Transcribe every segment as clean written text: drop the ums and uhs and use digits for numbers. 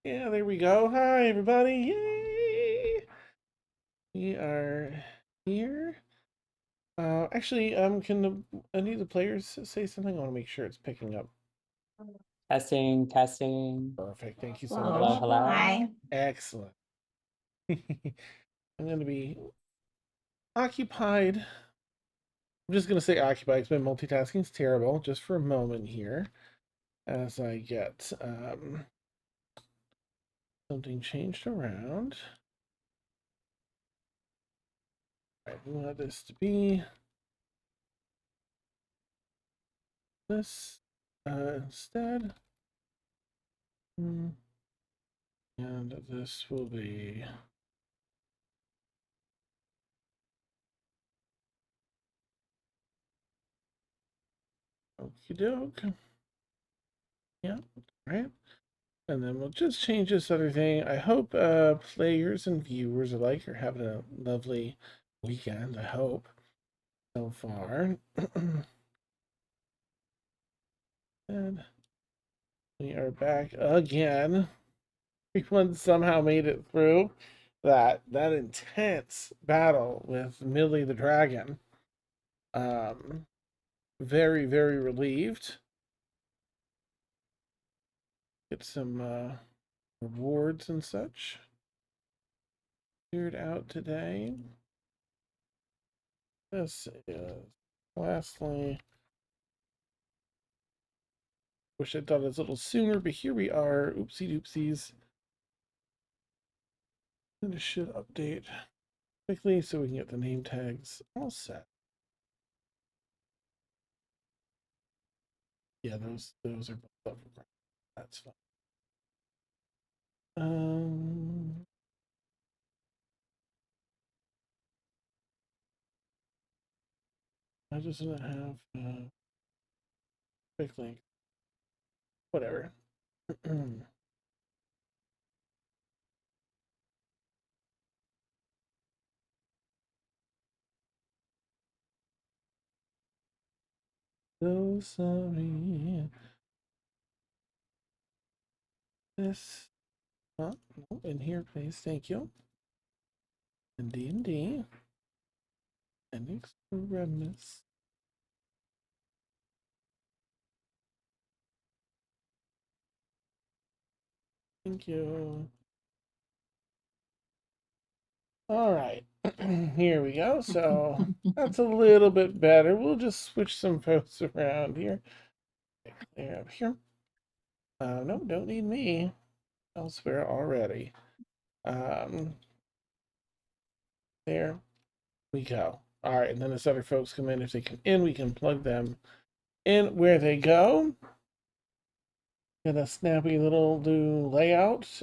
Yeah, there we go. Hi, everybody. Yay! We are here. Actually, can any of the players say something? I want to make sure it's picking up. Testing, testing. Perfect. Thank you so Hello, much. Hello. hello. Hi. Excellent. I'm going to be occupied. I'm just going to say occupied because my multitasking is terrible. Just for a moment here as I get something changed around. All right, we want this to be this instead. And this will be okie doke. Yeah, right. And then we'll just change this other thing. I hope players and viewers alike are having a lovely weekend. I hope so far. And we are back again. Everyone somehow made it through that intense battle with Millie the Dragon. Um, very, very relieved. Get some rewards and such cleared out today. This is lastly. Wish I'd done this a little sooner, but here we are. Oopsie doopsies. And it should update quickly so we can get the name tags all set. Yeah, those are both up. That's fine. I just want to have quick link. Whatever. So sorry. This. Oh, no, in here, please. Thank you. And D&D. And Extremis. Thank you. All right, here we go. So that's a little bit better. We'll just switch some folks around here. Clear up here. No, don't need me elsewhere already. Um, there we go. All right, and then as other folks come in, if they come in, we can plug them in where they go. Get a snappy little new layout.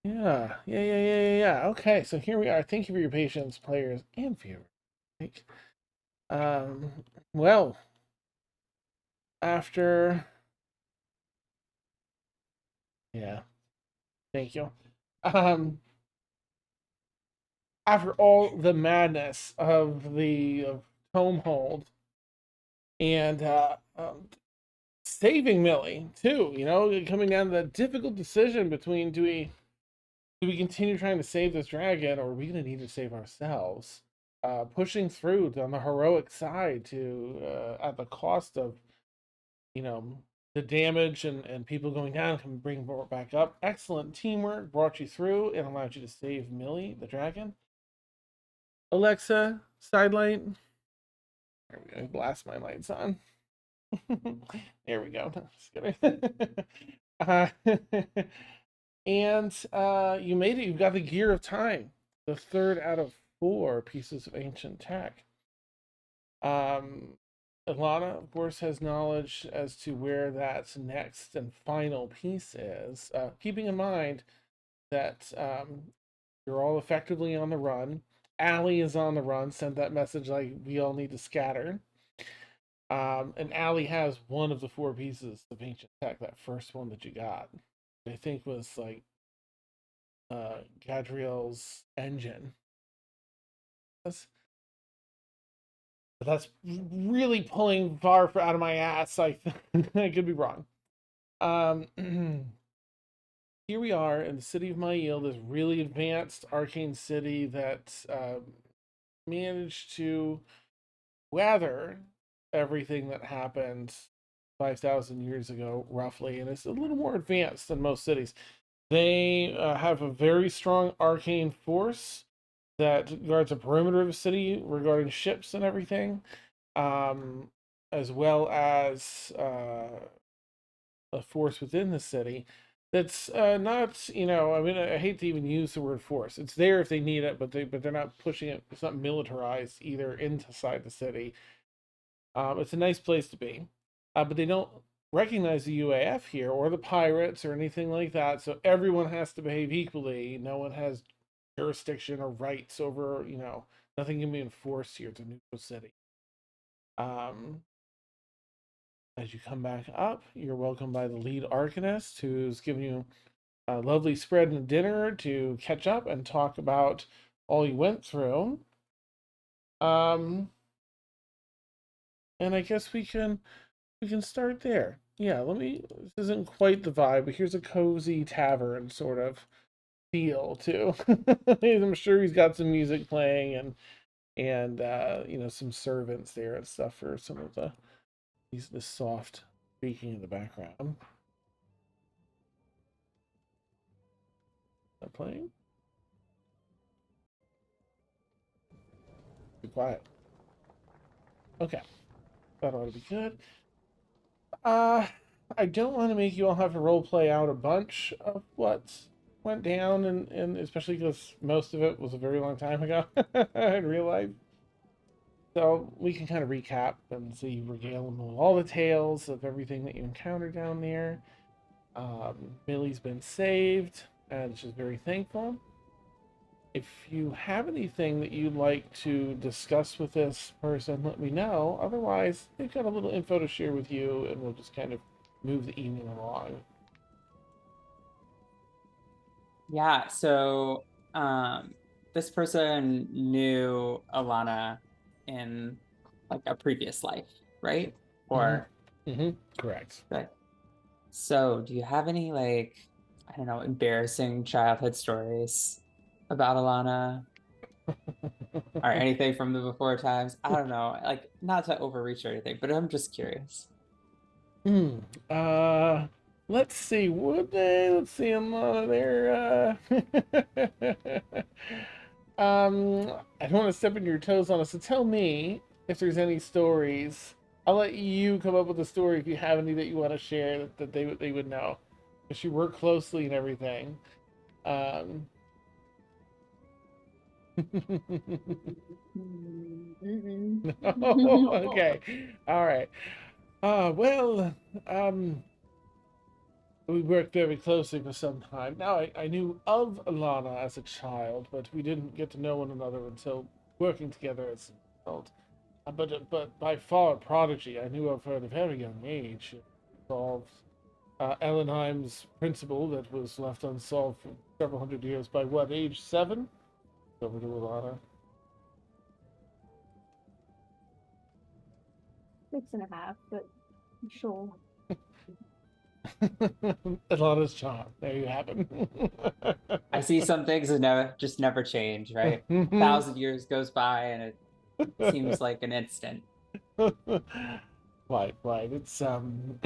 Yeah. Okay, so here we are. Thank you for your patience, players and viewers. Um, well, after yeah, thank you. Um, After all the madness of the Tomehold and saving Millie too, coming down to that difficult decision between do we continue trying to save this dragon or are we going to need to save ourselves? Pushing through on the heroic side to at the cost of you know the damage and people going down can bring more back up. Excellent teamwork brought you through and allowed you to save Millie the dragon. Alexa, sidelight. There we go. Blast my lights on. There we go. Just kidding. uh, and you made it. You've got the Gear of Time, the third out of four pieces of ancient tech. Ilana, of course, has knowledge as to where that next and final piece is. Keeping in mind that you're all effectively on the run. Allie is on the run. Sent that message like we all need to scatter. And Allie has one of the four pieces of ancient tech. That first one that you got, I think, was like Gadriel's engine. That's really pulling far out of my ass. I could be wrong. Um, here we are in the city of Mael, this really advanced arcane city that managed to weather everything that happened 5,000 years ago, roughly, and it's a little more advanced than most cities. They have a very strong arcane force that guards the perimeter of the city regarding ships and everything, um, as well as a force within the city that's not, I mean, I hate to even use the word force. It's there if they need it, but they're not pushing it. It's not militarized either inside the city. It's a nice place to be, but they don't recognize the UAF here or the pirates or anything like that. So everyone has to behave equally. No one has jurisdiction or rights over, nothing can be enforced here. It's a neutral city. Um, as you come back up, you're welcomed by the lead arcanist, who's giving you a lovely spread and dinner to catch up and talk about all you went through. Um, and I guess we can start there. Yeah, this isn't quite the vibe, but here's a cozy tavern sort of feel too. I'm sure he's got some music playing and some servants there and stuff for some of the soft speaking in the background. Not playing? Be quiet. Okay. That ought to be good. Uh, I don't want to make you all have to role play out a bunch of what went down, and especially because most of it was a very long time ago in real life. So we can kind of recap and see regale them with all the tales of everything that you encountered down there. Millie's been saved, and she's very thankful. If you have anything that you'd like to discuss with this person, let me know. Otherwise, they've got a little info to share with you, and we'll just kind of move the evening along. Yeah, so this person knew Alana in like a previous life, right? Or Correct. like, so do you have any like, I don't know, embarrassing childhood stories about Alana or anything from the before times? I don't know, like not to overreach or anything, but I'm just curious. Hmm. Uh, let's see. Would they? Let's see. I'm there. I don't want to step on your toes on it. So tell me if there's any stories. I'll let you come up with a story if you have any that you want to share that they would know. Because you work closely and everything. Um. No. Okay. All right. Well, um, we worked very closely for some time. Now, I knew of Alana as a child, but we didn't get to know one another until working together as an adult. But by far a prodigy. I knew of her at a very young age. She solved Ellenheim's principle that was left unsolved for several hundred years. By what age? 7? Over to Alana. 6.5, but sure. Alana's charm. There you have it. I see some things that never change, right? 1,000 years goes by and it seems like an instant. Right. It's time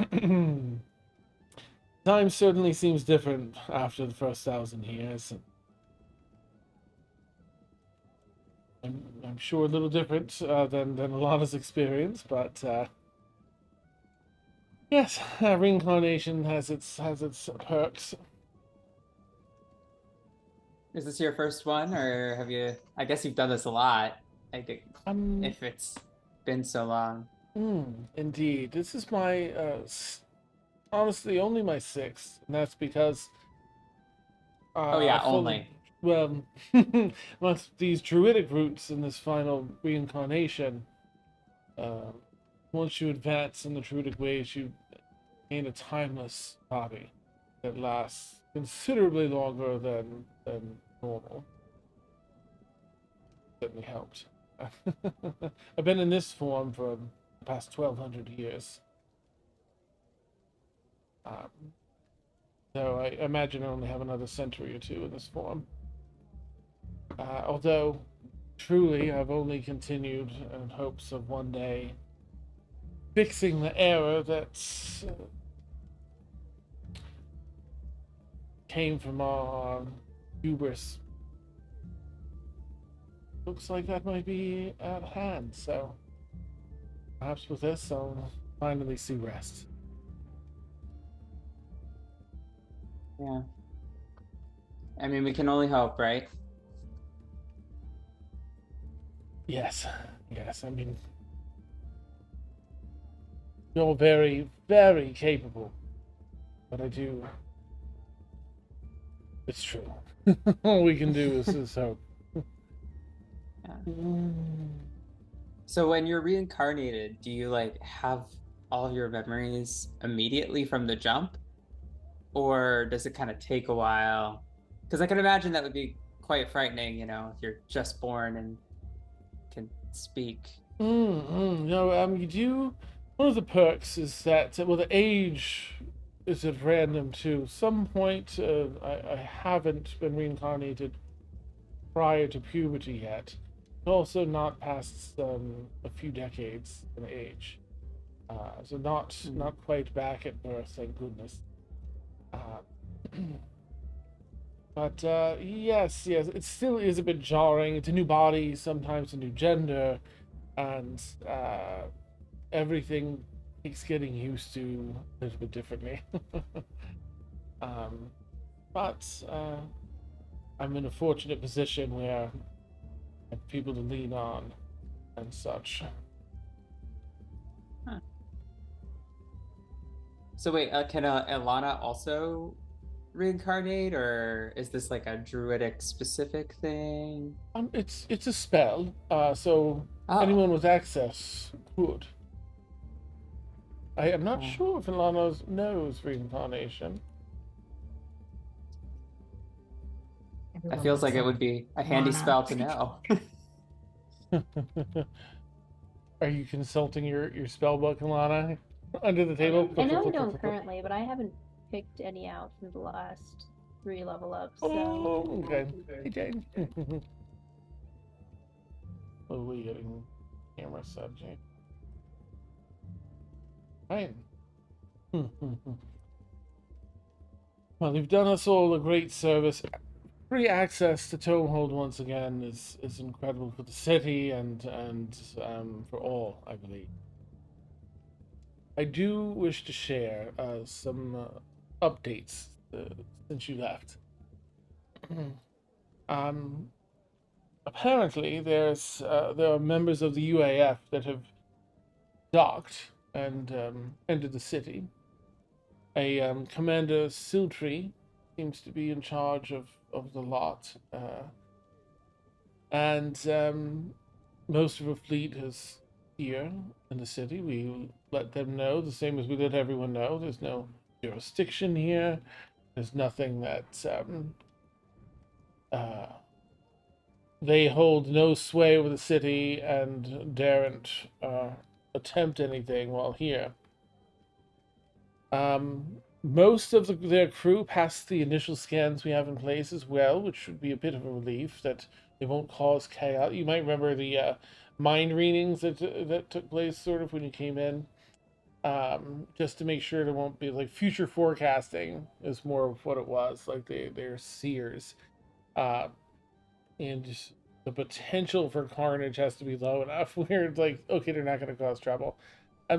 certainly seems different after the first 1,000 years. I'm sure a little different than Alana's experience, but yes, reincarnation has its perks. Is this your first one, or have you? I guess you've done this a lot. I think Um, if it's been so long. Indeed, this is my honestly only my 6th, and that's because Oh I yeah, fully only. well, once these druidic roots in this final reincarnation. Uh, Once you advance in the druidic ways, you gain a timeless body that lasts considerably longer than normal. Certainly helped. I've been in this form for the past 1,200 years. Um, So I imagine I only have another century or two in this form. Although, truly, I've only continued in hopes of one day fixing the error that came from our hubris. Looks like that might be at hand, so perhaps with this I'll finally see rest. Yeah. I mean, we can only hope, right? Yes, yes, I mean, you're very, very capable, but I do. It's true. All we can do is hope. Yeah. Mm. So when you're reincarnated, do you like have all of your memories immediately from the jump? Or does it kind of take a while? Because I can imagine that would be quite frightening, if you're just born and can speak. No, you do. One of the perks is that, well, the age is at random too. Some point, I haven't been reincarnated prior to puberty yet. Also, not past a few decades in age. So not quite back at birth, thank goodness. Uh, but yes, it still is a bit jarring. It's a new body, sometimes a new gender, and everything keeps getting used to a little bit differently. um, but I'm in a fortunate position where I have people to lean on and such. Huh. So wait, can Ilana also reincarnate, or is this like a druidic specific thing? It's a spell, so Oh, anyone with access could. I am not oh. sure if Ilana knows reincarnation. That feels like it would be a handy spell to know. Are you consulting your spell book, Ilana? Under the table? I know we don't currently, but I haven't picked any out from the last 3 level ups. So Oh, okay. Hey, Jane. Slowly getting camera subject. Right. Well, you've done us all a great service. Free access to Toehold once again is incredible for the city and for all, I believe. I do wish to share some updates since you left. um, Apparently, there are members of the UAF that have docked and entered the city. A Commander Siltree seems to be in charge of the lot, and most of the fleet is here in the city. We let them know, the same as we let everyone know. There's no jurisdiction here. There's nothing that uh, they hold no sway over the city and daren't attempt anything while here. Most of their crew passed the initial scans we have in place as well, which should be a bit of a relief that they won't cause chaos. You might remember the mind readings that took place sort of when you came in. Just to make sure there won't be like future forecasting is more of what it was. Like they're seers. Uh, and just the potential for carnage has to be low enough where it's like, okay, they're not going to cause trouble.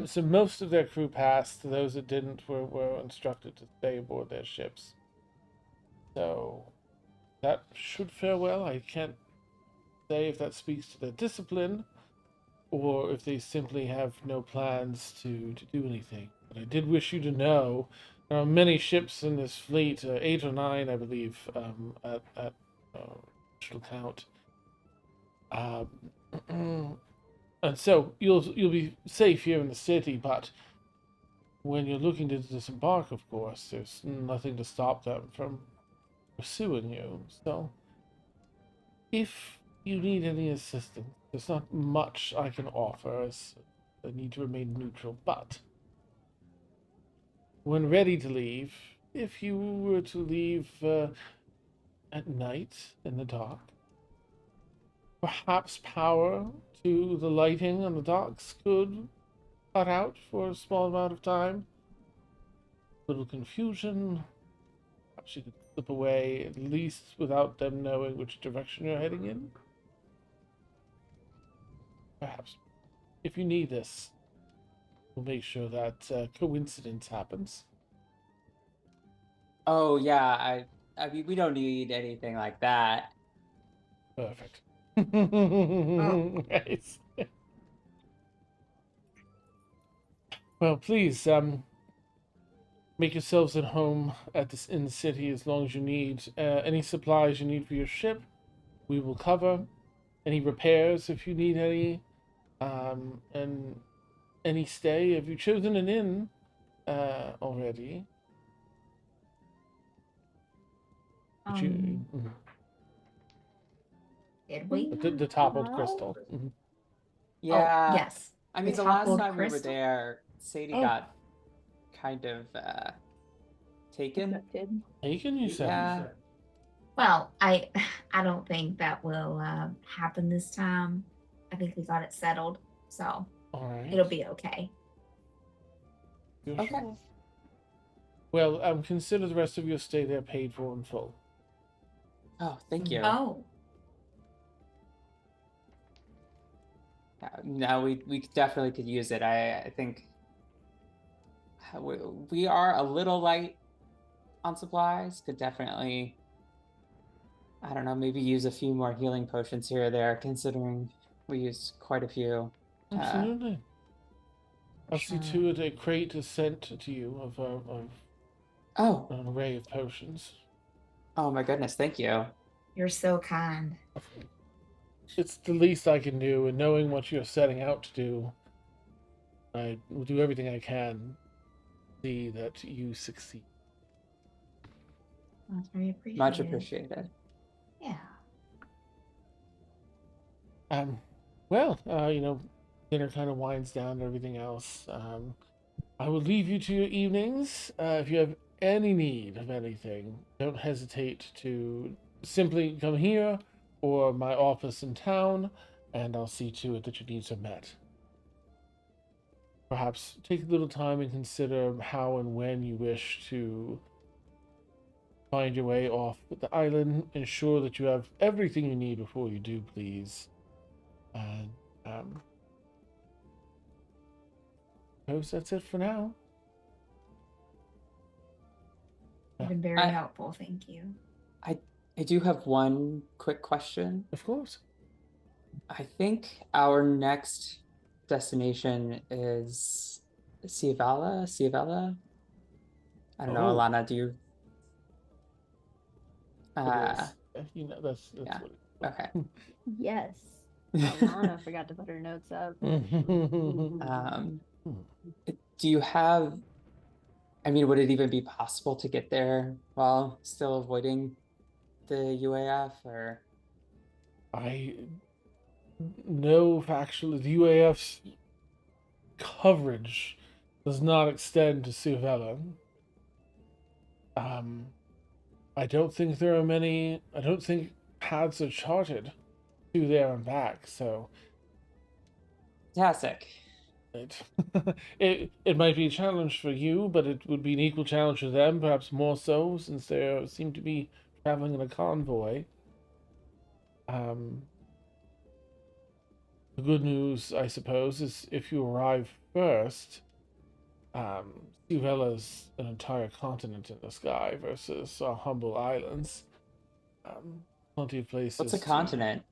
So most of their crew passed. Those that didn't were instructed to stay aboard their ships. So that should fare well. I can't say if that speaks to their discipline or if they simply have no plans to do anything. But I did wish you to know there are many ships in this fleet, 8 or 9, I believe, at initial count. And so you'll be safe here in the city, but when you're looking to disembark, of course, there's nothing to stop them from pursuing you. So if you need any assistance, there's not much I can offer as I need to remain neutral, but when ready to leave, if you were to leave at night in the dark, perhaps power to the lighting on the docks could cut out for a small amount of time. A little confusion. Perhaps you could slip away at least without them knowing which direction you're heading in. Perhaps, if you need this, we'll make sure that coincidence happens. Oh yeah, I mean we don't need anything like that. Perfect. Nice. Well, please, make yourselves at home in the city as long as you need. Any supplies you need for your ship, we will cover. Any repairs if you need any. And any stay. Have you chosen an inn already? Mhm. Did we? The toppled No. crystal. Mhm. Yeah. Oh, yes. I mean The the last toppled time we were crystal? there, Sadie Oh. got kind of taken. Abducted. Taken, you said? Yeah. Well, I I don't think that will happen this time. I think we got it settled, so All right. it'll be okay. You're Okay. sure? Well, consider the rest of your stay there paid for in full. Oh, thank you. Oh, Yeah, no, we definitely could use it. I think we are a little light on supplies. Could definitely, I don't know, maybe use a few more healing potions here or there, considering we used quite a few. Absolutely. I'll see Sure. to it a crate is sent to you of Oh, an array of potions. oh my goodness, thank you. you're so kind. It's the least I can do, and knowing what you're setting out to do, I will do everything I can to see that you succeed. That's very appreciated. Much appreciated. Yeah. Well, dinner kind of winds down and everything else. I will leave you to your evenings. If you have any need of anything, don't hesitate to simply come here or my office in town, and I'll see to it that your needs are met. Perhaps take a little time and consider how and when you wish to find your way off the island. Ensure that you have everything you need before you do, please. And suppose that's it for now. You've been very helpful, thank you. I do have one quick question. Of course. I think our next destination is Ciavella. Ciavella. I don't know, Oh. Alana. Do you? It is. That's yeah. what Okay. Yes. Alana forgot to put her notes up. Do you have? I mean, would it even be possible to get there while still avoiding the UAF, or? I know factually the UAF's coverage does not extend to Ciavella. I don't think there are many. I don't think paths are charted to there and back. So Fantastic. it might be a challenge for you, but it would be an equal challenge for them, perhaps more so, since they seem to be traveling in a convoy. The good news, I suppose, is if you arrive first, Ciavella's an entire continent in the sky versus our humble islands. Plenty of places. What's a continent?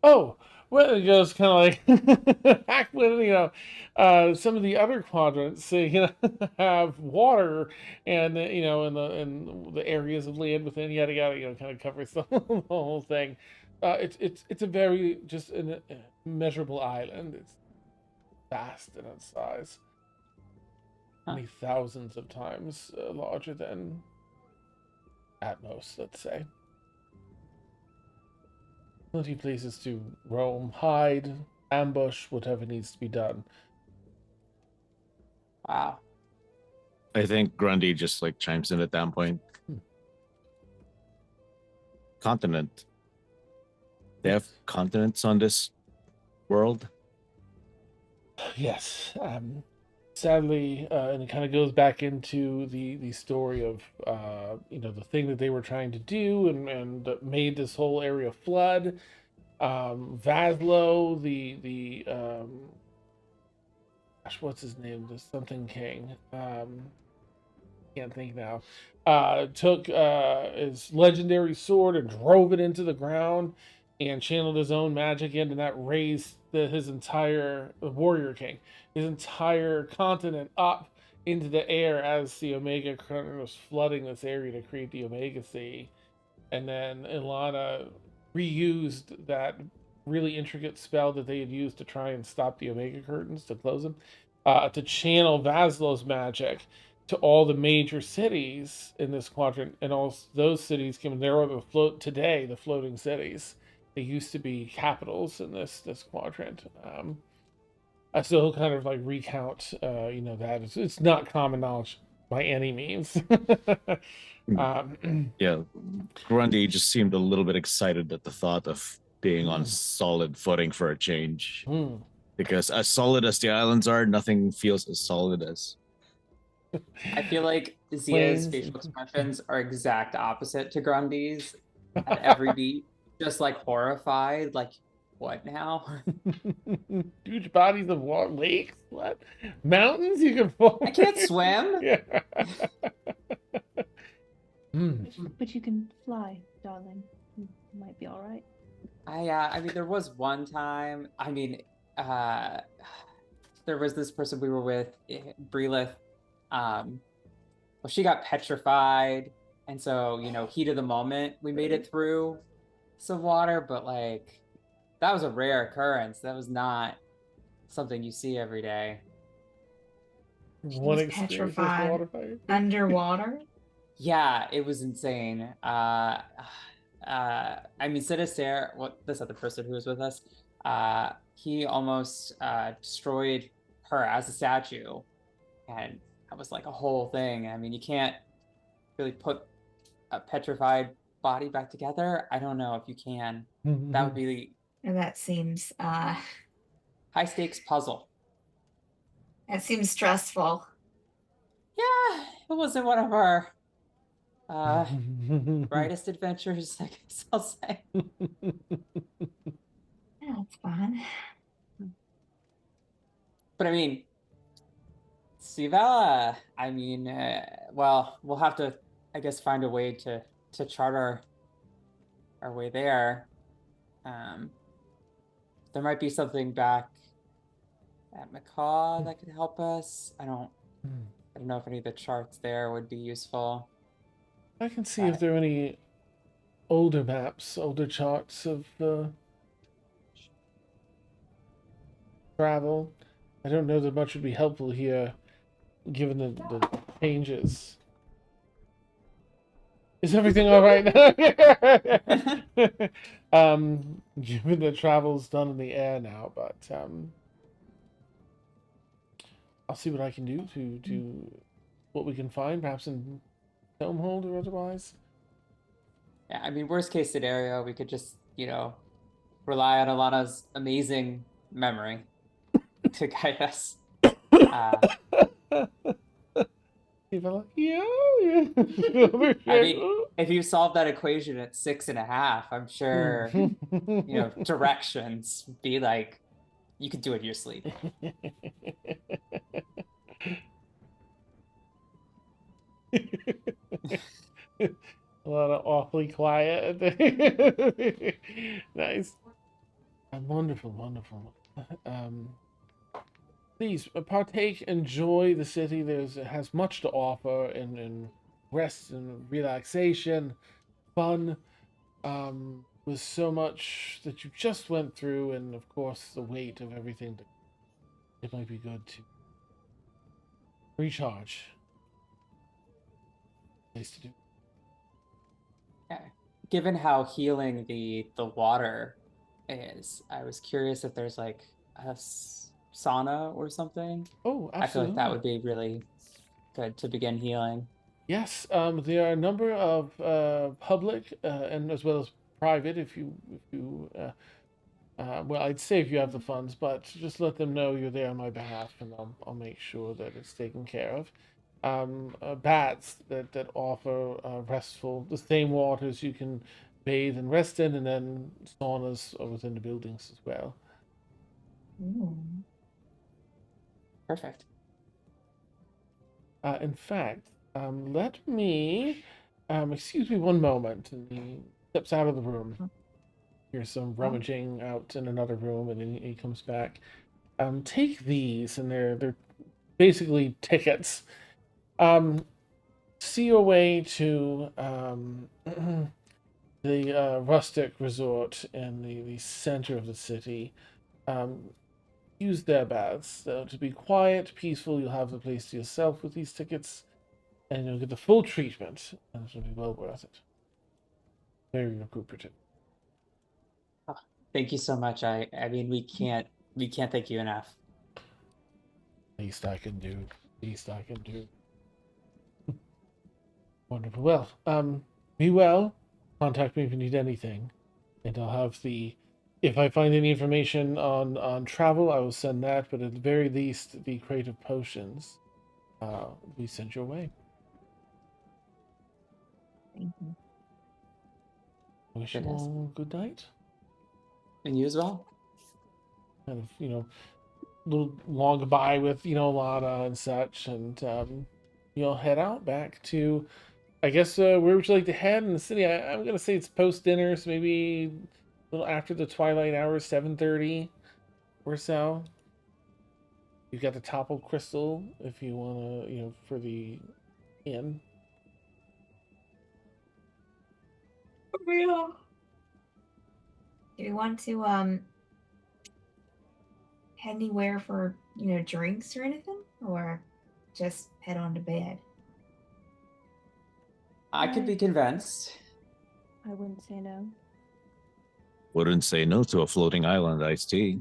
Oh, well, it goes kind of like back when some of the other quadrants have water and in the areas of land within yada yada kind of covers the whole thing. It's a very just an immeasurable island. It's vast in its size, many thousands of times larger than Atmos, let's say. Plenty of places to roam, hide, ambush, whatever needs to be done. Wow. I think Grundy just like chimes in at that point. Continent. They have continents on this world. Yes. Sadly, and it kind of goes back into the story of the thing that they were trying to do and that made this whole area flood. Vaslo, the gosh, what's his name? The something king. Can't think now. Took his legendary sword and drove it into the ground and channeled his own magic in, and that raised his entire the warrior king, his entire continent up into the air as the Omega current was flooding this area to create the Omega Sea. And then Ilana reused that really intricate spell that they had used to try and stop the Omega curtains to close them, to channel Vaslo's magic to all the major cities in this quadrant, and all those cities can narrow the float today. The floating cities, they used to be capitals in this quadrant. I still kind of like recount, that it's not common knowledge by any means. Yeah, Grundy just seemed a little bit excited at the thought of being on solid footing for a change. Because as solid as the islands are, nothing feels as solid as. I feel like Zia's facial expressions are exact opposite to Grundy's at every beat. Just like horrified, like, what now? Huge bodies of water, lakes, what? Mountains you can fall. I can't swim. Yeah. But you can fly, darling. You might be all right. I mean, there was one time. I mean, there was this person we were with, Breelith. Well, she got petrified, and so heat of the moment, we made it through some water, but like that was a rare occurrence. That was not something you see every day. One was experience with petrified. water fire. Underwater? Yeah, it was insane. I mean, Sinister, this other person who was with us, he almost destroyed her as a statue, and that was like a whole thing. I mean, you can't really put a petrified body back together. I don't know if you can. That would be And that seems high stakes puzzle. that seems stressful. Yeah, it wasn't one of our brightest adventures, I guess I'll say. Yeah, that's fun. But I mean, Sivella, I mean, well, we'll have to, I guess, find a way to chart our way there. There might be something back at Macaw that could help us. I don't know if any of the charts there would be useful. I can see if there are any older maps, older charts of travel. I don't know that much would be helpful here, given the changes. Is everything all right now? Given the travel's done in the air now, but I'll see what I can do to what we can find, perhaps in Helmhold or otherwise. Yeah, I mean, worst case scenario, we could just, rely on Alana's amazing memory to guide us. People are like, yeah. I mean, if you solve that equation at 6.5, I'm sure, directions be like, you could do it in your sleep. A lot of awfully quiet. Nice. Wonderful. Please partake, enjoy the city. It has much to offer in rest and relaxation, fun. With so much that you just went through, and of course the weight of everything. It might be good to recharge. Nice to do. Yeah. Given how healing the water is, I was curious if there's like a sauna or something. Oh, absolutely. I feel like that would be really good to begin healing? Yes, there are a number of public and as well as private. If you well, I'd say if you have the funds, but just let them know you're there on my behalf, and I'll make sure that it's taken care of. Baths that offer restful, the same waters you can bathe and rest in, and then saunas within the buildings as well. Ooh. Perfect. In fact, let me, excuse me one moment, and he steps out of the room. Here's some rummaging out in another room, and then he comes back. Take these, and they're basically tickets. See your way to the rustic resort in the center of the city. Use their baths to be quiet, peaceful. You'll have the place to yourself with these tickets, and you'll get the full treatment, and it'll be well worth it. Very recuperative. Thank you so much. I mean, we can't thank you enough. Least I can do. Least I can do. Wonderful. Well, be well. Contact me if you need anything, and I'll have the. If I find any information on travel, I will send that. But at the very least, the crate of potions, we send your way. Thank you. Wish you Good as- all good night. And you as well. Kind of, little long goodbye with Lana and such, and you'll head out back to. I guess where would you like to head in the city? I'm gonna say it's post dinner, so maybe a little after the twilight hours, 7:30 or so. You've got the topple crystal if you wanna, for the inn. Real. Do you want to head anywhere for drinks or anything, or just head on to bed? I could be convinced. I wouldn't say no. Wouldn't say no to a floating island iced tea.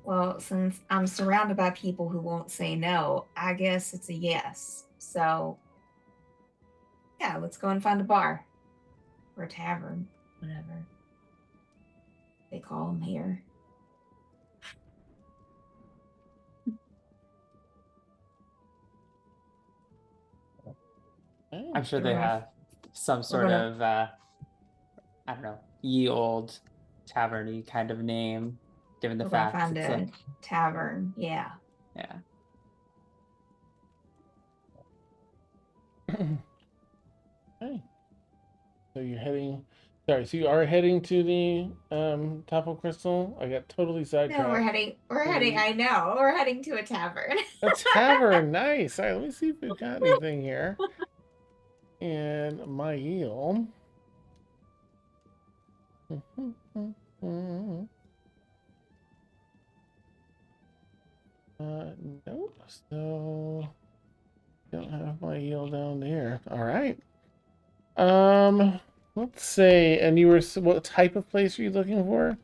Well, since I'm surrounded by people who won't say no, I guess it's a yes. So, yeah, let's go and find a bar or a tavern, whatever they call them here. I'm sure they Sure. have some sort gonna- of I don't know, ye old taverny kind of name, given the We're gonna fact find it's a like tavern. Yeah. yeah. Okay. So you're heading. Sorry, so you are heading to the topple crystal. I got totally sidetracked. No, we're heading. We're heading. I know. We're heading to a tavern. A tavern, nice. All right, let me see if we've got anything here. And my eel. Nope. So don't have my eel down there. All right. Let's see. And what type of place are you looking for?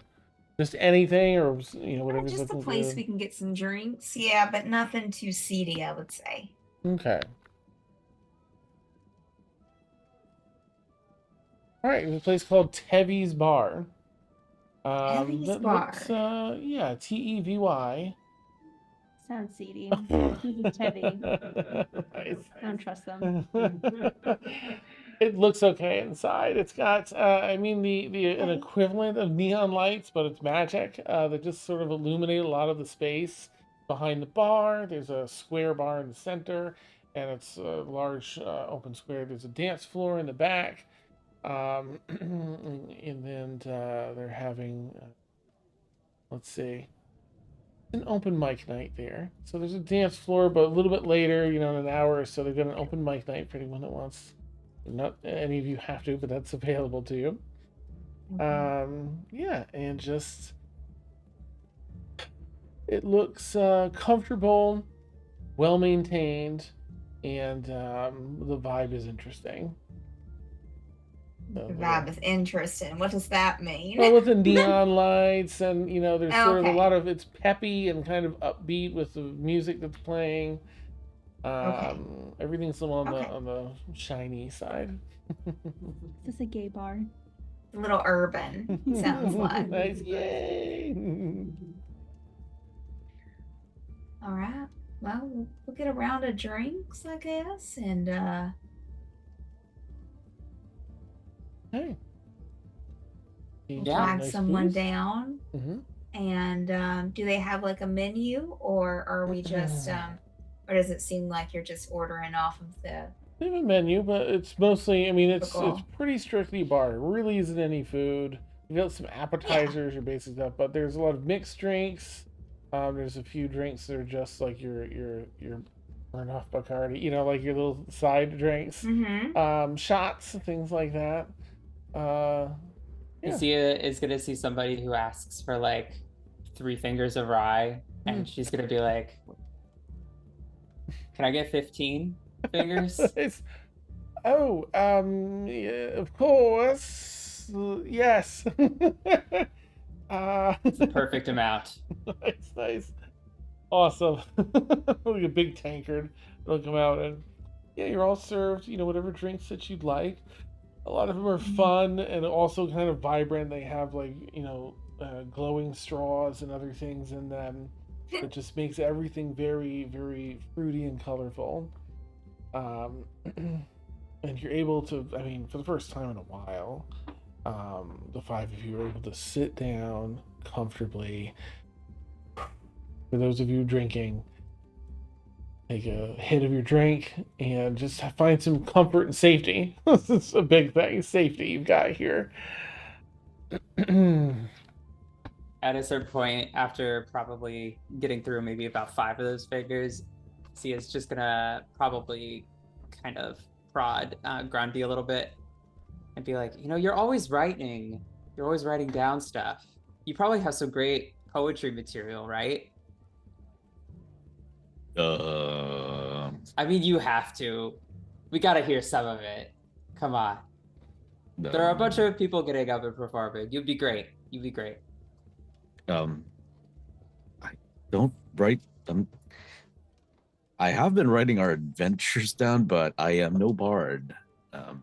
Just anything, or whatever's Just a looking place good? we can get some drinks. Yeah, but nothing too seedy, I would say. Okay. All right, there's a place called Tevy's Bar. Tevy's that Bar. looks, yeah, Tevy. Sounds seedy. It's heavy. Nice. I don't trust them. It looks okay inside. It's got, I mean, an equivalent of neon lights, but it's magic. That just sort of illuminate a lot of the space behind the bar. There's a square bar in the center, and it's a large open square. There's a dance floor in the back, and then they're having, let's see, an open mic night there. So there's a dance floor, but a little bit later, in an hour or so, they've got an open mic night for anyone that wants. Not any of you have to, but that's available to you. Yeah, and just it looks comfortable, well maintained, and the vibe is interesting. The vibe is interesting. What does that mean? Well, with the neon lights, and there's sort of a Okay. lot of it's peppy and kind of upbeat with the music that's playing. Everything's still Okay. on the shiny side. Is this a gay bar? A little urban, sounds like. Nice, yay! All right. Well, we'll get a round of drinks, I guess, and Hey. we'll Yeah. flag Nice someone booze. down. Mm-hmm. And do they have like a menu, or are we just or does it seem like you're just ordering off of the? They have a menu, but it's mostly, I mean, it's Typical. pretty strictly bar. It really isn't any food. You got some appetizers, your basic stuff, but there's a lot of mixed drinks. There's a few drinks that are just like your burn off Bacardi, you know, like your little side drinks. Mm-hmm. Shots, things like that. Yeah. Sia is gonna see somebody who asks for like 3 fingers of rye, and she's gonna be like, "Can I get 15 fingers?" It's, oh, yeah, of course, yes. It's the perfect amount. Nice. Awesome. Like a big tankard. It'll come out and yeah, you're all served, you know, whatever drinks that you'd like. A lot of them are fun and also kind of vibrant. They have like, you know, glowing straws and other things in them that just makes everything very, very fruity and colorful. And you're able to, I mean, for the first time in a while, the 5 of you are able to sit down comfortably. For those of you drinking, take a hit of your drink and just find some comfort and safety. This is a big thing, safety you've got here. At a certain point, after probably getting through maybe about 5 of those figures, Sia's just gonna probably kind of prod Grundy a little bit and be like, you know, you're always writing down stuff. You probably have some great poetry material, right? I mean, you have to. We gotta hear some of it. Come on. There are a bunch of people getting up and performing. You'd be great. I don't write them. I have been writing our adventures down, but I am no bard. Oh,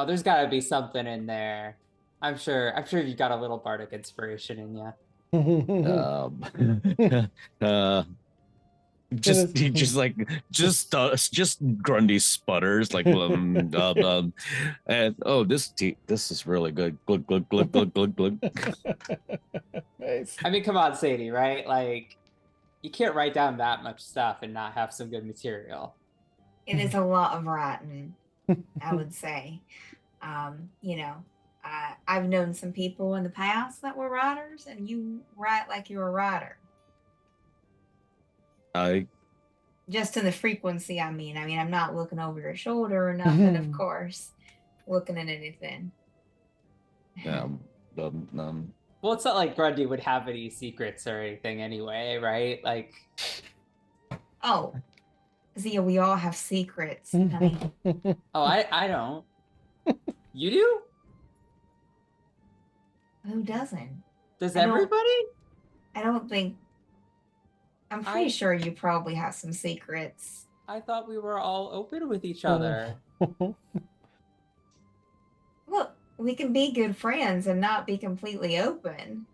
there's gotta be something in there. I'm sure you've got a little bardic inspiration in you. Just Grundy sputters like and this is really good. Glug glug glug glug glug glug. Nice. I mean, come on, Sadie, right? Like, you can't write down that much stuff and not have some good material. It is a lot of writing, I would say. You know, I've known some people in the past that were writers, and you write like you're a writer. Just in the frequency, I mean, I'm not looking over your shoulder or nothing, of course, looking at anything. Well, it's not like Grundy would have any secrets or anything anyway, right? Like, oh, Zia, we all have secrets, honey. oh, I don't. You do? Who doesn't? Does I don't- everybody? I don't think. I'm pretty sure you probably have some secrets. I thought we were all open with each other. Look, we can be good friends and not be completely open.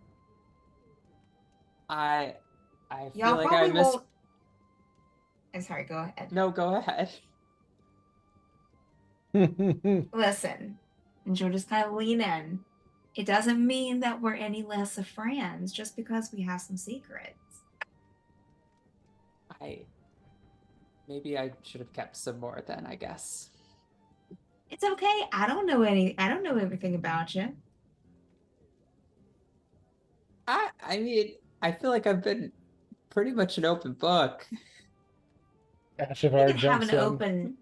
I feel Y'all like I probably missed. won't. I'm sorry, go ahead. No, go ahead. Listen, and she'll just kind of lean in. It doesn't mean that we're any less of friends just because we have some secrets. Maybe I should have kept some more then, I guess. It's okay. I don't know everything about you. I mean, I feel like I've been pretty much an open book. Ashavar You can have jumps an in. open.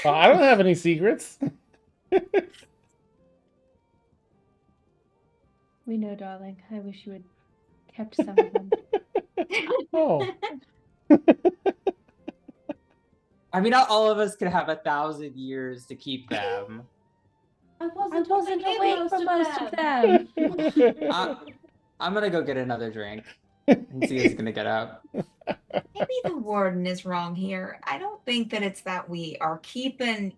Well, I don't have any secrets. We know, darling. I wish you had kept some of them. Oh. I mean, not all of us could have 1,000 years to keep them. I wasn't awake for most of them. I'm gonna go get another drink. And Zia's gonna get up. Maybe the warden is wrong here. I don't think that it's that we are keeping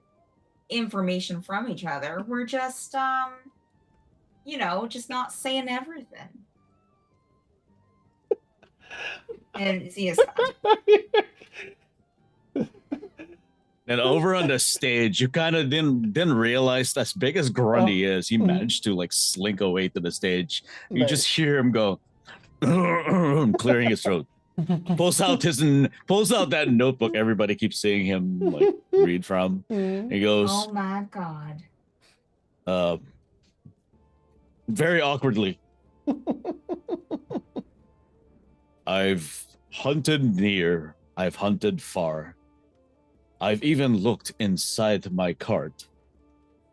information from each other. We're just just not saying everything. And Zia's And over on the stage, you kind of didn't realize as big as Grundy is, he managed to like slink away to the stage. You Nice. just hear him go, clearing his throat. Pulls out that notebook everybody keeps seeing him like read from. He goes, oh my god. Very awkwardly. I've hunted near, I've hunted far. I've even looked inside my cart.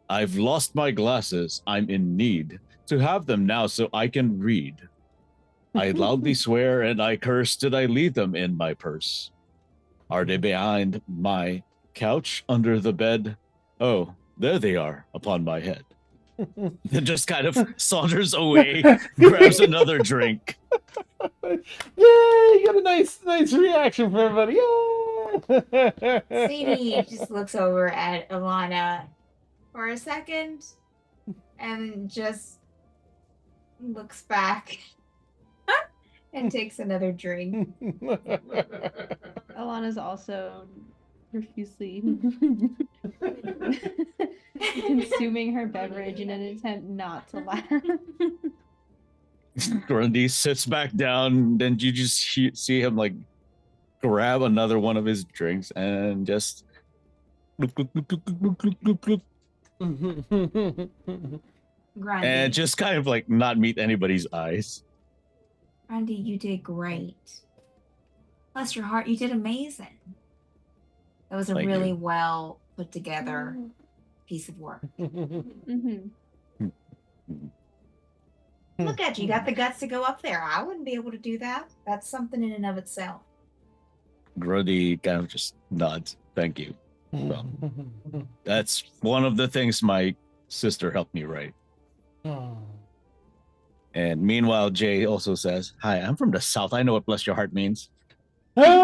I've lost my glasses. I'm in need to have them now so I can read. I loudly swear and I curse. Did I leave them in my purse? Are they behind my couch under the bed? Oh, there they are upon my head. Then just kind of saunters away, grabs another drink. Yay! You got a nice reaction from everybody. Yay! Sadie just looks over at Alana for a second and just looks back and takes another drink. Alana's also profusely consuming her beverage in an attempt not to laugh. Grundy sits back down, then you just see him like grab another one of his drinks and just Grundy, and just kind of like not meet anybody's eyes. Grundy, you did great. Bless your heart, you did amazing. That was a Thank really you. well put together piece of work. Mm-hmm. Look at you, got the guts to go up there. I wouldn't be able to do that. That's something in and of itself. Grundy kind of just nods. Thank you. Well, that's one of the things my sister helped me write. Oh. And meanwhile, Jay also says, "Hi, I'm from the South. I know what bless your heart means." I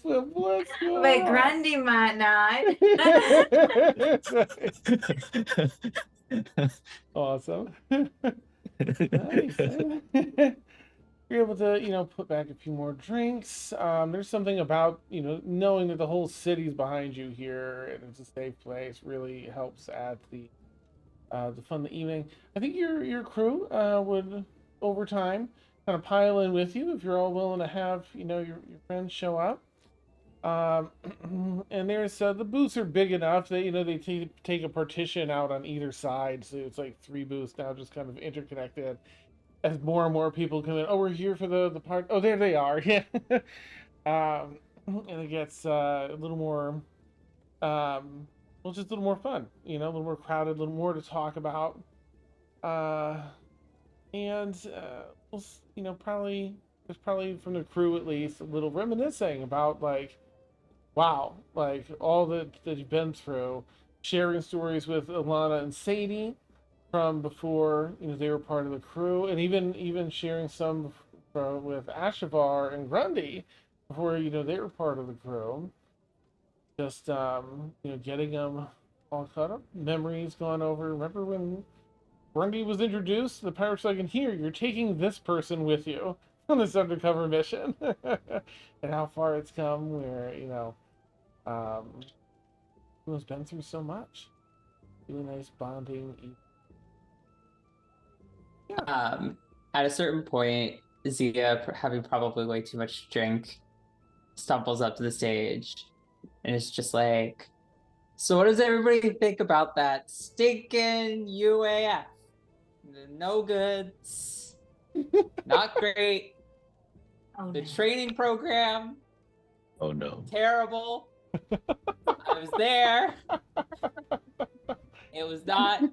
feel blessed. But Grundy might not. Awesome. Nice. You're able to, put back a few more drinks. There's something about, knowing that the whole city's behind you here and it's a safe place really helps add the fun of the evening. I think your crew would over time kind of pile in with you if you're all willing to have, your friends show up. And there's the booths are big enough that they take a partition out on either side, so it's like 3 booths now, just kind of interconnected. As more and more people come in, oh, we're here for the part. Oh, there they are. Yeah. And it gets a little more, just a little more fun. A little more crowded, a little more to talk about. And we'll, probably there's probably from the crew at least a little reminiscing about wow, all that you've been through, sharing stories with Alana and Sadie from before they were part of the crew, and even sharing some with Ashavar and Grundy before they were part of the crew. Just getting them all caught up, memories gone over. Remember when Grundy was introduced? The pirates like, here, you're taking this person with you on this undercover mission, and how far it's come. Where has been through so much. Really nice bonding. Yeah. At a certain point, Zia, having probably way too much to drink, stumbles up to the stage and it's just like, so what does everybody think about that stinking UAF? No goods, not great. Oh, The no. training program, Oh no. terrible. I was there. It was not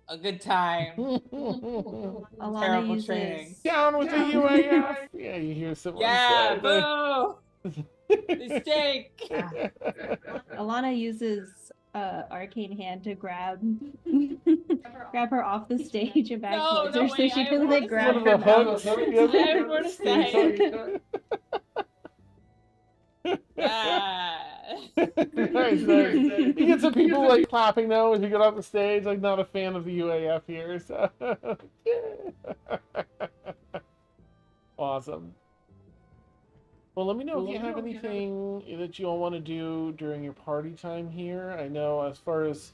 a good time. Alana Terrible uses training. Down with the UAF. Yeah, you hear someone Yeah, say. boo! They stink. Alana uses arcane hand to grab grab her off the stage and back No, towards no her so way, she I can have like more to grab say. her One of the mouth. hooks. I have more to Steve say. hook. Ah. Nice, nice. You get some people like clapping though as you get off the stage. Like, not a fan of the UAF here, so. Awesome. Well, let me know if you have anything that you all want to do during your party time here. I know as far as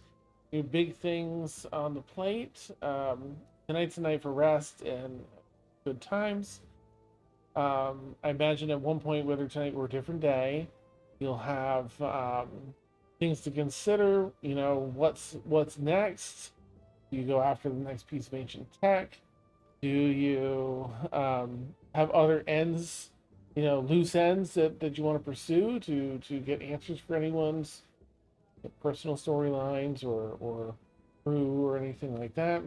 your big things on the plate, tonight's a night for rest and good times. I imagine at one point, whether tonight or a different day, you'll have things to consider. You know, what's next? Do you go after the next piece of ancient tech? Do you have other ends, you know, loose ends that you want to pursue to get answers for anyone's personal storylines or crew or anything like that?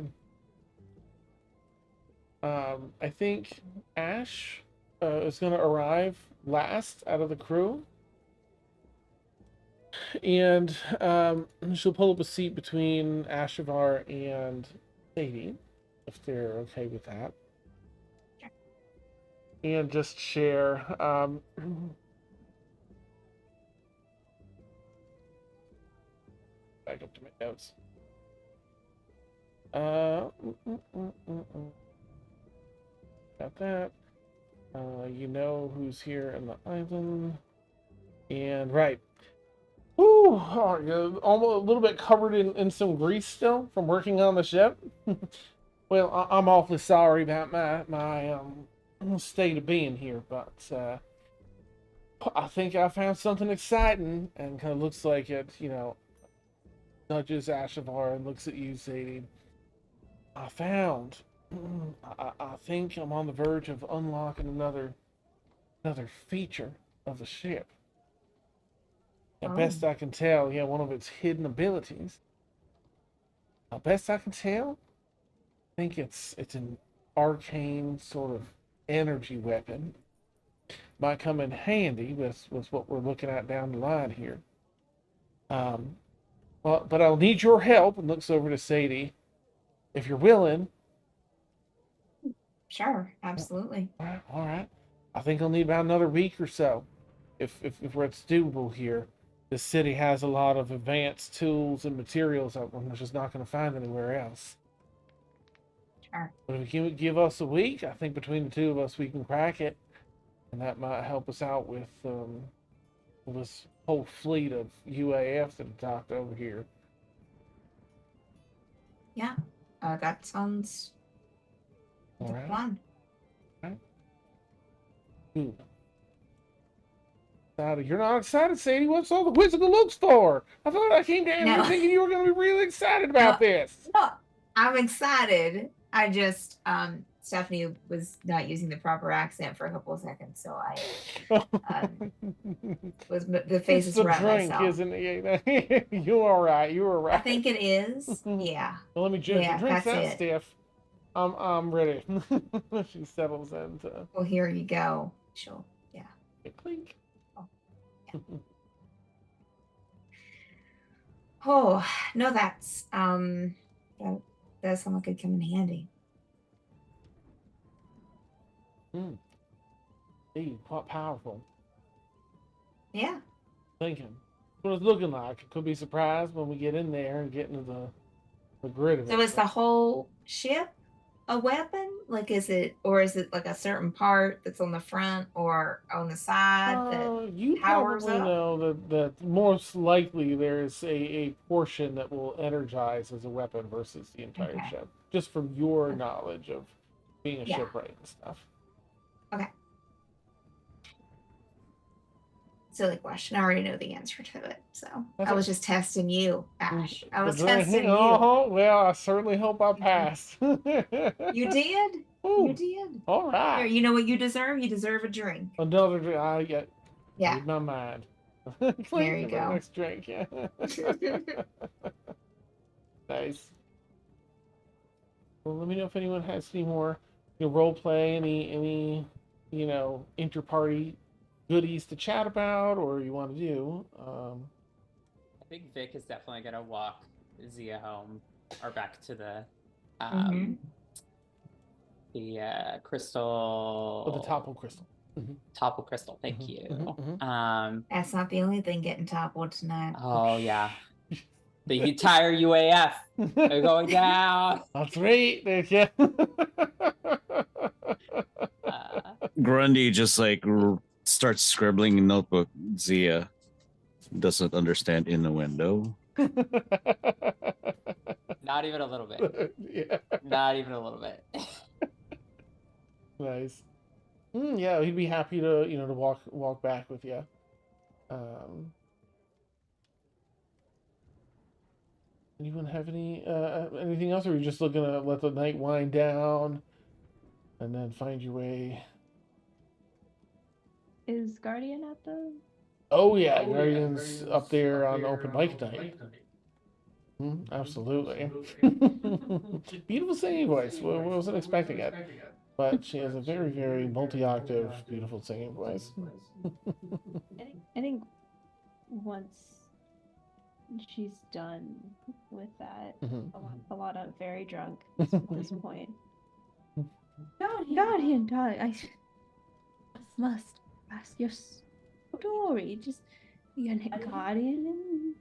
I think Ash is going to arrive last out of the crew, and she'll pull up a seat between Ashavar and Sadie, if they're okay with that, and just share. Back up to my notes. Got that. You know who's here in the island. And right. Ooh, almost a little bit covered in some grease still from working on the ship. Well, I'm awfully sorry about my state of being here, but I think I found something exciting, and kind of looks like it. You know, nudges Ashavar and looks at you, Sadie. I found. I think I'm on the verge of unlocking another feature of the ship. At best I can tell, yeah, one of its hidden abilities. Best I can tell, I think it's an arcane sort of energy weapon. Might come in handy with what we're looking at down the line here. Well, but I'll need your help. And looks over to Sadie. If you're willing. Sure, absolutely. All right. I think I'll need about another week or so, if it's doable here. This city has a lot of advanced tools and materials that I'm just not going to find anywhere else. Sure. But if you can give us a week, I think between the two of us we can crack it, and that might help us out with this whole fleet of UAFs that are docked over here. Yeah, that sounds like a plan. Ooh. You're not excited, Sadie? What's all the quizzical looks for? I thought I came down here thinking you were going to be really excited about this. No, I'm excited. I just, Stephanie was not using the proper accent for a couple of seconds, so I was the face is around drink, myself. isn't it? You're all right. You were right. I think it is. Yeah. Well, let me drink. Yeah, Drink that's that it. stiff. I'm ready. She settles into. Well, here you go. Sure. Yeah. Clink. Oh no, that's that does sound like it come in handy. Hey, quite powerful. Yeah. Thinking. What it's looking like. It could be surprised when we get in there and get into the grid of it. So is the whole ship a weapon? Like, is it like a certain part that's on the front or on the side that you powers probably up? know that most likely there's a portion that will energize as a weapon versus the entire ship. Just from your knowledge of being a shipwright and stuff. Okay. Silly question. I already know the answer to it, so I was just testing you, Ash. I was testing you. Well, I certainly hope I passed. You did? Ooh, you did. All right. Here, you know what you deserve? You deserve a drink. Another drink. I get. Yeah. Read my mind. There you go. Next drink. Yeah. Nice. Well, let me know if anyone has any more role play, any inter-party goodies to chat about, or you want to do. think Vic is definitely gonna walk Zia home or back to the Mhm. crystal. Oh, the topple crystal. Topple crystal. Thank you. That's not the only thing getting toppled tonight. Oh yeah, the entire UAF are going down. That's right. Yeah. Grundy just like starts scribbling in notebook. Zia doesn't understand innuendo. Not even a little bit. Yeah. Not even a little bit. Nice. Yeah, he'd be happy to to walk back with you. Anyone have anything else, or are you just looking to let the night wind down and then find your way? Is Guardian at the? Oh yeah, Guardian's up there on open mic night. Absolutely. Beautiful singing voice. Wasn't expecting it, but she has a very, very multi-octave, beautiful singing voice. I think once she's done with that, a lot of very drunk at this point. Guardian, darling, I must ask your story. Just you're a Guardian.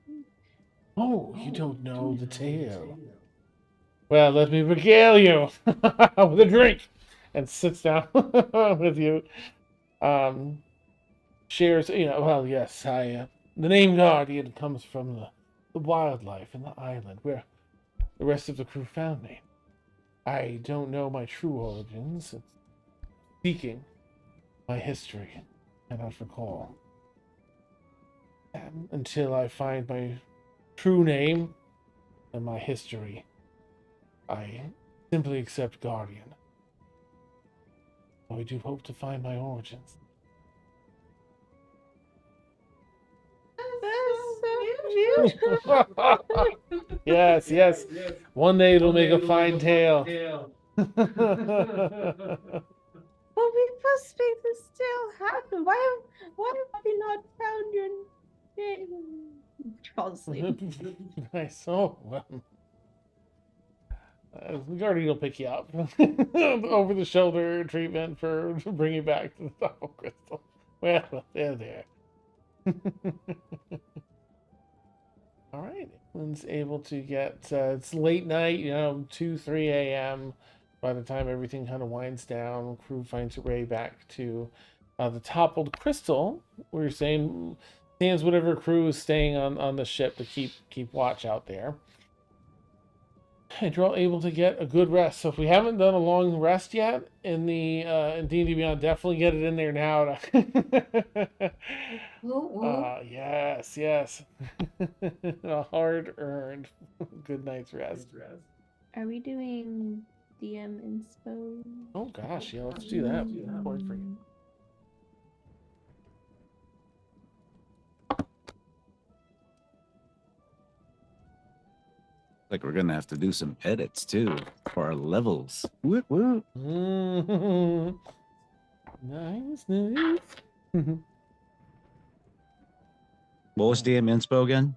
Oh, you don't know the tale. Well, let me regale you with a drink, and sits down with you. Shares, well, yes, the name Guardian comes from the wildlife in the island where the rest of the crew found me. I don't know my true origins. It's seeking my history, I cannot recall. Until I find my true name and my history, I simply accept Guardian. I do hope to find my origins. Yes, yes. One day it'll make a fine tale. But we must make this still happen. Why have we not found your name? Fall asleep. Nice. Oh, well. Guardian will pick you up. Over the shoulder treatment for bringing back to the top of crystal. Well, there. All right. Everyone's able to get, it's late night, 2, 3 a.m. By the time everything kind of winds down, crew finds their way back to the toppled crystal, where you're saying stands whatever crew is staying on the ship to keep watch out there. And you're all able to get a good rest. So if we haven't done a long rest yet in the in D&D Beyond, definitely get it in there now. Yes. A hard-earned good night's rest. Are we doing DM inspo? Oh gosh, yeah, let's do that. Board for you. Like we're gonna have to do some edits too for our levels. Whoop, whoop. Nice. What was DM inspo again?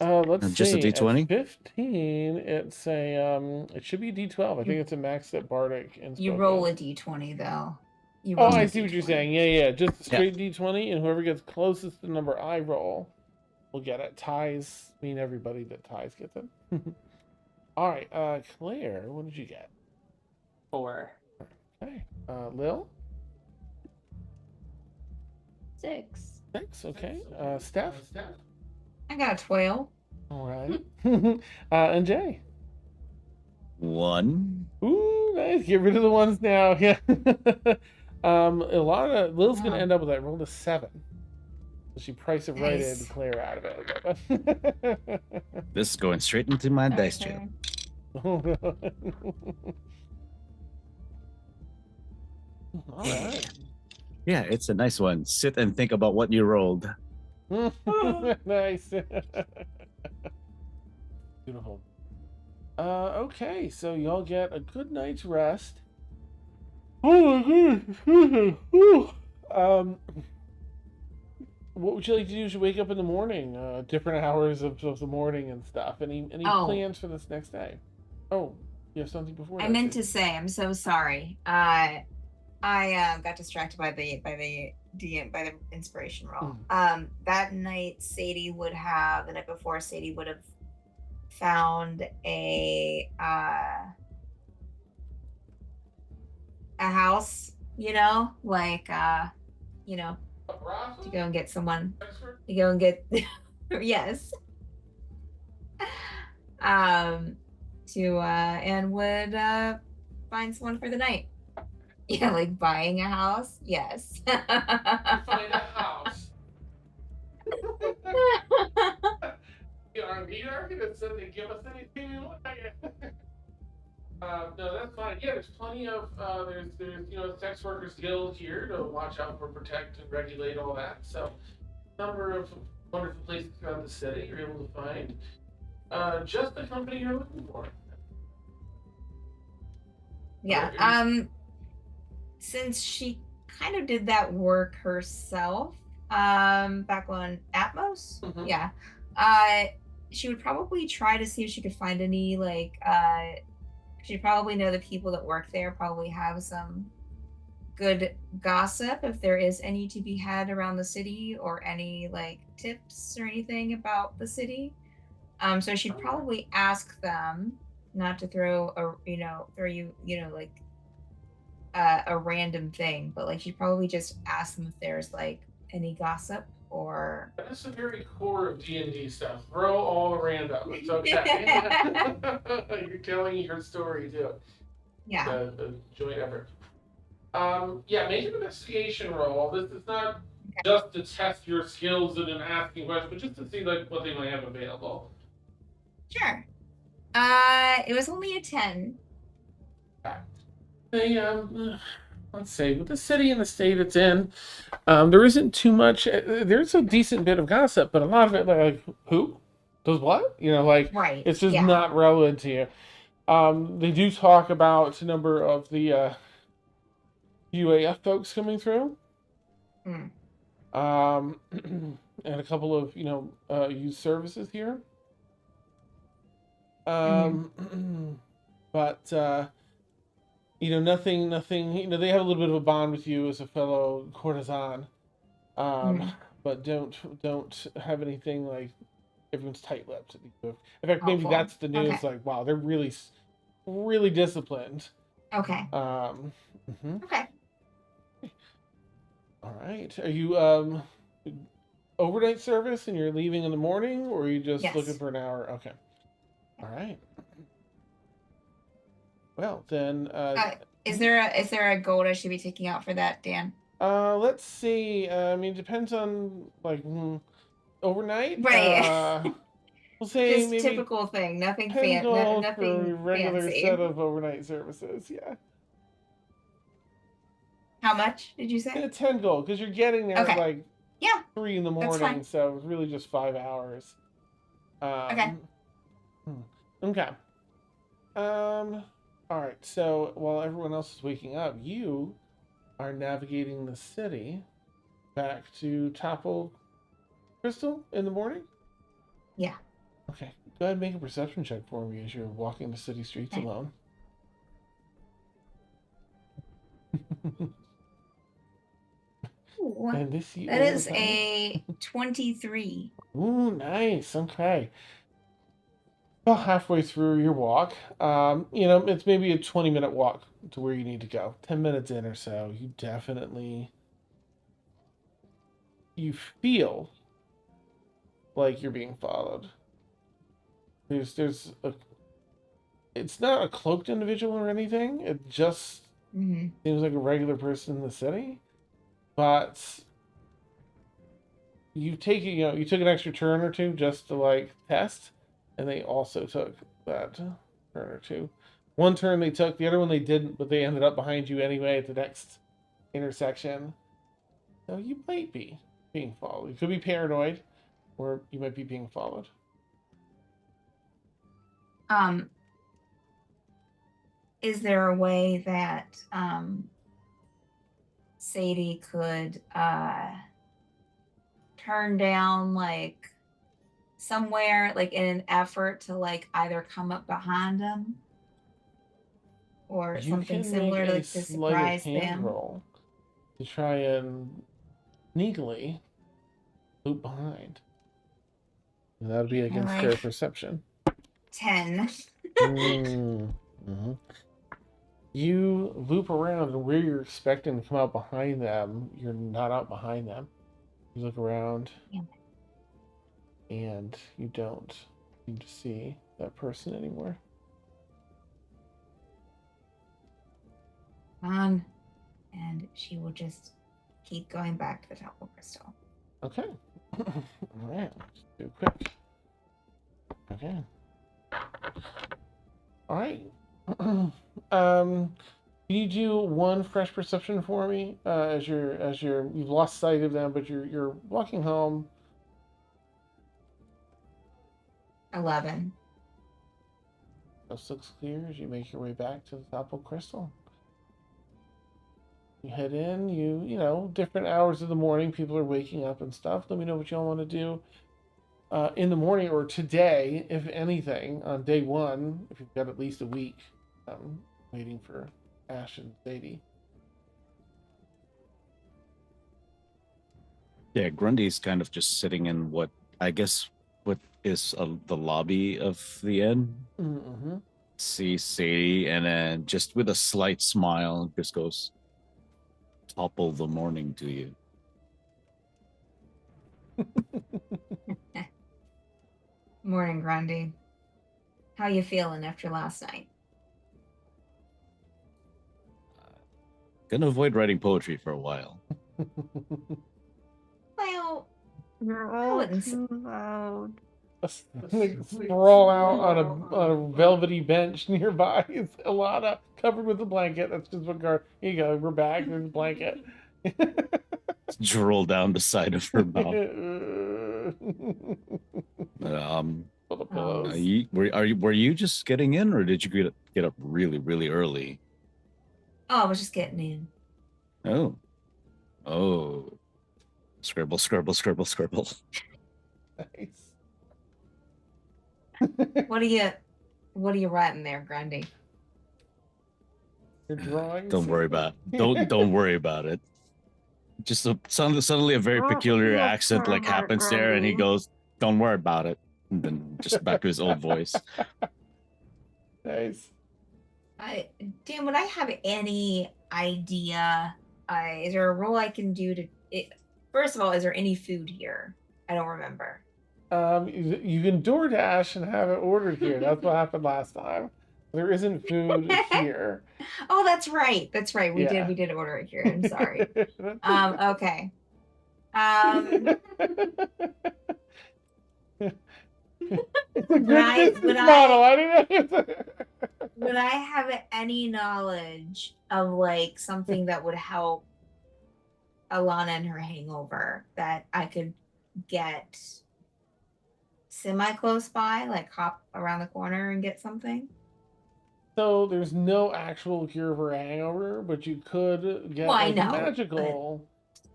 Let's Just see. a D20? At 15, it's a it should be a D12. I think it's a max at Bardic. You roll a d20 though. Oh, I see what you're saying. Yeah. Just a straight D20, and whoever gets closest to the number I roll will get it. Ties mean everybody that ties gets it. All right, Claire, what did you get? 4. Okay. Lil? 6. 6, okay. Steph? I got a 12. All right. And Jay? 1. Ooh, nice. Get rid of the ones now. Yeah. Lil's gonna end up with that. Rolled a 7. So she priced it right in Claire out of it. This is going straight into my dice jail. All right. Yeah, it's a nice one. Sit and think about what you rolled. Nice. Beautiful. Okay, so y'all get a good night's rest. Oh my goodness. what would you like to do as you wake up in the morning? Different hours of the morning and stuff. Any Oh, plans for this next day? Oh, you have something before I that. meant too. to say, I'm so sorry. I got distracted by the DM by the inspiration roll. That night Sadie would have the night before Sadie would have found a house, like you know, A brothel? to go and get someone Expert? to go and get yes. Um to and would find someone for the night. Yeah, like buying a house. Yes. Find a house. The R&B argument said they give us anything we want. No, that's fine. Yeah, there's plenty of there's sex workers guild here to watch out for, protect, and regulate all that. So, a number of wonderful places throughout the city you're able to find just the company you're looking for. Yeah. Right. Since she kind of did that work herself, back on Atmos, Mhm. yeah. She would probably try to see if she could find any she'd probably know the people that work there probably have some good gossip if there is any to be had around the city or any like tips or anything about the city. So she'd probably ask them not to throw you, like a random thing, but like she'd probably just ask them if there's like any gossip or That's the very core of D&D stuff. Throw all random. It's okay. You're telling your story too. yeah. A joint effort. Yeah, make an investigation roll. This is not just to test your skills and in asking questions, but just to see like what they might have available. Sure. It was only a 10. They let's say with the city and the state it's in, there isn't too much. There's a decent bit of gossip, but a lot of it like who does what? Like Right. it's just Yeah. not relevant to you. They do talk about a number of the UAF folks coming through. Mm. And a couple of youth services here. But nothing. They have a little bit of a bond with you as a fellow courtesan. But don't have anything like everyone's tight-lipped. In fact, maybe Helpful. that's the news. Okay. Like, wow, they're really disciplined. Okay. Okay. All right. Are you overnight service and you're leaving in the morning, or are you just Yes. looking for an hour? Okay. All right. Well, then. Is there a gold I should be taking out for that, Dan? Let's see. I mean, it depends on like overnight. Right. We'll say Just maybe typical thing. Nothing 10 gold for a nothing regular fancy. set of overnight services. Yeah. How much did you say? Yeah, 10 gold because you're getting there Okay. at like Yeah. 3 in the That's morning, fine. so it's really just 5 hours. Okay. Okay. All right. So while everyone else is waking up, you are navigating the city back to Topple Crystal in the morning. Yeah. Okay. Go ahead and make a perception check for me as you're walking the city streets Okay. alone. Ooh, And this that is a 23. Ooh, nice. Okay. About halfway through your walk, it's maybe a 20-minute walk to where you need to go. 10 minutes in or so, you feel like you're being followed. It's not a cloaked individual or anything. It just seems like a regular person in the city. But you took an extra turn or two just to like test, and they also took that turn or two. One turn they took, the other one they didn't, but they ended up behind you anyway at the next intersection. So you might be being followed. You could be paranoid, or you might be being followed. Is there a way that Sadie could turn down like somewhere like in an effort to like either come up behind them or You something can make similar to a like to sleight of surprise hand them. roll to try and sneakily loop behind. And that'd be against their like perception. 10. Mm-hmm. You loop around, and where you're expecting to come out behind them, you're not out behind them. You look around, and you don't seem to see that person anymore. On. And she will just keep going back to the Temple Crystal. Okay. All right. Let's do it quick. Okay. All right. Can you do one fresh perception for me? As you've lost sight of them, but you're walking home. 11. This looks clear as you make your way back to the Temple Crystal. You head in, you know, different hours of the morning, people are waking up and stuff. Let me know what y'all want to do in the morning or today, if anything, on day one, if you've got at least a week waiting for Ash and Sadie. Yeah, Grundy's kind of just sitting in what is the lobby of the inn. Mm-hmm. See Sadie, and then just with a slight smile, just goes, "Top of the morning to you." Morning, Grundy. How you feeling after last night? Gonna avoid writing poetry for a while. Well, You're I all wouldn't too loud. Sprawl out on a velvety bench nearby. It's Alana covered with a blanket. That's just what guard. Here you go. We're back. There's a blanket. Drool down the side of her mouth. Full of pillows. Were you just getting in, or did you get up really, really early? Oh, I was just getting in. Oh, scribble, scribble, scribble, scribble. Nice. What are you writing there, Grundy? You're drawing. Don't worry about don't worry about it. Just suddenly a very peculiar accent like happens there, and he goes, "Don't worry about it," and then just back to his old voice. Nice. Dan, would I have any idea? Is there a role I can do to? First of all, is there any food here? I don't remember. You can DoorDash and have it ordered here. That's what happened last time. There isn't food here. Oh, that's right. That's right. We Yeah. did order it here. I'm sorry. Okay. It's a good business model. I don't know. Would I have any knowledge of like something that would help Alana and her hangover that I could get semi close by, like hop around the corner and get something? So there's no actual cure for a hangover, but you could get Well, I like know, magical.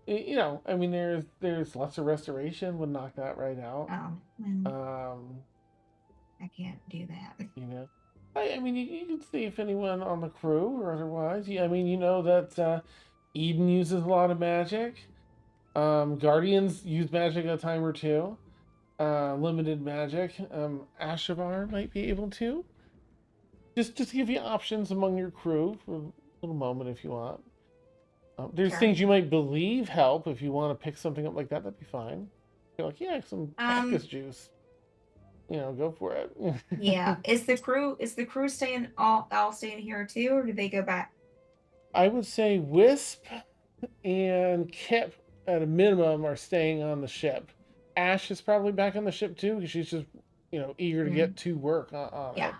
You know, I mean, there's lesser restoration would knock that right out. Oh, I can't do that. You know, I mean, you can see if anyone on the crew or otherwise. Yeah, I mean, you know that Eden uses a lot of magic. Guardians use magic a time or two. Limited magic. Ashavar might be able to. Just to give you options among your crew for a little moment if you want. There's Sure. things you might believe help if you want to pick something up like that. That'd be fine. You're like, yeah, some cactus juice. You know, go for it. Yeah. Is the crew staying all staying here too, or do they go back? I would say Wisp and Kip at a minimum are staying on the ship. Ash is probably back on the ship too because she's just, you know, eager to get to work on Yeah. it.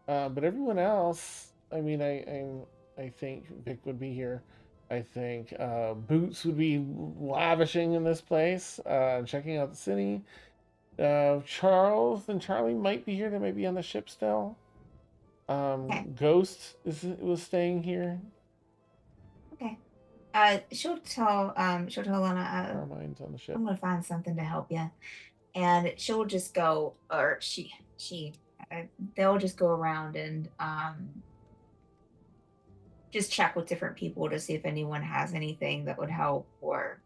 But everyone else, I mean, I think Vic would be here. I think Boots would be lavishing in this place, checking out the city. Charles and Charlie might be here. They might be on the ship still. Okay. Ghost was staying here. Okay. she'll tell Lana, Our minds on the ship. I'm gonna find something to help you, and she'll just go, or they'll just go around and just check with different people to see if anyone has anything that would help, or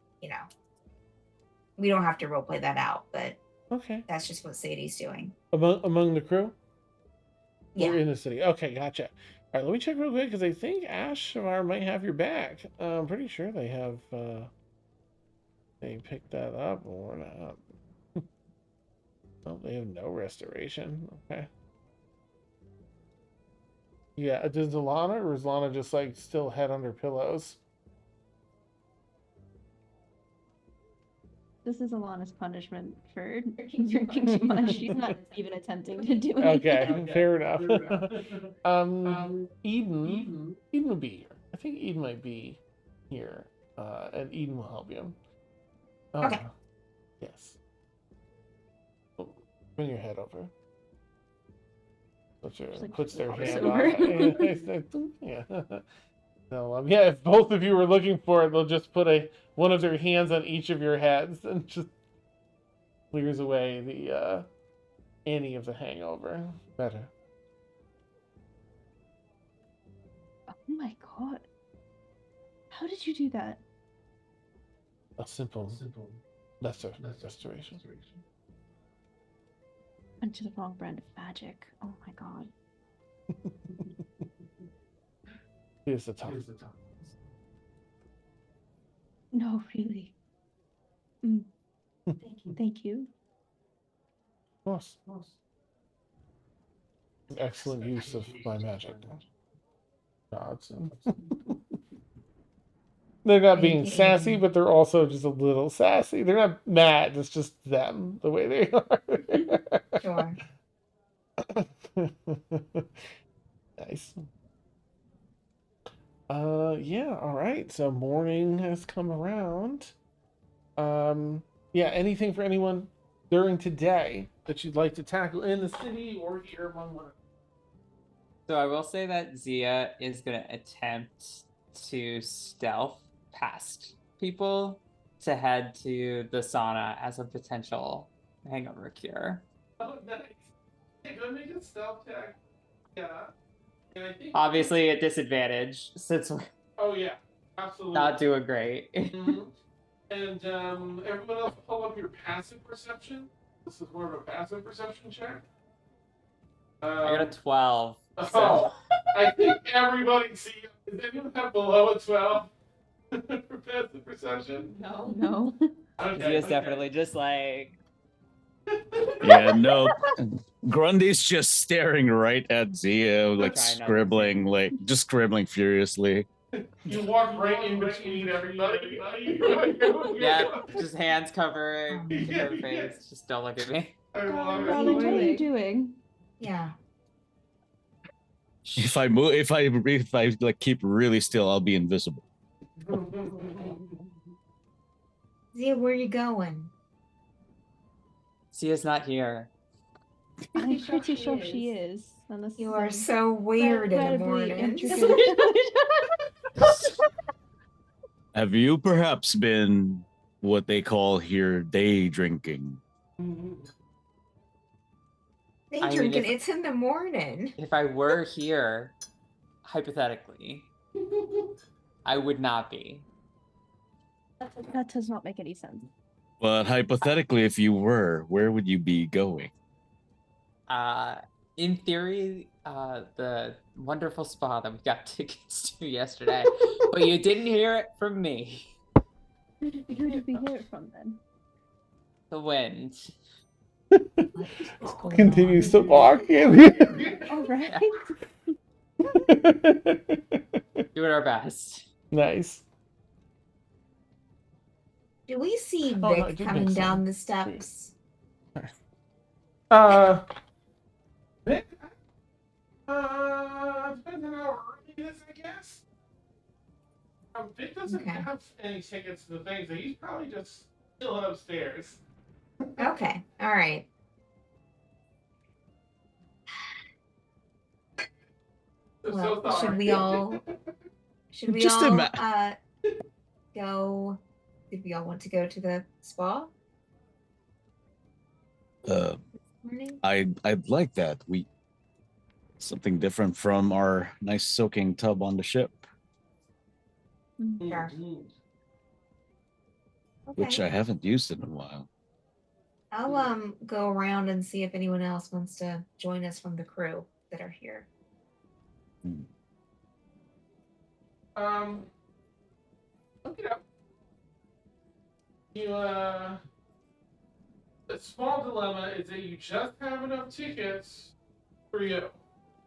we don't have to roleplay that out, but Okay. that's just what Sadie's doing. Among the crew? Yeah. Or in the city. Okay, gotcha. All right, let me check real quick because I think Ashvar might have your back. I'm pretty sure they have. They picked that up or not. Oh, they have no restoration. Okay. Yeah, does Alana or is Lana just like still head under pillows? This is Alana's punishment for drinking too much. She's not even attempting to do anything. Okay, fair enough. Eden will be here. I think Eden might be here, and Eden will help you. Okay. Yes. Oh, bring your head over. Puts their walks hand over. on it. Yeah. So, yeah, if both of you are looking for it, they'll just put one of their hands on each of your heads and just clears away the any of the hangover. Better. Oh my god. How did you do that? A simple lesser restoration. Went to the wrong brand of magic. Oh my god. Here's the top. No, really. Thank you. Of course. Excellent use of my magic. Gods. They're not being sassy, but they're also just a little sassy. They're not mad. It's just them, the way they are. Sure. Nice. Yeah, all right. So morning has come around. Yeah, anything for anyone during today that you'd like to tackle in the city or here among one? So I will say that Zia is gonna attempt to stealth past people to head to the sauna as a potential hangover cure. Oh, nice. Hey, go make a stealth check. Yeah. And I think Obviously at disadvantage since we're Oh yeah, absolutely. not doing great. Mhm. And everyone else pull up your passive perception. This is more of a passive perception check. I got a 12. Oh, So I think everybody does anyone have below a 12 for passive perception? No. Okay. Zia's definitely just like Yeah, no. Grundy's just staring right at Zia, like Try not to scribbling, just scribbling furiously. You walk right in between everybody. yeah, just hands covering her Yeah. face. Just don't look at me. I love Darling, what are you it. doing? Yeah. If I move, if I like keep really still, I'll be invisible. Zia, where are you going? Zia's not here. I'm pretty sure she is. Unless You are so weird in the morning. Have you perhaps been what they call here day drinking? They I mean, drinking. It's in the morning. If I were here, hypothetically, I would not be. That does not make any sense. But hypothetically, if you were, where would you be going? In theory, the wonderful spa that we got tickets to yesterday, but you didn't hear it from me. Who did we hear it from then? The wind. Continues to walk in. All right. Doing our best. Nice. Do we see no, it Vic did coming make down sense. the steps? Vic? Depends on how early it is, I guess. Vic doesn't Okay. have any tickets to the thing, so he's probably just chilling upstairs. Okay. All right. Well, should we all? Should we Just all? go? Did we all want to go to the spa Uh, this morning? I'd like that. Something different from our nice soaking tub on the ship, Sure. which Okay. I haven't used in a while. I'll go around and see if anyone else wants to join us from the crew that are here. Look it up. You the small dilemma is that you just have enough tickets for you.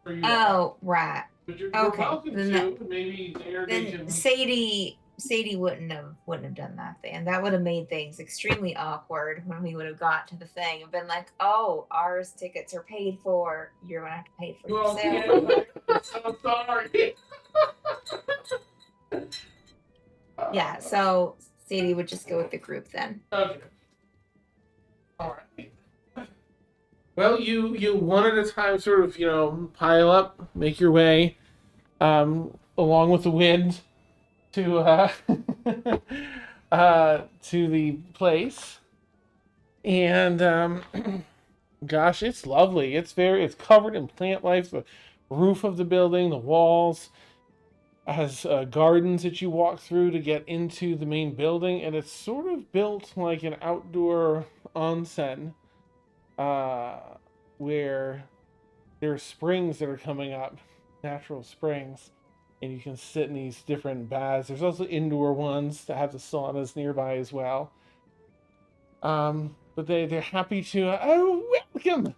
For you all. Oh, right. But you're Okay, welcome then to. Maybe there they Then can. Sadie wouldn't have done that then. That would have made things extremely awkward when we would have got to the thing and been like, "Oh, ours tickets are paid for. You're gonna have to pay for Well, yourself." yeah, I'm so sorry. Yeah, so Sadie would just go with the group then. Okay. All right. Well, you one at a time, sort of, pile up, make your way, along with the wind, to to the place, and gosh, it's lovely. It's covered in plant life. The roof of the building, the walls, has gardens that you walk through to get into the main building, and it's sort of built like an outdoor onsen, uh, where there are springs that are coming up, natural springs, and you can sit in these different baths. There's also indoor ones that have the saunas nearby as well. But they're happy to welcome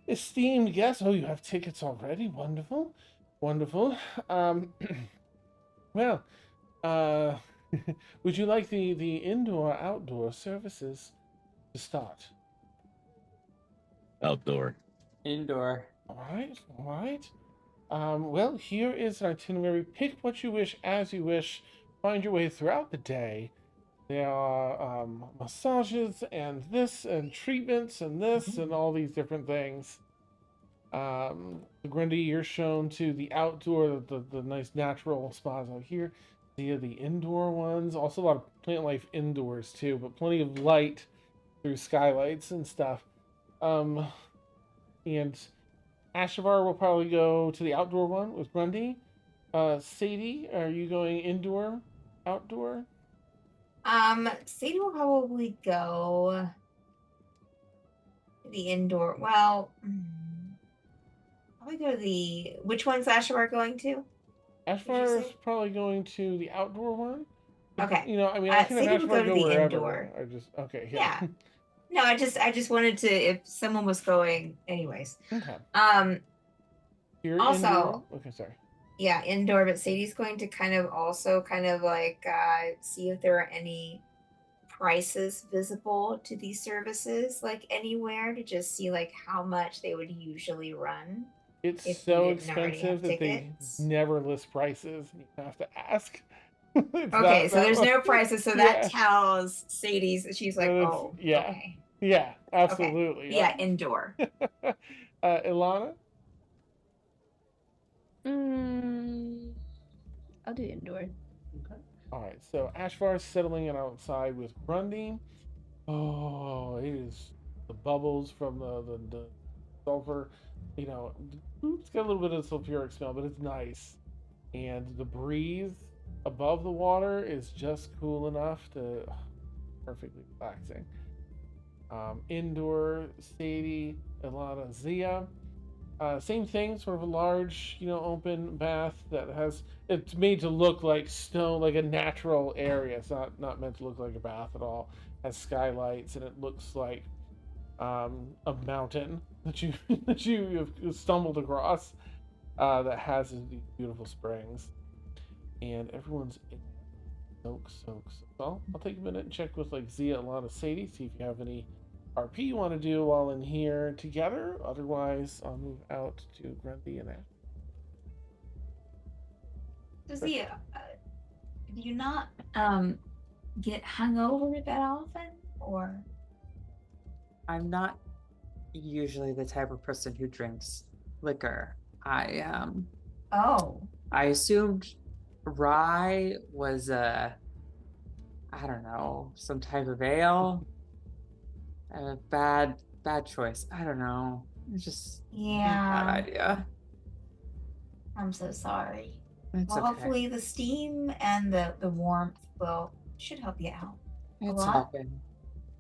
esteemed guests. Oh, you have tickets already? Wonderful, wonderful. Well, uh, would you like the indoor outdoor services to start? Outdoor. Indoor. All right, all right. Well, here is an itinerary. Pick what you wish as you wish. Find your way throughout the day. There are massages and this and treatments and this and all these different things. Grundy, you're shown to the outdoor, the nice natural spas out here. The indoor ones. Also a lot of plant life indoors too, but plenty of light through skylights and stuff. And Ashavar will probably go to the outdoor one with Grundy. Sadie, are you going indoor, outdoor? Sadie will probably go to the indoor. Well, probably go to the. Which one's Ashavar going to? Ashavar is say? probably going to the outdoor one. Okay. I mean, I can Sadie have will Ashavar go to go the wherever. indoor. I just okay, yeah. Yeah. No, I just wanted to if someone was going anyways. Okay. Also, indoor. Okay, sorry. Yeah, indoor, but Sadie's going to kind of like see if there are any prices visible to these services like anywhere to just see like how much they would usually run. It's if so we didn't already have expensive that they tickets. never list prices. You have to ask. Okay, so there's no prices, so that Yeah. tells Sadie's she's like, oh, Yeah. okay. Yeah, absolutely. Yeah, indoor. Ilana? I'll do indoor. Okay. All right, so Ashvar's settling in outside with Grundy. Oh, it is the bubbles from the sulfur. It's got a little bit of sulfuric smell, but it's nice. And the breeze above the water is just cool enough to perfectly relaxing. Indoor, Sadie, Ilana, Zia. Same thing, sort of a large, open bath that it's made to look like stone, like a natural area. It's not meant to look like a bath at all. It has skylights, and it looks like a mountain that you that you have stumbled across that has these beautiful springs, and everyone's in soaks. Well, I'll take a minute and check with like Zia, Ilana, Sadie, see if you have any RP you want to do while in here together. Otherwise, I'll move out to Grundy and Ash. So Zia, do you not get hungover that often, or? I'm not usually the type of person who drinks liquor. Oh. I assumed rye was a I don't know, some type of ale. Bad choice. I don't know. It's just a bad Yeah, idea. I'm so sorry. It's Well, okay. hopefully the steam and the warmth should help you out a It's lot. helping.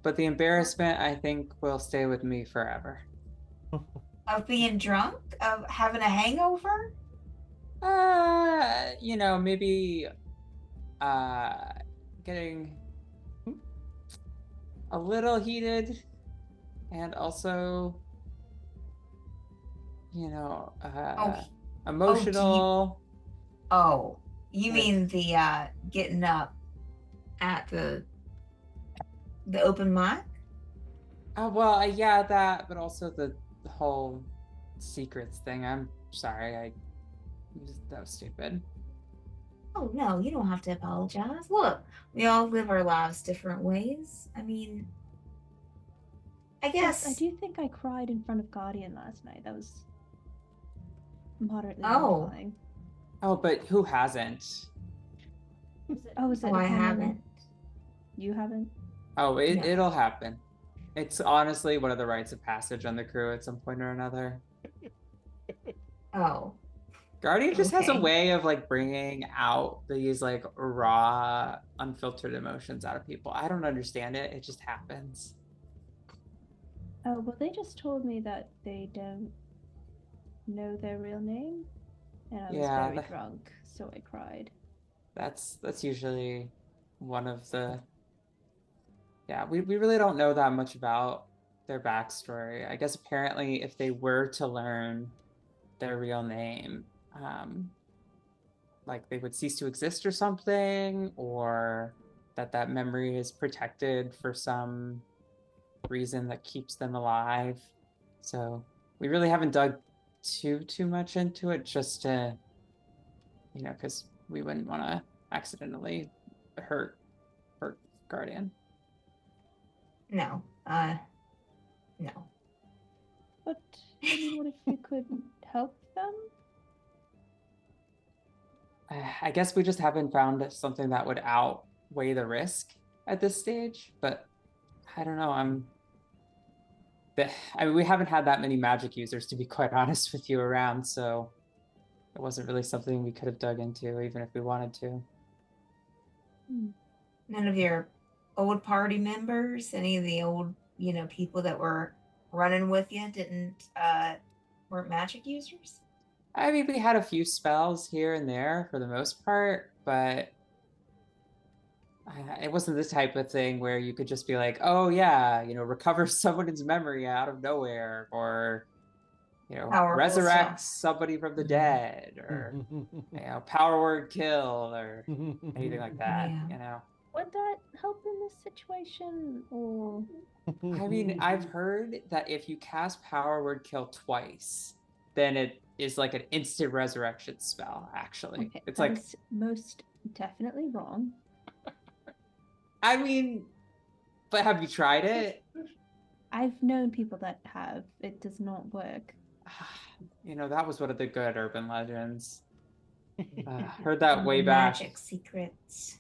But the embarrassment, I think, will stay with me forever. Of being drunk, of having a hangover. Maybe getting a little heated and also, Oh, emotional. oh, you Like, mean the getting up at the open mic? well, yeah, that, but also the whole secrets thing. I'm sorry, that was stupid. Oh no, you don't have to apologize. Look, we all live our lives different ways. I mean, I Yes, I guess. do think I cried in front of Guardian last night. That was moderately Oh, mortifying. Oh, but who hasn't? Oh, is it oh, I a common- haven't. You haven't? Oh, No. it'll happen. It's honestly one of the rites of passage on the crew at some point or another. Oh, Guardian just has a Okay. way of like bringing out these like raw, unfiltered emotions out of people. I don't understand it. It just happens. Oh, well, they just told me that they don't know their real name, and I was Yeah, very drunk, so I cried. that's usually one of the. Yeah, we really don't know that much about their backstory. I guess apparently, if they were to learn their real name, like they would cease to exist or something, or that memory is protected for some reason that keeps them alive. So we really haven't dug too much into it, just to, because we wouldn't want to accidentally hurt Guardian. no. No. But I mean, what if we could help them? I guess we just haven't found something that would outweigh the risk at this stage. But I don't know. I mean, we haven't had that many magic users, to be quite honest with you, around, so it wasn't really something we could have dug into, even if we wanted to. None of your old party members, any of the old, people that were running with you weren't magic users? I mean, we had a few spells here and there for the most part, but it wasn't this type of thing where you could just be like, oh yeah, recover someone's memory out of nowhere, or Powerful resurrect stuff. somebody from the dead, or power word kill, or anything like that. Yeah. Would that help in this situation, or? I mean, I've heard that if you cast power word kill twice, then it is like an instant resurrection spell. Actually, Okay, it's that like is most definitely wrong. I mean, but have you tried it? I've known people that have. It does not work. That was one of the good urban legends. Heard that way back. Magic secrets.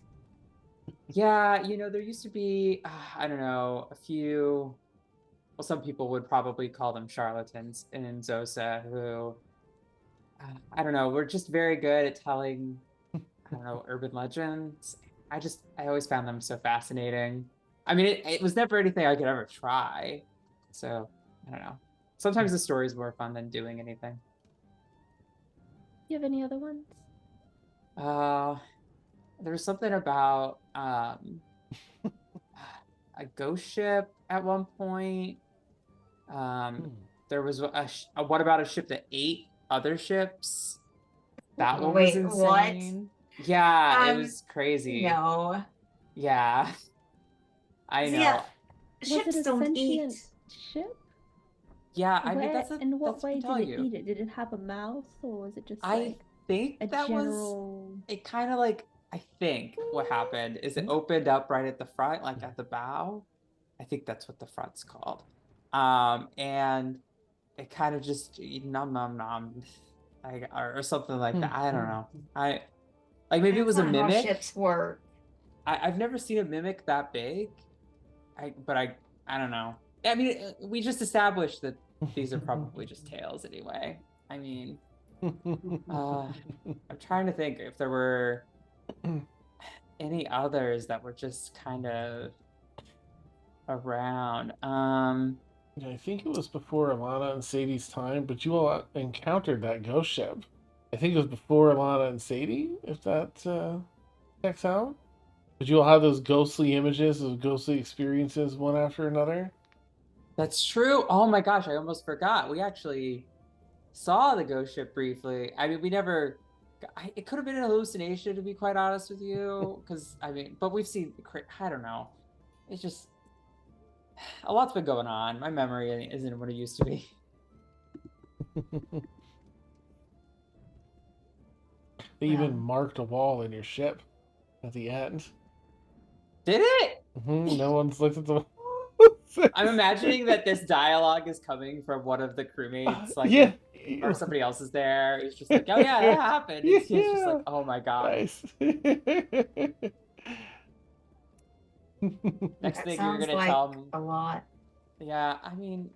Yeah, there used to be, I don't know, a few, well, some people would probably call them charlatans in Zosa who, I don't know, were just very good at telling, I don't know, urban legends. I always found them so fascinating. I mean, it was never anything I could ever try. So, I don't know. Sometimes the story's more fun than doing anything. Do you have any other ones? There was something about a ghost ship at one point. There was what about a ship that ate other ships? That one was Wait, insane. What? Yeah, it was crazy. No. Yeah. I know. Yeah, Was ships it a don't sentient eat. ship? Yeah, I mean In what that's way tell did it you. eat it? Did it have a mouth, or was it just I like think a that general? was it. Kind of like, I think what happened is it opened up right at the front, like at the bow. I think that's what the front's called. And it kind of just nom nom nom, or something like that. I don't know. Maybe it was a That's not how mimic. ships work. I've never seen a mimic that big. But I don't know. I mean, we just established that these are probably just tails anyway. I mean, I'm trying to think if there were any others that were just kind of around. Yeah, I think it was before Alana and Sadie's time, but you all encountered that ghost ship. I think it was before Alana and Sadie, if that checks out. But you all have those ghostly images, those ghostly experiences, one after another. That's true. Oh my gosh, I almost forgot. We actually saw the ghost ship briefly. I mean, we never. It could have been an hallucination, to be quite honest with you, because I mean, but we've seen. I don't know. It's just a lot's been going on. My memory isn't what it used to be. They even Well. marked a wall in your ship at the end. Did it? No one's looked at the. I'm imagining that this dialogue is coming from one of the crewmates, like, Yeah. or somebody else is there. It's just like, oh yeah, that happened. It's just like, oh my god. Nice. Next That thing you're sounds gonna like tell me. a lot. Yeah, I mean,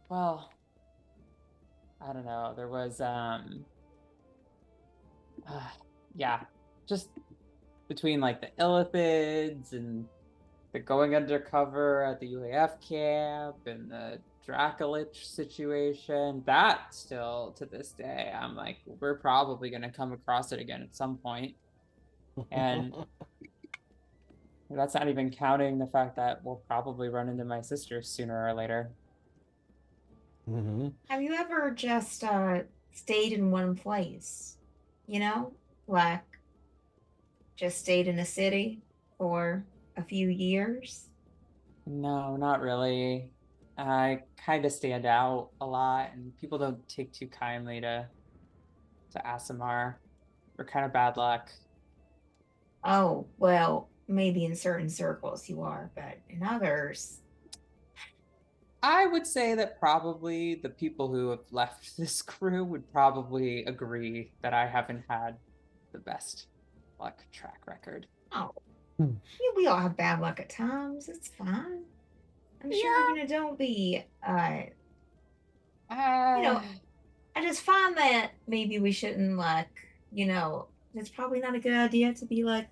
well, I don't know. There was yeah, just between like the illithids and the going undercover at the UAF camp and the Dracolich situation, that still to this day, I'm like, we're probably gonna come across it again at some point. And that's not even counting the fact that we'll probably run into my sister sooner or later. Mhm. Have you ever just stayed in one place? You know, like just stayed in a city for a few years? No, not really. I kind of stand out a lot, and people don't take too kindly to Asimar. We're kind of bad luck. Oh, well, maybe in certain circles you are, but in others, I would say that probably the people who have left this crew would probably agree that I haven't had the best luck track record. oh, Hmm. yeah, we all have bad luck at times. It's fine. I'm sure, don't be, you Uh, know, I just find that maybe we shouldn't, like, it's probably not a good idea to be like,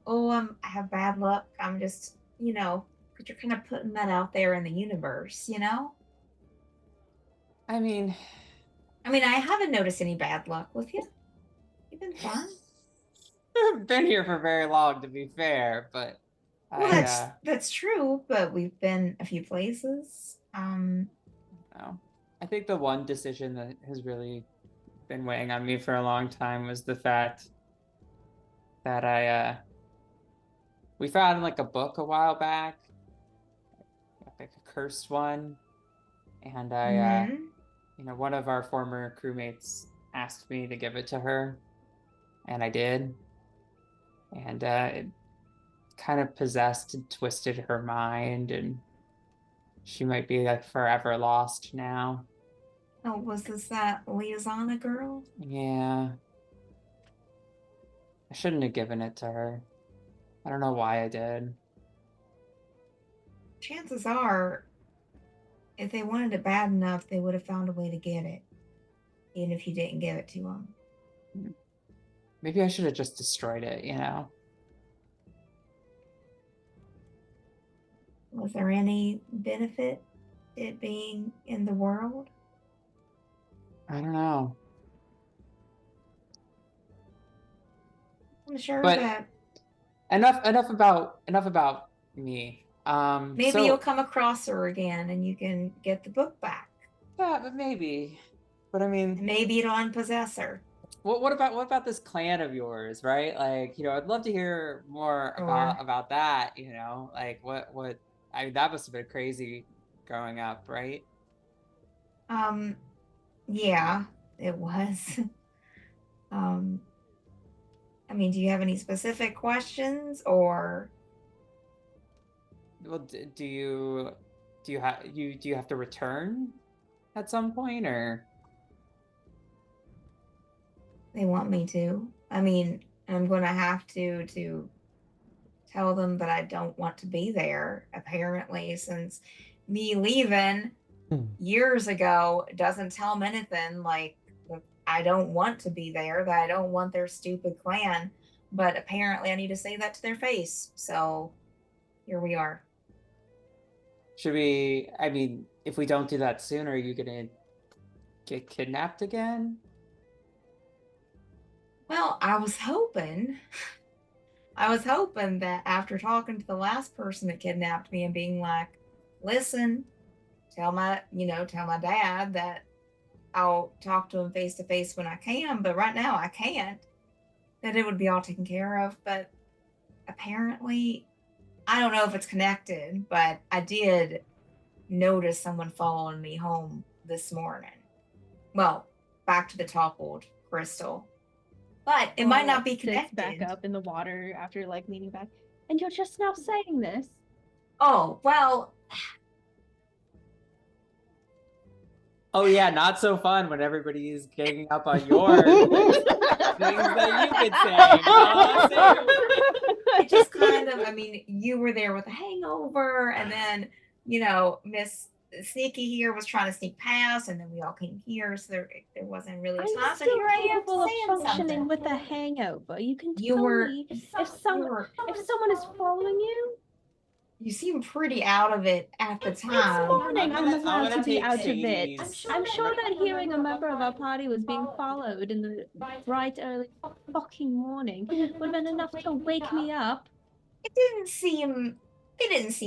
oh, I have bad luck. I'm just, because you're kind of putting that out there in the universe. I mean, I mean, I haven't noticed any bad luck with you. You've been fine. I've been here for very long, to be fair, but Well, I that's true, but we've been a few places. no. I think the one decision that has really been weighing on me for a long time was the fact that we found like a book a while back, like a cursed one, and Mhm. one of our former crewmates asked me to give it to her, and I did, and it kind of possessed and twisted her mind, and she might be like forever lost now. Oh, was this that Liazana girl? Yeah, I shouldn't have given it to her. I don't know why I did. Chances are, if they wanted it bad enough, they would have found a way to get it, even if you didn't give it to them. Maybe I should have just destroyed it. Was there any benefit it being in the world? I don't know. I'm sure But that enough about me. maybe you'll come across her again and you can get the book back. Yeah, but maybe. But I mean, And maybe it'll unpossess her. what about this clan of yours, right? Like, I'd love to hear more Or, about that, like what I mean, that must have been crazy growing up, right? yeah, it was. um, I mean, do you have any specific questions or? Well, do you have to return at some point, or They want me to. I mean, I'm going to have to tell them that I don't want to be there. Apparently, since me leaving years ago doesn't tell them anything, like that I don't want to be there, that I don't want their stupid clan. But apparently, I need to say that to their face. So here we are. Should we? I mean, if we don't do that soon, are you gonna get kidnapped again? Well, I was hoping that after talking to the last person that kidnapped me and being like, listen, tell my dad that I'll talk to him face to face when I can, but right now I can't, that it would be all taken care of. But apparently, I don't know if it's connected, but I did notice someone following me home this morning. Well, back to the toppled crystal. But it might not be Sits connected. back up in the water after like leaning back. And you're just now saying this. Oh, well, Oh yeah, not so fun when everybody is ganging up on your things that you've been saying. it just kind of, I mean, you were there with a hangover, and then, Miss Sneaky here was trying to sneak past, and then we all came here, so there wasn't really a time. I'm So still here I am capable of saying functioning something. with a hangover. You can You tell were- me if You someone were- if someone is following you. You seem pretty out of it at the It's time. morning. I'm allowed gonna to be take out of it. Sadie's- I'm sure that hearing a member of our party was being followed in the bright early fucking morning would have been enough to wake me up. It didn't seem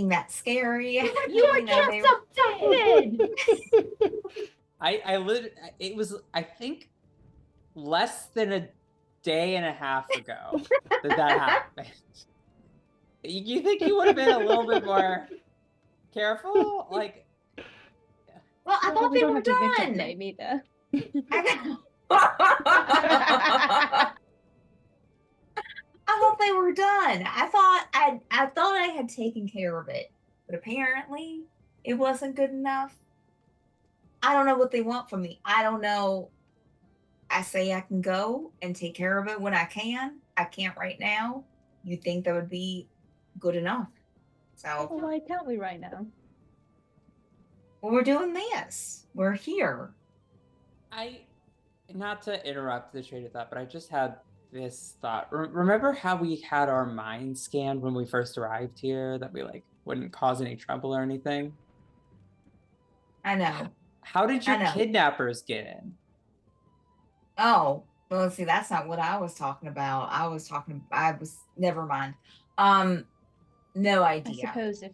that scary. You were just abducted. It was, I think, less than a day and a half ago that happened. You think you would have been a little bit more careful? Like, Well, I thought we they don't were have to victim done. blame either. I thought they were done. I thought I had taken care of it, but apparently it wasn't good enough. I don't know what they want from me. I don't know. I say I can go and take care of it when I can. I can't right now. You think that would be good enough? Well, So, why can't we right now? well, we're doing this. We're here. Not to interrupt the train of thought, but I just had this thought. Remember how we had our minds scanned when we first arrived here, that we like wouldn't cause any trouble or anything? I know. How did your I know. kidnappers get in? Oh, well, see, that's not what I was talking about. Never mind. No I idea. suppose if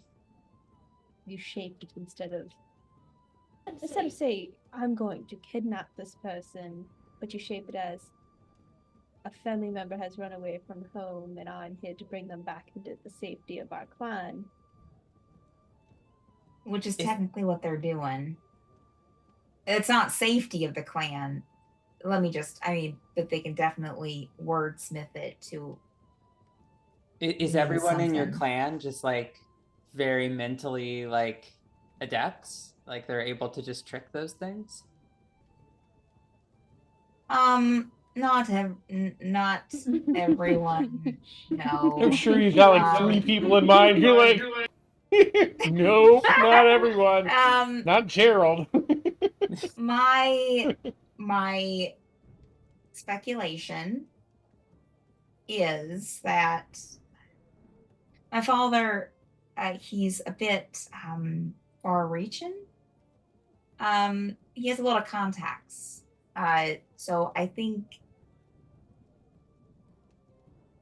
you shaped it instead of say, I'm going to kidnap this person, but you shape it as a family member has run away from home and I'm here to bring them back into the safety of our clan. Which is technically what they're doing. It's not safety of the clan. But they can definitely wordsmith it to. Is mean everyone in your something. clan just like very mentally like adepts? Like they're able to just trick those things? Not everyone. No. I'm sure you got like 3 people in mind. You're like, no, not everyone. Not Gerald. My speculation is that my father, he's a bit far-reaching. He has a lot of contacts. So I think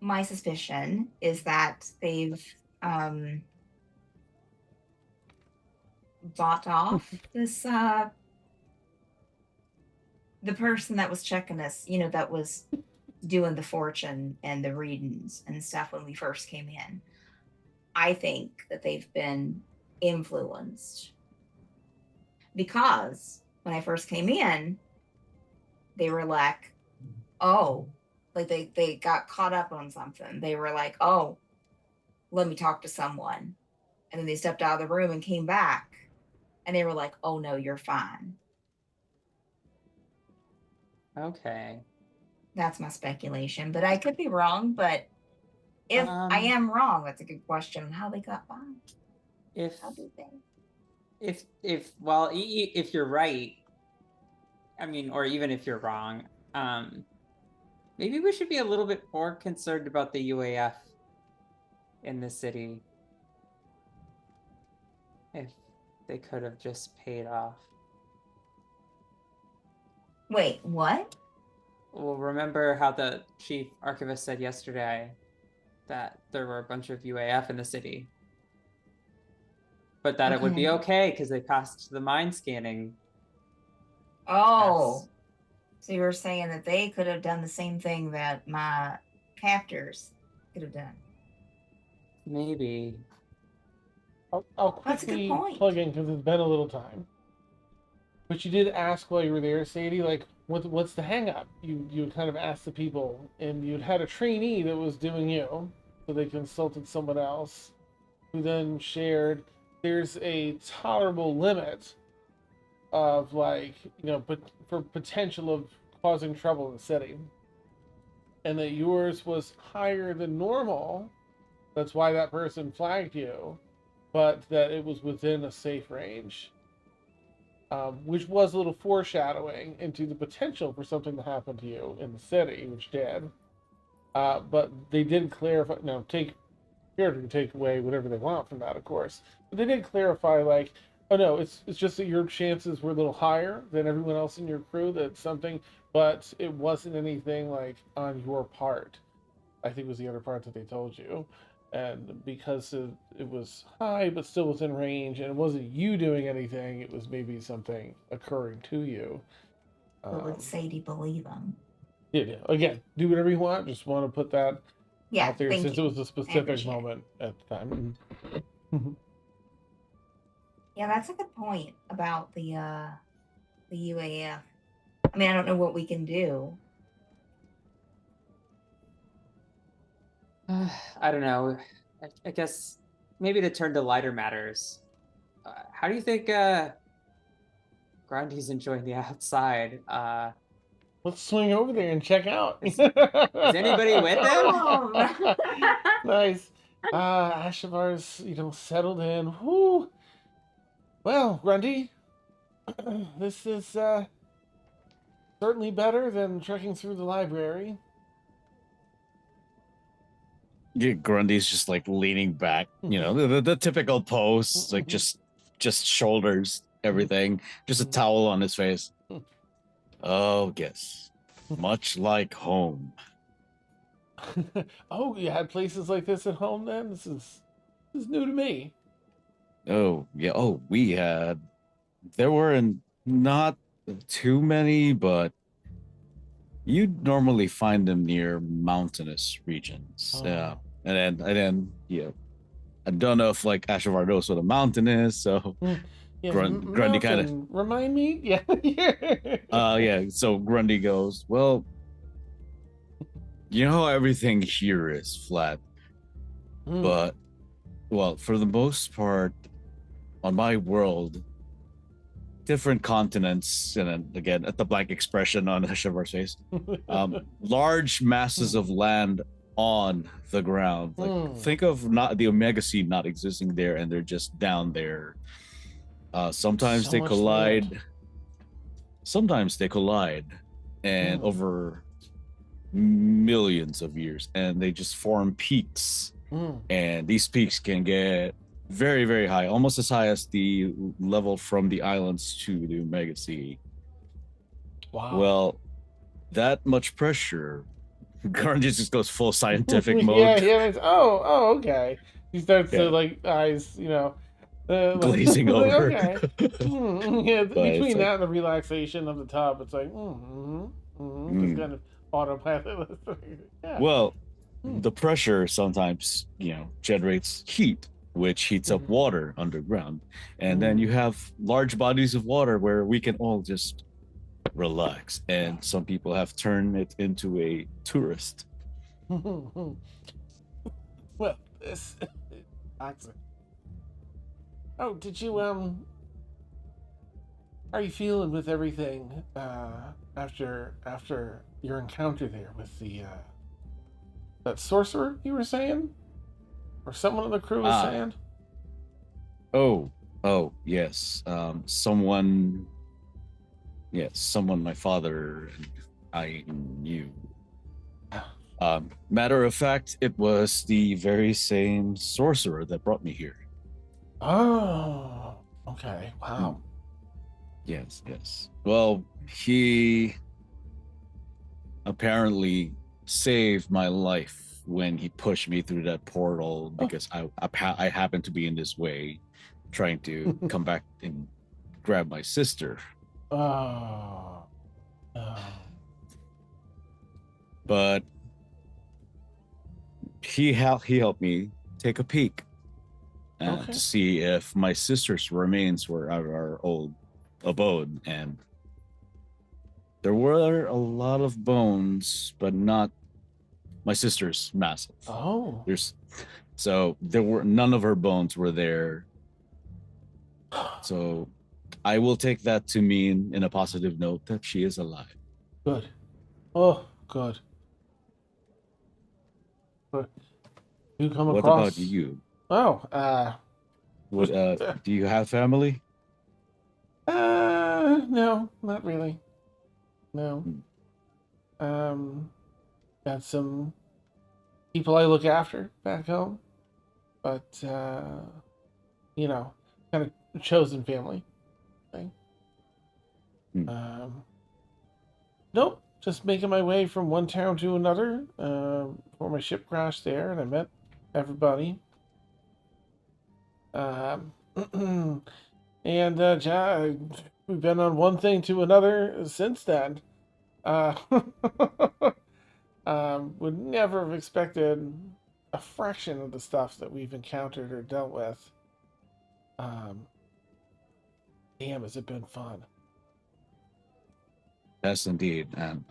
my suspicion is that they've bought off this the person that was checking us, that was doing the fortune and the readings and stuff when we first came in. I think that they've been influenced because when I first came in, they were like, oh, like they got caught up on something. They were like, oh, let me talk to someone. And then they stepped out of the room and came back and they were like, oh no, you're fine. Okay. That's my speculation, but I could be wrong. But If I am wrong, that's a good question. How they got by? If How did they? if you're right, I mean, or even if you're wrong, maybe we should be a little bit more concerned about the UAF in the city. If they could have just paid off. Wait, what? Well, remember how the chief archivist said yesterday that there were a bunch of UAF in the city, but that it would be okay because they passed the mind scanning. Oh, test. so you were saying that they could have done the same thing that my captors could have done. Maybe. I'll That's a good quickly point. plug in because it's been a little time. But you did ask while you were there, Sadie, like, what's the hang up? You kind of asked the people, and you'd had a trainee that was doing you, so they consulted someone else, who then shared there's a tolerable limit of, like, but for potential of causing trouble in the city. And that yours was higher than normal. That's why that person flagged you, but that it was within a safe range. Which was a little foreshadowing into the potential for something to happen to you in the city, which did. But they did clarify. Now, character can take away whatever they want from that, of course. But they did clarify, like, oh no, it's just that your chances were a little higher than everyone else in your crew. That's something, but it wasn't anything like on your part. I think was the other part that they told you. And because it was high but still within range, and it wasn't you doing anything, it was maybe something occurring to you. But would Sadie believe them? Yeah. Again, do whatever you want. Just want to put that out there since you. it was a specific moment at the time. Yeah, that's a good point about the UAF. I mean, I don't know what we can do. I don't know. I guess maybe to turn to lighter matters. How do you think Grundy's enjoying the outside? Let's swing over there and check out. Is anybody with him? Nice. Ashavar's, settled in. Whoo. Well, Grundy, this is certainly better than trekking through the library. Yeah, Grundy's just like leaning back, the typical pose, like just shoulders, everything, just a towel on his face. Oh, yes, much like home. Oh, you had places like this at home then? This is new to me. Oh, yeah. Oh, we had. There weren't not too many, but you'd normally find them near mountainous regions. Yeah. And then I don't know if like Ashavar knows what a mountain is, so Yes, Grundy kind of remind me. Yeah. yeah. So Grundy goes, well, how everything here is flat, but well, for the most part, on my world, different continents, and then again at the blank expression on Ashavar's face, large masses of land on the ground. Like think of not the Omega Sea not existing there, and they're just down there. Sometimes they collide. Land. Sometimes they collide, and over millions of years, and they just form peaks. And these peaks can get very, very high, almost as high as the level from the islands to the Omega Sea. Wow. Well, that much pressure. Grundy just goes full scientific mode. Yeah. Okay. He starts to like eyes, glazing over. Okay. Yeah, between that and the relaxation of the top, it's like, just kind of autopilot. Yeah. Well, the pressure sometimes, generates heat, which heats up water underground. And then you have large bodies of water where we can all just relax. And some people have turned it into a tourist. Well, this excellent. Oh, did you how are you feeling with everything after your encounter there with the That sorcerer you were saying? Or someone in the crew was Ah. saying? Oh, yes. Someone. Yes, someone my father and I knew. Matter of fact, it was the very same sorcerer that brought me here. Oh, okay. Wow. Yes, yes. Well, he apparently saved my life when he pushed me through that portal because I happened to be in this way, trying to come back and grab my sister. Oh. Oh. But he helped me take a peek Okay. to see if my sister's remains were at our old abode, and there were a lot of bones, but not my sister's massive. Oh. So there were none of her bones were there. So I will take that to mean, in a positive note, that she is alive. Good. Oh, good. But you come What across. about you? Oh, What do you have family? no, not really. No. Got some people I look after back home, but you know, kind of chosen family thing. Nope, just making my way from one town to another. Before my ship crashed there, and I met everybody. And we've been on one thing to another since then. Uh, would never have expected a fraction of the stuff that we've encountered or dealt with. Damn, has it been fun? Yes, indeed. And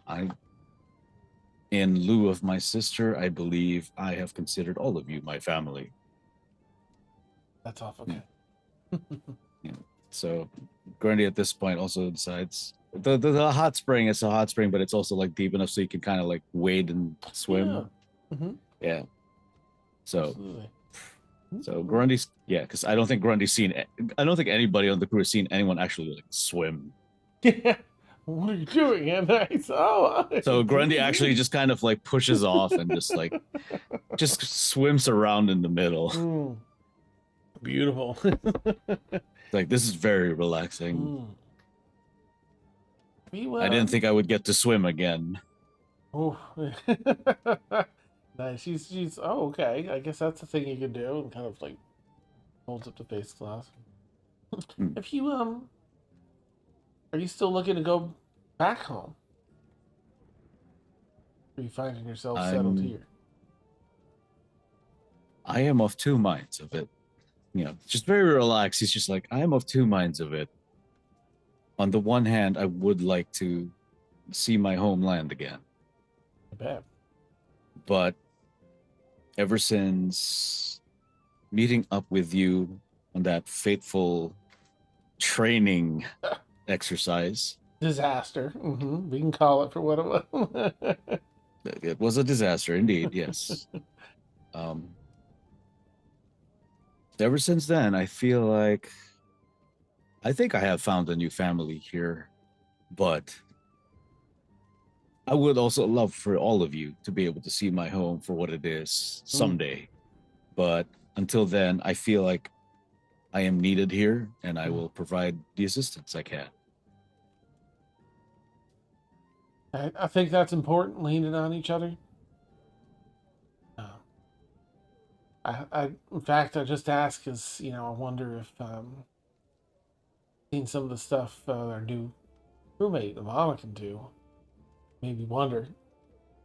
in lieu of my sister, I believe I have considered all of you my family. That's awful. Okay. Yeah. So Grundy at this point also decides the hot spring is a hot spring, but it's also like deep enough so you can kind of like wade and swim. Yeah. Mm-hmm. Yeah. So Absolutely. so Grundy's because I don't think I don't think anybody on the crew has seen anyone actually like swim. Yeah. What are you doing? And So Grundy actually just kind of like pushes off and just swims around in the middle. Beautiful. Like, this is very relaxing. I didn't think I would get to swim again. Oh, nice. She's. Oh, okay. I guess that's the thing you can do, and kind of like holds up the face glass. If you are you still looking to go back home? Or are you finding yourself settled here? I am of two minds of it. Just very relaxed. He's just like, I am of two minds of it. On the one hand, I would like to see my homeland again. I bet. But ever since meeting up with you on that fateful training exercise. Disaster. Mm-hmm. We can call it for what it was. It was a disaster, indeed, yes. Ever since then, I feel like I think I have found a new family here, but I would also love for all of you to be able to see my home for what it is someday. But until then, I feel like I am needed here, and I will provide the assistance I can. I think that's important, leaning on each other. In fact, I just ask because I wonder if seeing some of the stuff our new roommate Ivana can do, maybe wonder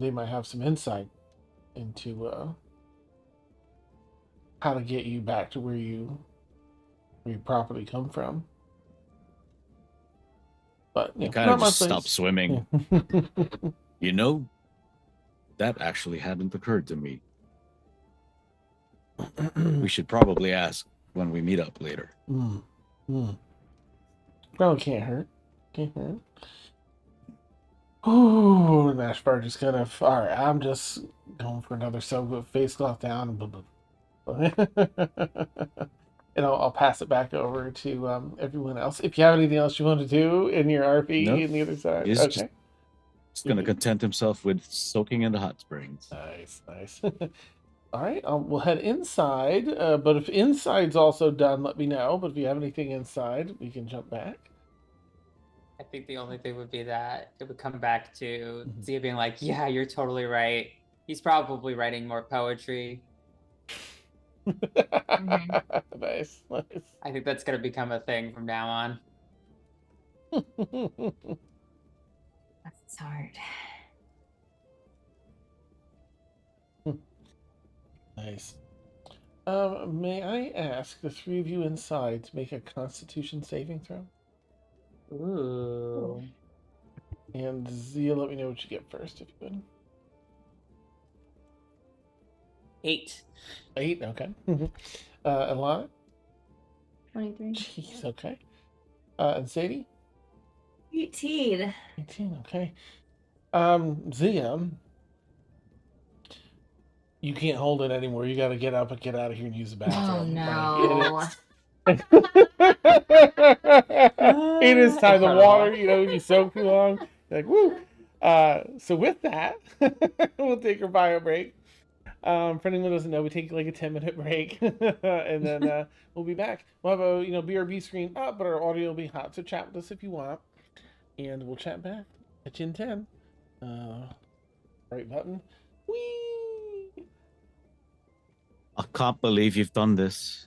they might have some insight into how to get you back to where you properly come from. But You kind of just stop swimming. That actually hadn't occurred to me. We should probably ask when we meet up later. Probably can't hurt. Ooh, Nashbar just kind of. All right, I'm just going for another soak with face cloth down. And I'll pass it back over to everyone else. If you have anything else you want to do in your RP No, in the other side, he's okay. just gonna content himself with soaking in the hot springs. Nice, nice. All right, we'll head inside. But if inside's also done, let me know. But if you have anything inside, we can jump back. I think the only thing would be that it would come back to Mhm. Zia being like, yeah, you're totally right. He's probably writing more poetry. Nice, nice. I think that's going to become a thing from now on. That's hard. Nice. May I ask the three of you inside to make a Constitution saving throw? Ooh. And Zia, let me know what you get first, if you would. 8. 8, okay. Alana? 23. Jeez, okay. And Sadie? 18. 18, okay. Zia, you can't hold it anymore. You gotta get up and get out of here and use the bathroom. no. It is time. The Incredible. water, you soak too long. You're like, woo. So with that, we'll take our bio break. For anyone who doesn't know, we take like a 10-minute break, and then we'll be back. We'll have a BRB screen up, but our audio will be hot. So chat with us if you want, and we'll chat back. Catch you in 10. Right button. Whee! I can't believe you've done this.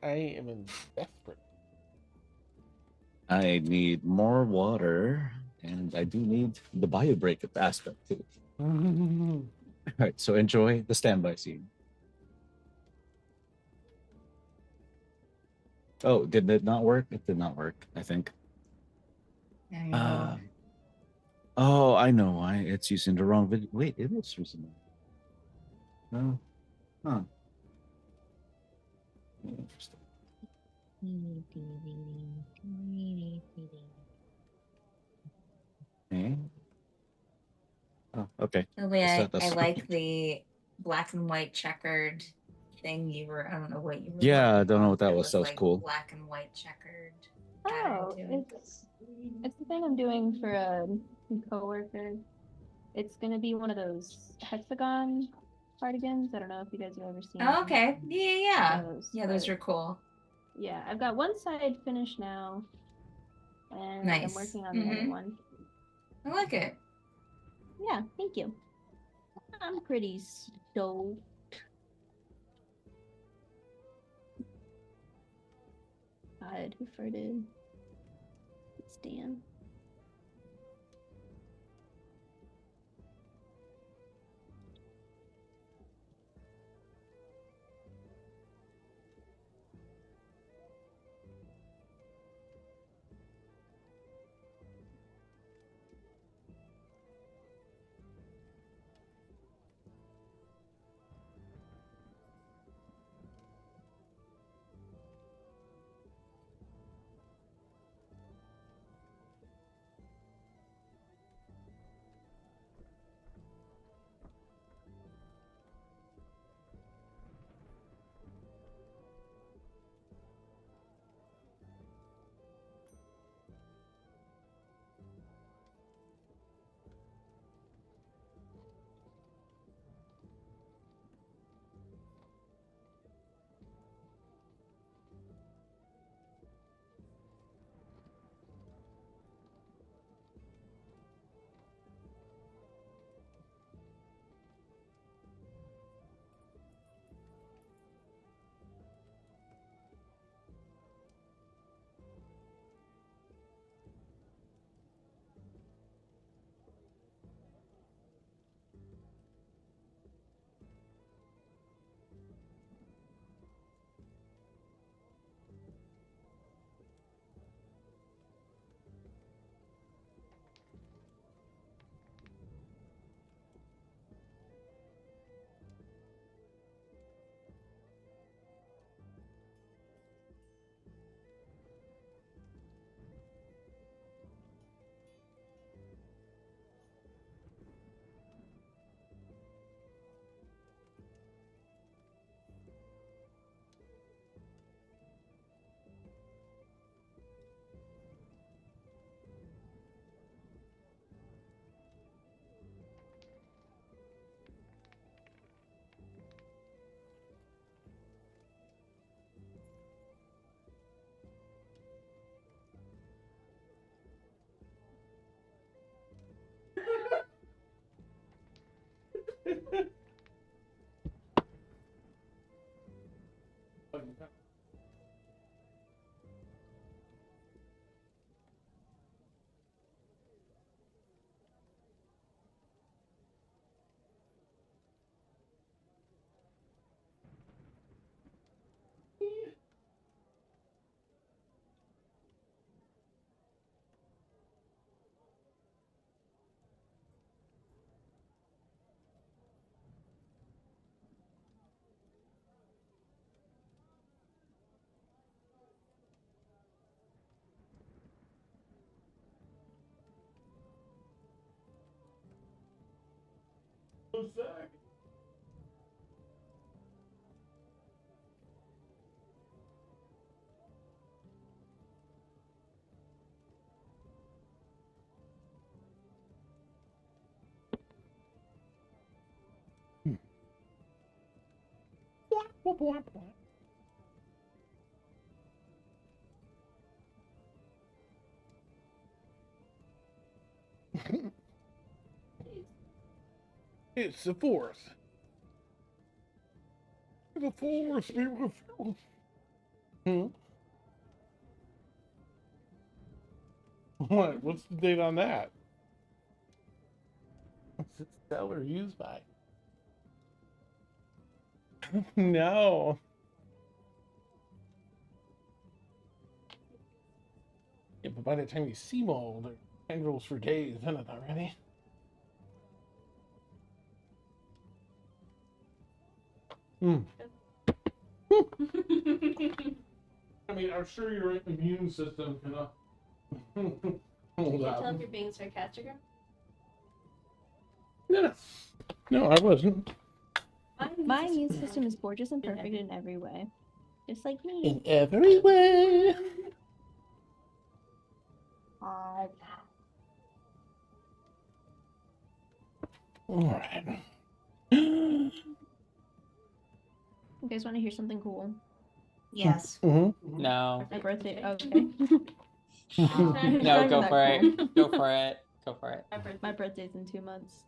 I am in desperate. I need more water, and I do need the bio break aspect too. All right, so enjoy the standby scene. Oh, did it not work? It did not work, I think. No. Oh, I know why. It's using the wrong video. Wait, it is using it. No. Huh. Interesting. Okay. Oh, okay. The way Guess I that's- like the black and white checkered thing you were. I don't know what you were. Yeah, I looking don't know on, what that but it was. That was like cool. Black and white checkered. Oh, pattern to it. it's the thing I'm doing for a coworker. It's gonna be one of those hexagon cardigans. I don't know if you guys have ever seen. Oh, okay. Yeah. Those, Yeah, those but are cool. yeah, I've got one side finished now, and I'm Nice. working on the other Mhm. one. I like it. Yeah, thank you. I'm pretty stoked. God, who farted? It's Dan. so sick. It's the fourth. The fourth. Hmm? What? What's the date on that? What's it sell or used by? No. Yeah, but by the time you see mold, they're tendrils for days, isn't it already? Hmm. I mean, I'm sure your immune system can hold You up. tell if you're being sarcastic or No, no, I wasn't. my immune system is gorgeous and perfect in every way. Just like me. In every way. All right. You guys want to hear something cool? Yes. Mm-hmm. No. My birthday. Okay. No, It's go not even for that it. cool. Go for it. Go for it. My birthday's in 2 months.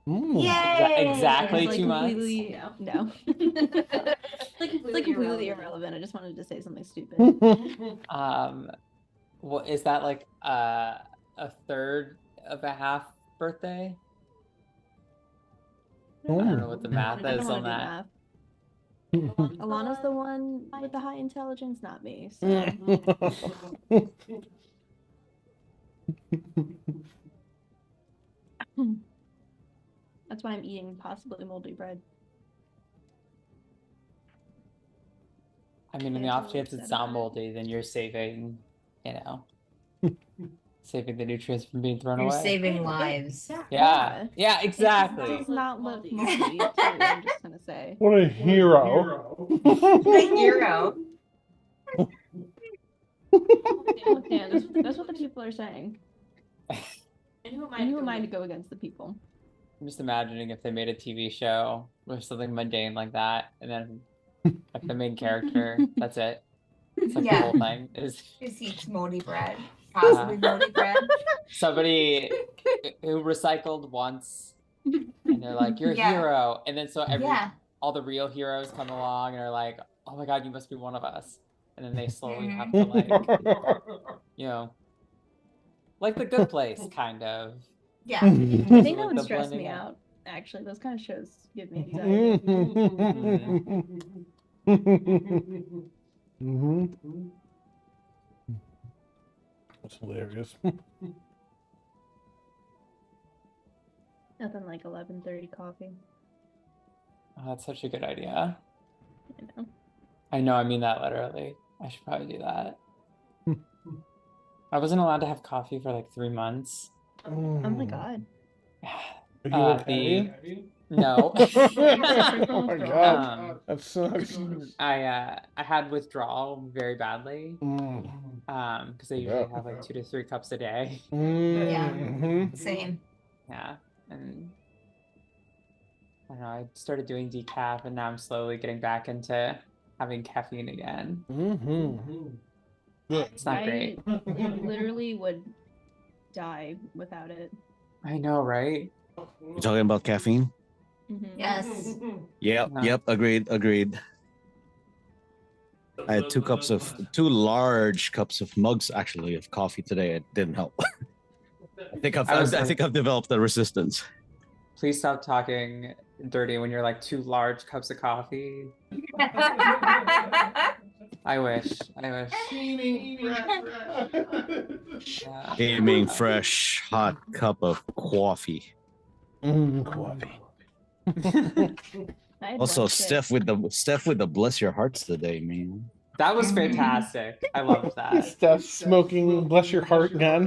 Mm. Yay! Exactly It's like 2 months. completely no. It's like completely irrelevant. I just wanted to say something stupid. What is that, like a third of a half birthday? I don't know what the math I don't is want on to do that. math. Alana's the one with the high intelligence, not me. So that's why I'm eating possibly moldy bread. I mean, in the Yeah, off I'm chance it's upset not about it. moldy, then you're saving, saving the nutrients from being thrown You're away. saving lives. Yeah, yeah, It exactly. does not look moldy, too, I'm just gonna say. What a hero. The hero. Look, Dan, that's what the people are saying. And who am I to go against the people? I'm just imagining if they made a TV show with something mundane like that, and then like the main character, that's it. It's like the Yeah. whole thing is Just eats moldy bread. Possibly moldy bread. somebody who recycled once, and they're like, "You're a Yeah. hero," and then so Yeah. all the real heroes come along and are like, "Oh my god, you must be one of us," and then they slowly Mhm. have to like the Good Place, kind of. Yeah. They Like don't the stress blending me out. out. Actually, those kind of shows give me anxiety. Mm-hmm. That's hilarious. Nothing like 11:30 coffee. Oh, that's such a good idea. I know. I know, I mean that literally. I should probably do that. I wasn't allowed to have coffee for like 3 months. Oh my god. Are you okay? No. Oh my god. That sucks. I had withdrawal very badly. Because I usually have like 2 to 3 cups a day. Mhm. Same. Yeah. And I don't know, I started doing decaf and now I'm slowly getting back into having caffeine again. Good. It's not great. Literally would die without it. I know, right? You talking about caffeine? Yes. Yep, No. yep, agreed. I had 2 large cups of mugs actually of coffee today. It didn't help. I think I've developed a resistance. Please stop talking dirty when you're like 2 large cups of coffee. I wish. Yeah. Aiming fresh, hot cup of coffee. Coffee. I had Also, one sip. Steph with the bless your hearts today, man. That was fantastic. I loved that. Steph smoking bless your heart gun.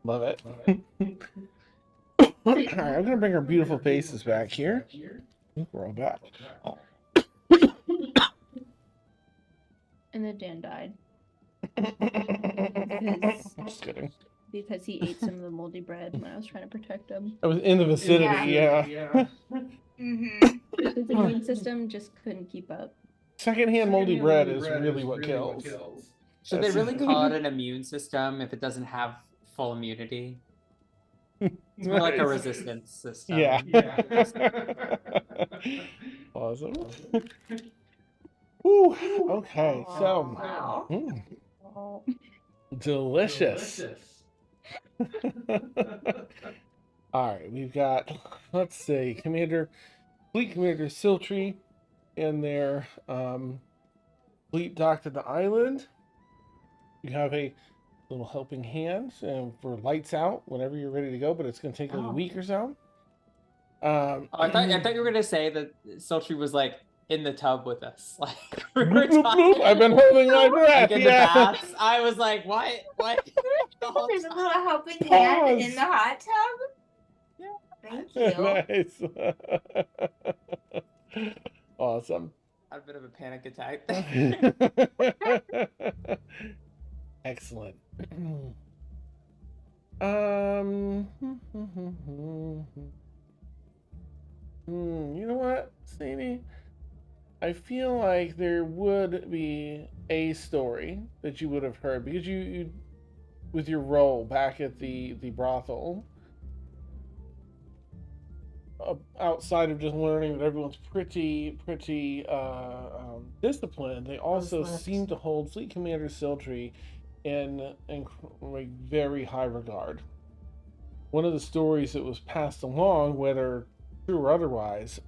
Love it. All right, I'm gonna bring our beautiful faces back here. I think we're all back. And then Dan died Just kidding. because he ate some of the moldy bread when I was trying to protect him. I was in the vicinity, yeah. Mm-hmm. His immune system just couldn't keep up. Secondhand moldy bread is really what kills. Should they That's- really call it an immune system if it doesn't have full immunity? It's more like a Nice. resistance system. Yeah. Awesome. Ooh, okay, so Wow. Oh. delicious. All right, we've got, let's see, Fleet Commander Siltree in their fleet docked at the island. You have a little helping hand for lights out whenever you're ready to go, but it's going to take like a week or so. Oh, I thought you were gonna say that Sultry was like in the tub with us. Like we were Bloop, bloop, bloop. talking, I've been holding my breath. like in Yeah. the baths. I was like, what? What? The whole There's a time. little helping hand in Pause. the hot tub. Yeah. Thank you. Nice. Awesome. Had a bit of a panic attack there. Excellent. You know what, Sadie? I feel like there would be a story that you would have heard because you with your role back at the brothel. Outside of just learning that everyone's pretty disciplined, they also seem to hold Fleet Commander Siltree in like very high regard. One of the stories that was passed along, whether true or otherwise,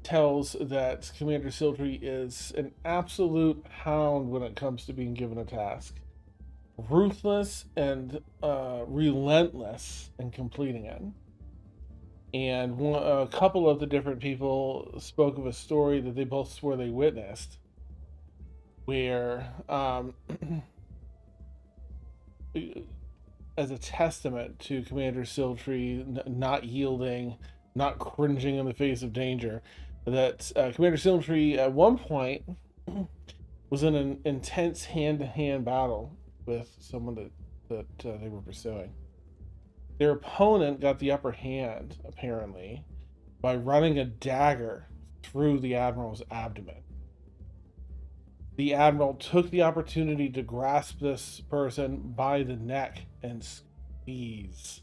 tells that Commander Siltree is an absolute hound when it comes to being given a task. Ruthless and relentless in completing it. And a couple of the different people spoke of a story that they both swore they witnessed, where, as a testament to Commander Siltree not yielding, not cringing in the face of danger, that Commander Siltree at one point was in an intense hand-to-hand battle with someone that they were pursuing. Their opponent got the upper hand, apparently, by running a dagger through the Admiral's abdomen. The Admiral took the opportunity to grasp this person by the neck and squeeze.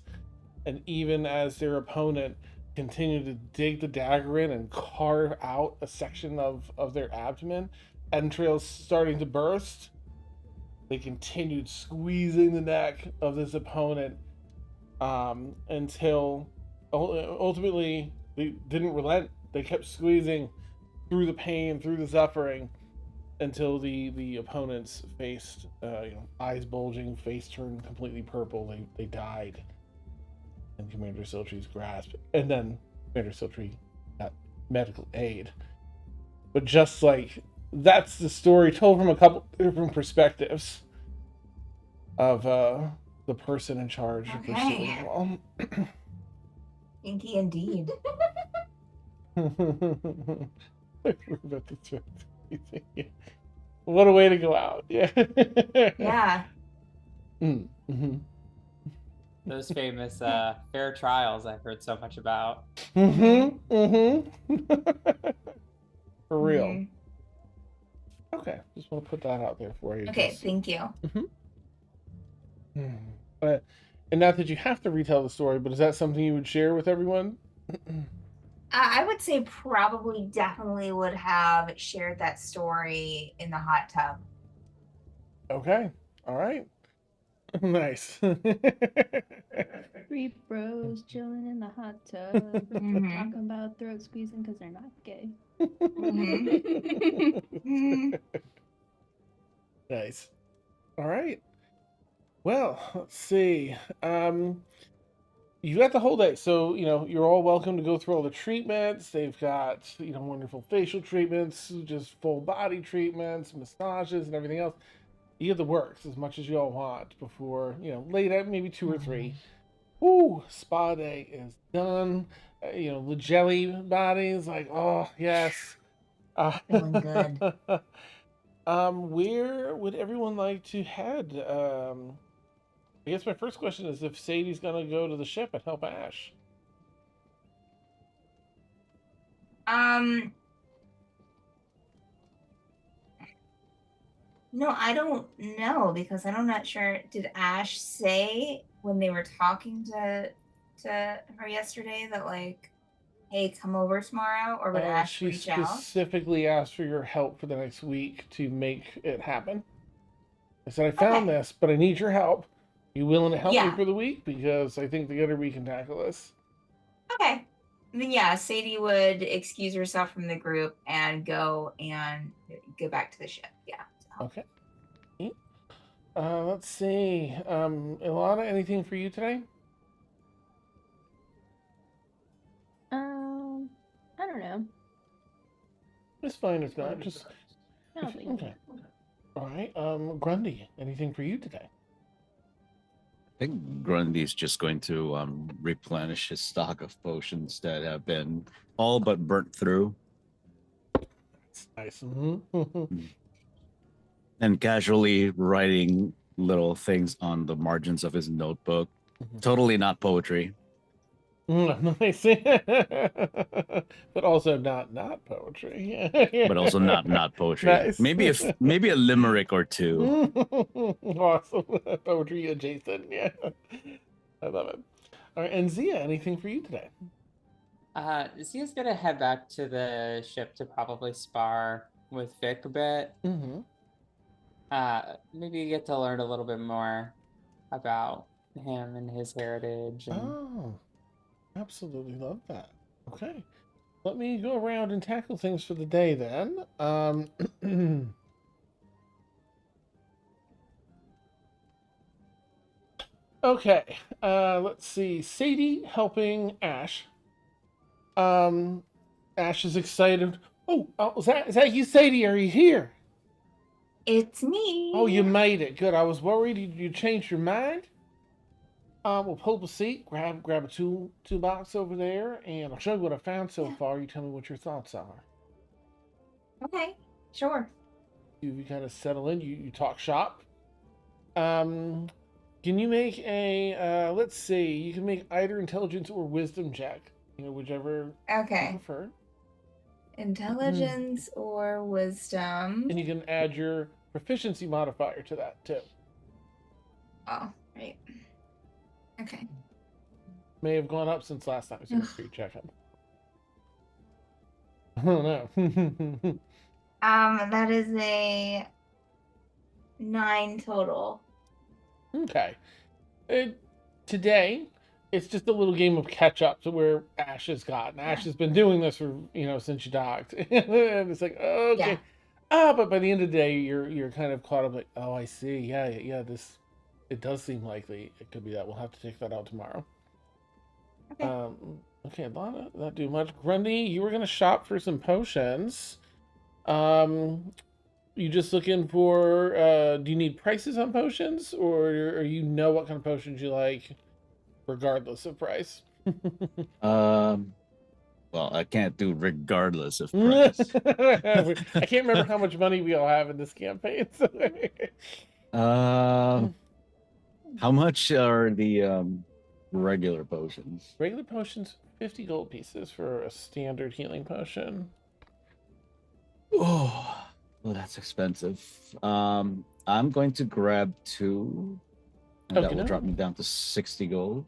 And even as their opponent continued to dig the dagger in and carve out a section of their abdomen, entrails starting to burst, they continued squeezing the neck of this opponent until ultimately they didn't relent. They kept squeezing through the pain, through the suffering, until the opponents faced, eyes bulging, face turned completely purple. They died in Commander Siltree's grasp, and then Commander Siltree got medical aid. But just like that's the story told from a couple different perspectives of the person in charge of pursuing them all. Inky indeed. What a way to go out. Yeah. Yeah. Mm-hmm. Those famous fair trials I've heard so much about. Mm-hmm. Mm-hmm. For real. Mhm. Okay. Just want to put that out there for you. Okay, Just- thank you. And not that you have to retell the story, but is that something you would share with everyone? I would say probably definitely would have shared that story in the hot tub. Okay. All right. Nice. Three bros chilling in the hot tub, Mhm. talking about throat squeezing because they're not gay. Mhm. Nice. All right. Well, let's see. You got the whole day, so you're all welcome to go through all the treatments. They've got wonderful facial treatments, just full body treatments, massages, and everything else. You get the works as much as you all want before late at maybe 2 or 3. Ooh, spa day is done. The jelly bodies, like, oh yes. Feeling good. Where would everyone like to head? I guess my first question is if Sadie's gonna go to the ship and help Ash. Um, no, I don't know because I'm not sure. Did Ash say when they were talking to her yesterday that like, hey, come over tomorrow, or would Ash She reach out? specifically asked for your help for the next week to make it happen. I said, I found Okay. this, but I need your help. You willing to help me Yeah. for the week? Because I think together we can tackle this. Okay. Then yeah, Sadie would excuse herself from the group and go back to the ship. Yeah. So. Okay. Let's see. Ilana, anything for you today? I don't know. It's fine if not. Just I don't think. okay. All right. Grundy, anything for you today? I think Grundy's just going to replenish his stock of potions that have been all but burnt through, It's nice. Mm-hmm. and casually writing little things on the margins of his notebook. Totally not poetry. Nice. But also not poetry. But also not poetry. Nice. Maybe a limerick or two. Awesome. Poetry adjacent. Yeah. I love it. All right. And Zia, anything for you today? Zia's gonna head back to the ship to probably spar with Vic a bit. Mm-hmm. Maybe get to learn a little bit more about him and his heritage. And... Oh, absolutely love that. Okay. Let me go around and tackle things for the day then. Okay. Let's see. Sadie helping Ash. Ash is excited. Oh, is that you, Sadie? Are you here? It's me. Oh, you made it. Good. I was worried you changed your mind. We'll pull up a seat, grab a toolbox over there, and I'll show you what I found so far. You tell me what your thoughts are. Okay, sure. You kind of settle in. You talk shop. Can you make a let's see, you can make either intelligence or wisdom check. Whichever you Okay. prefer. Intelligence or wisdom. And you can add your proficiency modifier to that too. Oh, right. Okay. May have gone up since last time, so make sure you check it. I don't know. That is a 9 total. Okay. Today, it's just a little game of catch up to where Ash has gotten. Ash has been doing this for since you docked, and it's like okay, but by the end of the day, you're kind of caught up. Like, oh, I see. Yeah. It does seem likely it could be that. We'll have to take that out tomorrow. Okay. Okay, Lana, not do much. Grundy, you were gonna shop for some potions. You just looking for? Do you need prices on potions, or you know what kind of potions you like, regardless of price? Well, I can't do regardless of price. I can't remember how much money we all have in this campaign. So. How much are the regular potions? Regular potions, 50 gold pieces for a standard healing potion. Oh, well, that's expensive. I'm going to grab 2, and that will drop me down to 60 gold.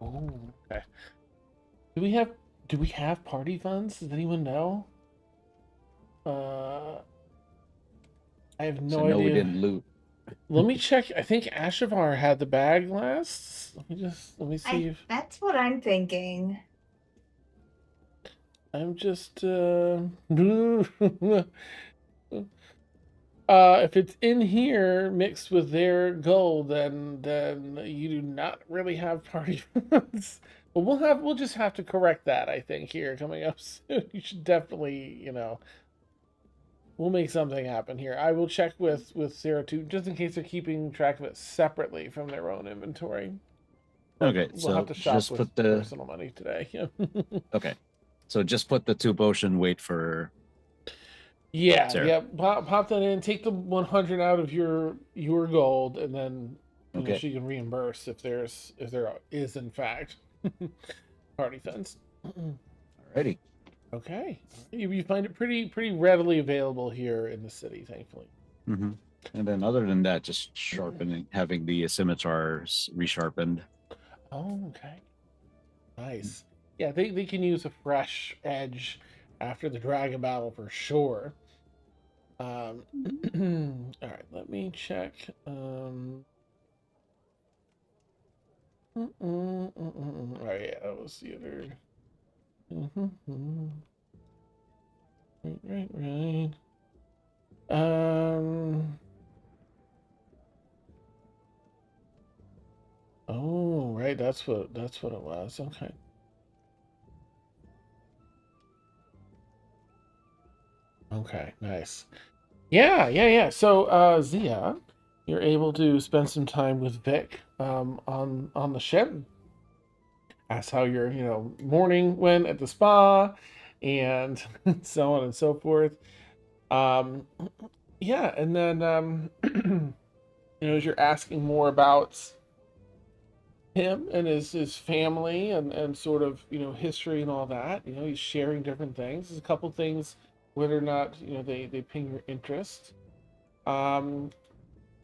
Oh, okay. Do we have party funds? Does anyone know? I have no idea. No, we didn't loot. Let me check. I think Ashavar had the bag last. Let me see if That's what I'm thinking. I'm just if it's in here mixed with their gold, then you do not really have party funds. But we'll just have to correct that, I think, here coming up soon. You should definitely, we'll make something happen here. I will check with Sarah too, just in case they're keeping track of it separately from their own inventory. But Okay, we'll so have to shop just with put the personal money today. okay, so just put the 2 potion. Wait for Yeah, Sarah. yeah. Pop that in. Take the 100 out of your gold, and then Okay. she can reimburse if there is in fact party funds. Alrighty. Okay, you find it pretty readily available here in the city, thankfully. Mm-hmm. And then other than that, just sharpening, having the scimitars resharpened. Oh, okay, nice. Yeah, they can use a fresh edge after the dragon battle for sure. All right, let me check. Oh yeah, that was the other. Right. Oh, right. That's what it was. Okay. Okay. Nice. Yeah. So, Zia, you're able to spend some time with Vic, on the ship. Ask how your morning went at the spa, and so on and so forth. Um, yeah, and then as you're asking more about him and his family and sort of history and all that, he's sharing different things. There's a couple things, whether or not they ping your interest. Um,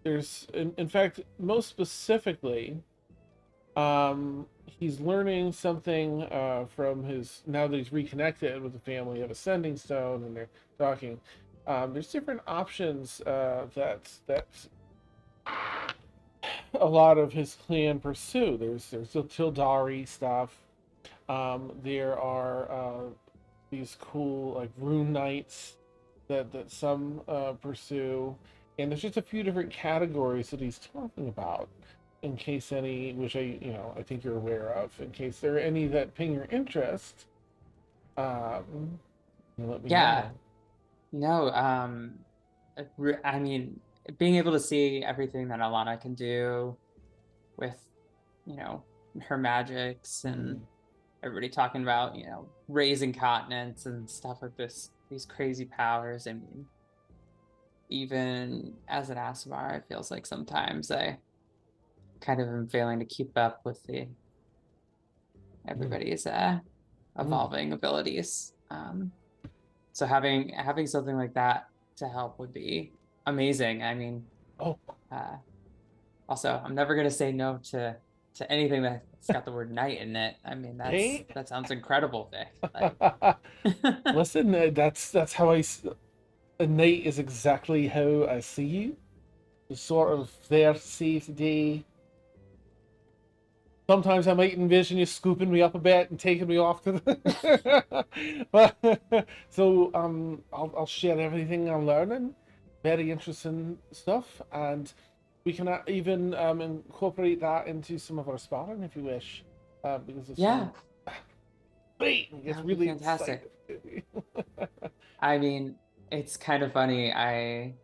there's in fact, most specifically, he's learning something from his, now that he's reconnected with the family of Ascending Stone, and they're talking. There's different options that a lot of his clan pursue. There's the Tildari stuff. There are these cool like rune knights that some pursue, and there's just a few different categories that he's talking about. In case any, which I think you're aware of, in case there are any that ping your interest, let me Yeah. know. No, I mean, being able to see everything that Alana can do with, you know, her magics and everybody talking about, raising continents and stuff like this, these crazy powers. I mean, even as an Asimar, it feels like sometimes I kind of am failing to keep up with everybody's evolving abilities. So having something like that to help would be amazing. I mean, Oh, also, I'm never gonna say no to anything that's got the word knight in it. I mean, hey. that sounds incredible, Vic. Like, Listen, that's how innate is exactly how I see you. The sort of there safe day. Sometimes I might envision you scooping me up a bit and taking me off to the. But so I'll share everything I'm learning. Very interesting stuff, and we can even incorporate that into some of our sparring if you wish, because it's yeah, great. It that gets would be really fantastic. excited. I mean, it's kind of funny. I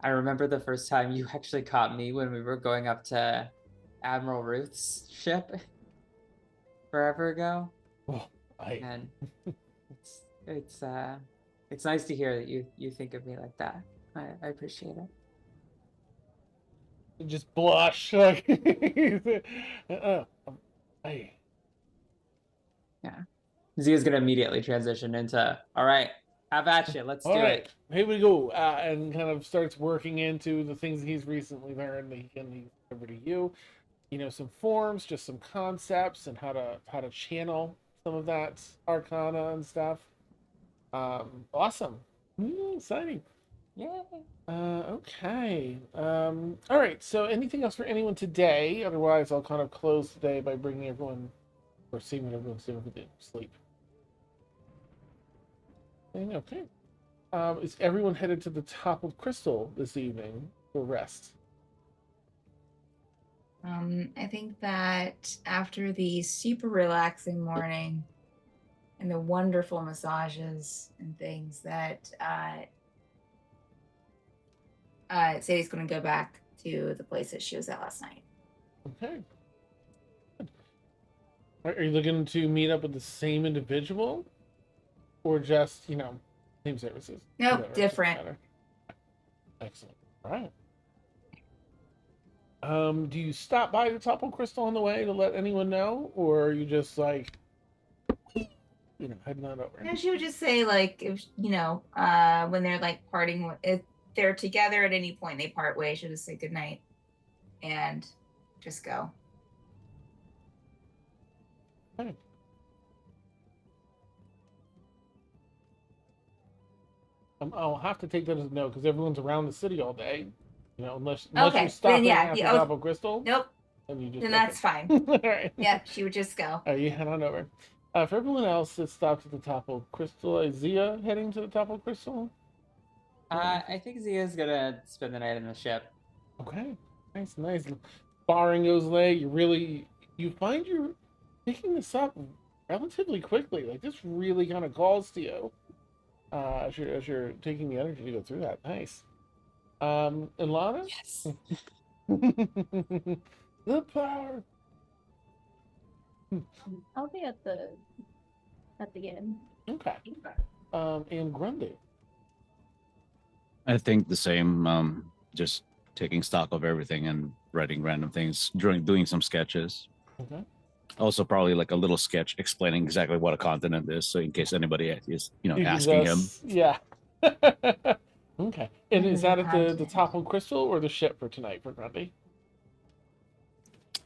remember the first time you actually caught me when we were going up to Admiral Ruth's ship forever ago, Oh, I and it's it's uh it's nice to hear that you think of me like that. I appreciate it. just blush like. I Yeah. Zia's gonna immediately transition into, all right, have at you, let's All do right, it. here we go, and kind of starts working into the things that he's recently learned that he can over to you. Some forms, just some concepts, and how to channel some of that arcana and stuff. Awesome, exciting. Yay. Okay. All right. So, anything else for anyone today? Otherwise, I'll kind of close today by bringing everyone, or seeing what everyone's doing for the sleep. Okay. Is everyone headed to the top of Crystal this evening for rest? I think that after the super relaxing morning and the wonderful massages and things, that Sadie's going to go back to the place that she was at last night. Okay. Are you looking to meet up with the same individual, or just same services? Nope, Whatever, doesn't different. matter. Excellent. All right. Do you stop by the Topple Crystal on the way to let anyone know, or are you just like, heading on over? And she would just say, like, if when they're like parting, if they're together at any point, they part ways, she'll just say goodnight and just go. Okay. I'll have to take that as a no because everyone's around the city all day. Unless Okay, you're stopping then yeah, at the yeah, Topple Crystal. Nope, Then you just then that's fine. all right. Yeah, she would just go. You head on over. For everyone else that stopped at the Topple Crystal, is Zia heading to the Topple Crystal? I think Zia's gonna spend the night in the ship. Okay, nice. Barring those leg, you find you're picking this up relatively quickly. Like this really kind of calls to you as you're taking the energy to go through that. Nice. Ilana? Yes. The power. I'll be at the inn. Okay. And Grundy. I think the same. Just taking stock of everything and writing random things, doing some sketches. Okay. Also, probably like a little sketch explaining exactly what a continent is, so in case anybody is, You can asking him. Yeah. Okay. And is that at the Topple Crystal or the ship for tonight for Grundy?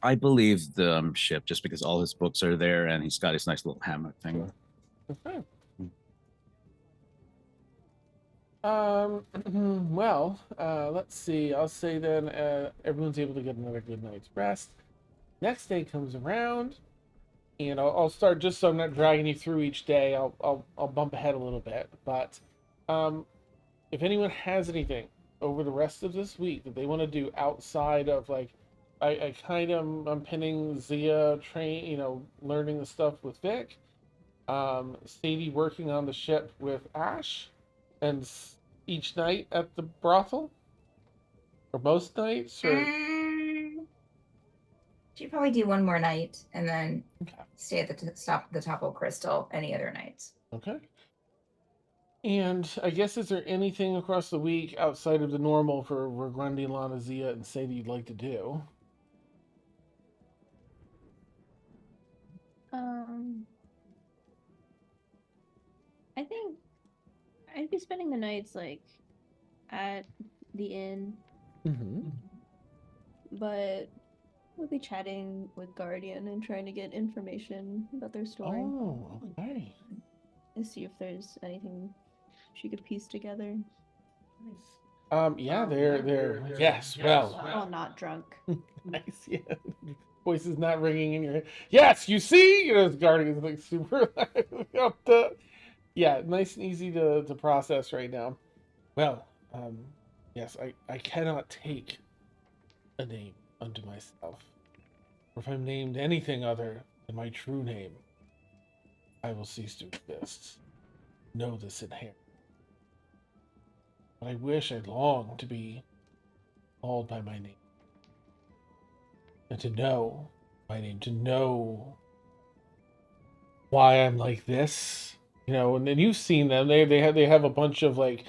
I believe the ship, just because all his books are there and he's got his nice little hammock thing. Okay. Well, let's see. I'll say then everyone's able to get another good night's rest. Next day comes around, and I'll start just so I'm not dragging you through each day. I'll bump ahead a little bit, but if anyone has anything over the rest of this week that they want to do outside of like, I'm pinning Zia learning the stuff with Vic, Sadie working on the ship with Ash, and each night at the brothel, or most nights, or She'd probably do one more night and then okay. stay at the Topple Crystal any other nights. Okay. And I guess is there anything across the week outside of the normal for Grundy, Lana, Zia, and Sadie you'd like to do? I think I'd be spending the nights like at the inn, Mm-hmm. but we'll be chatting with Guardian and trying to get information about their story Oh, okay. and see if there's anything she could piece together. Nice. Yeah, they're yes. Well, Oh, not drunk. nice. Yeah, voice is not ringing in your head. Yes, you see, the Guardian's like super up to. Yeah, nice and easy to process right now. Well, yes, I cannot take a name unto myself. Or if I'm named anything other than my true name, I will cease to exist. Know this inherent. But I wish I long to be called by my name. And to know my name, to know why I'm like this. And then you've seen them. They have a bunch of like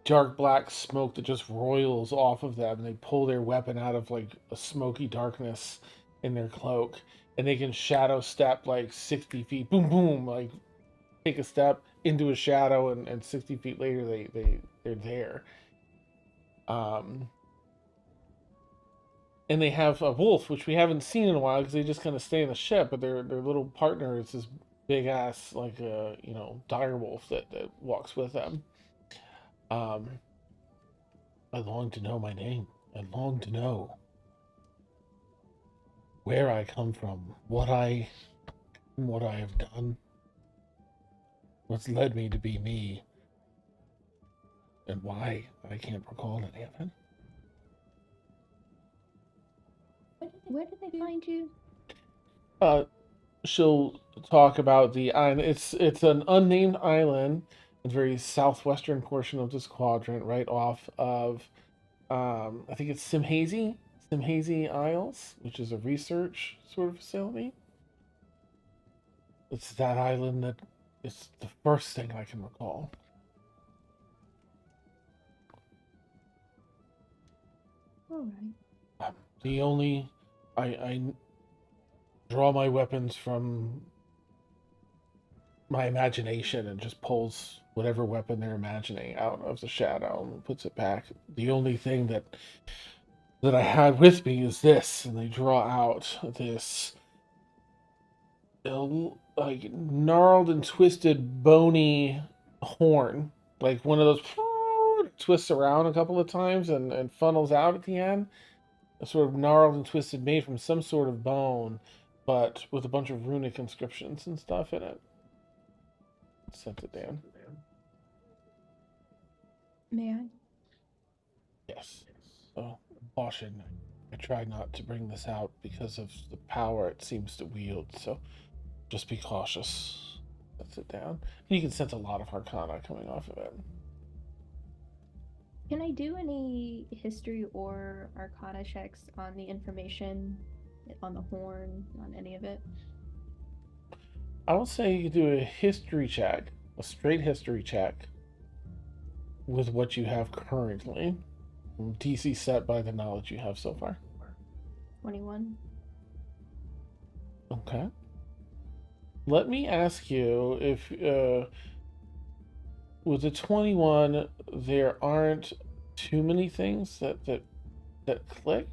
dark black smoke that just roils off of them. They pull their weapon out of like a smoky darkness in their cloak, and they can shadow step like 60 feet, boom boom, like take a step into a shadow, and 60 feet later they're there. And they have a wolf, which we haven't seen in a while because they just kind of stay in the ship, but their little partner is this big ass like a dire wolf that walks with them. I long to know my name. I long to know where I come from, what I have done, what's led me to be me, and why I can't recall any of it. Where did they find you? She'll talk about the island. It's an unnamed island in the very southwestern portion of this quadrant, right off of I think it's Simhazy Isles, which is a research sort of facility. It's that island that is the first thing I can recall. All right. The only I draw my weapons from my imagination and just pulls whatever weapon they're imagining out of the shadow and puts it back. The only thing that I had with me is this, and they draw out this like gnarled and twisted bony horn, like one of those twists around a couple of times and funnels out at the end. A sort of gnarled and twisted, made from some sort of bone, but with a bunch of runic inscriptions and stuff in it. Sent it down. May I? Yes. So, caution. I try not to bring this out because of the power it seems to wield, so just be cautious. Sets it down. And you can sense a lot of arcana coming off of it. Can I do any history or arcana checks on the information on the horn, on any of it? I will say you do a history check, a straight history check, with what you have currently. DC set by the knowledge you have so far. 21. Okay. Let me ask you if, with the 21, there aren't too many things that click.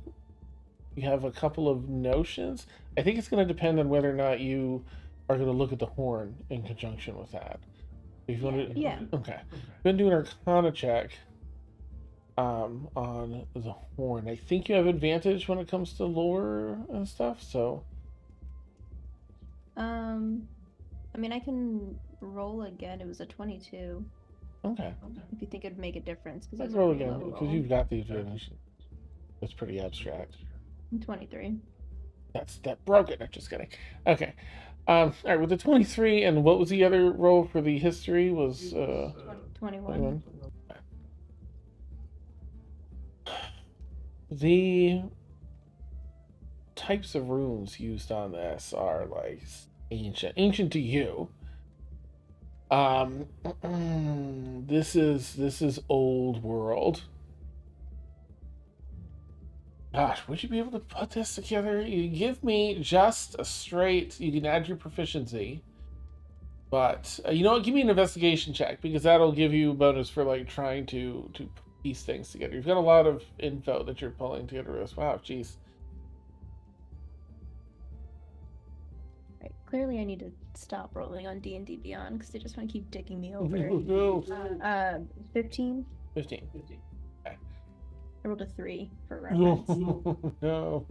You have a couple of notions. I think it's going to depend on whether or not you are going to look at the horn in conjunction with that. If you want to, Yeah. okay. Been doing an Arcana check on the horn. I think you have advantage when it comes to lore and stuff. So I mean, I can roll again. It was a 22. okay, If you think it'd make a difference, because let's roll again because you've got the advantage. That's pretty abstract. 23. That broke it. I'm just kidding. Okay. All right. With the 23, and what was the other roll for the history? Was 21. The types of runes used on this are like ancient to you. This is old world. Gosh, would you be able to put this together? You give me just a straight. You can add your proficiency, but you know what? Give me an investigation check because that'll give you a bonus for like trying to piece things together. You've got a lot of info that you're pulling together. Wow, jeez. Right. Clearly, I need to stop rolling on D&D Beyond because they just want to keep dicking me over. No. 15. 15. I rolled a 3 for reference. No.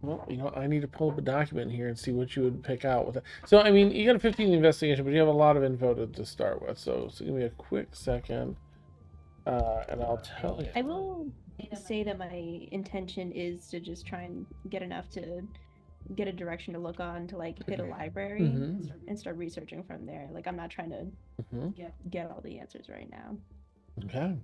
Well, you know, I need to pull up a document here and see what you would pick out with it. So, I mean, you got a 15 investigation, but you have a lot of info to start with. So give me a quick second, and I'll tell you. I will say that my intention is to just try and get enough to get a direction to look on to like hit a library and start researching from there. Like I'm not trying to get all the answers right now. Okay.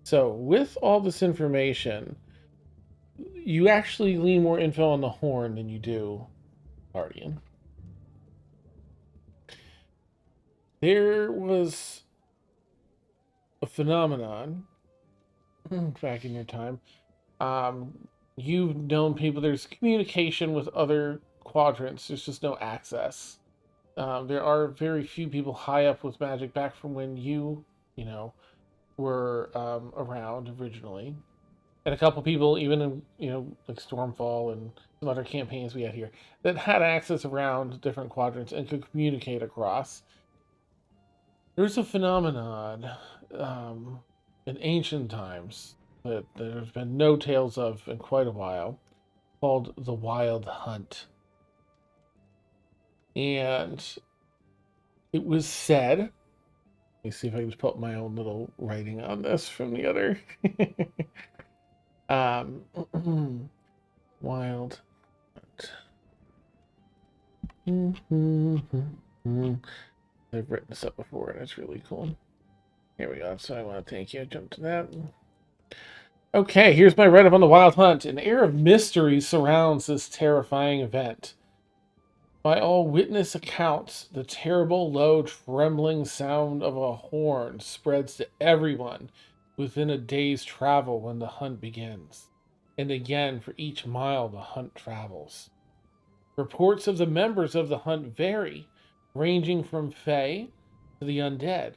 So with all this information, you actually lean more info on the horn than you do Guardian. There was a phenomenon back in your time. You've known people, there's communication with other quadrants, there's just no access. There are very few people high up with magic back from when you know, were around originally. And a couple people, even in, you know, like Stormfall and some other campaigns we had here, that had access around different quadrants and could communicate across. There's a phenomenon in ancient times that there's been no tales of in quite a while called the Wild Hunt. And it was said, let me see if I can just put my own little writing on this from the other. Wild Hunt. I've written this up before and it's really cool. Here we go. So I want to thank you. Jump to that. Okay, here's my write-up on the Wild Hunt. An air of mystery surrounds this terrifying event. By all witness accounts, the terrible, low, trembling sound of a horn spreads to everyone within a day's travel when the hunt begins. And again, for each mile the hunt travels. Reports of the members of the hunt vary, ranging from Fae to the undead,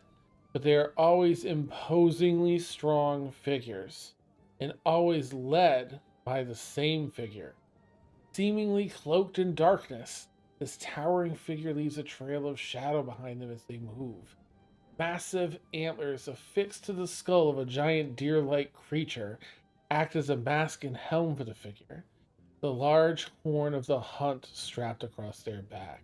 but they are always imposingly strong figures, and always led by the same figure. Seemingly cloaked in darkness, this towering figure leaves a trail of shadow behind them as they move. Massive antlers affixed to the skull of a giant deer-like creature act as a mask and helm for the figure, the large horn of the hunt strapped across their back.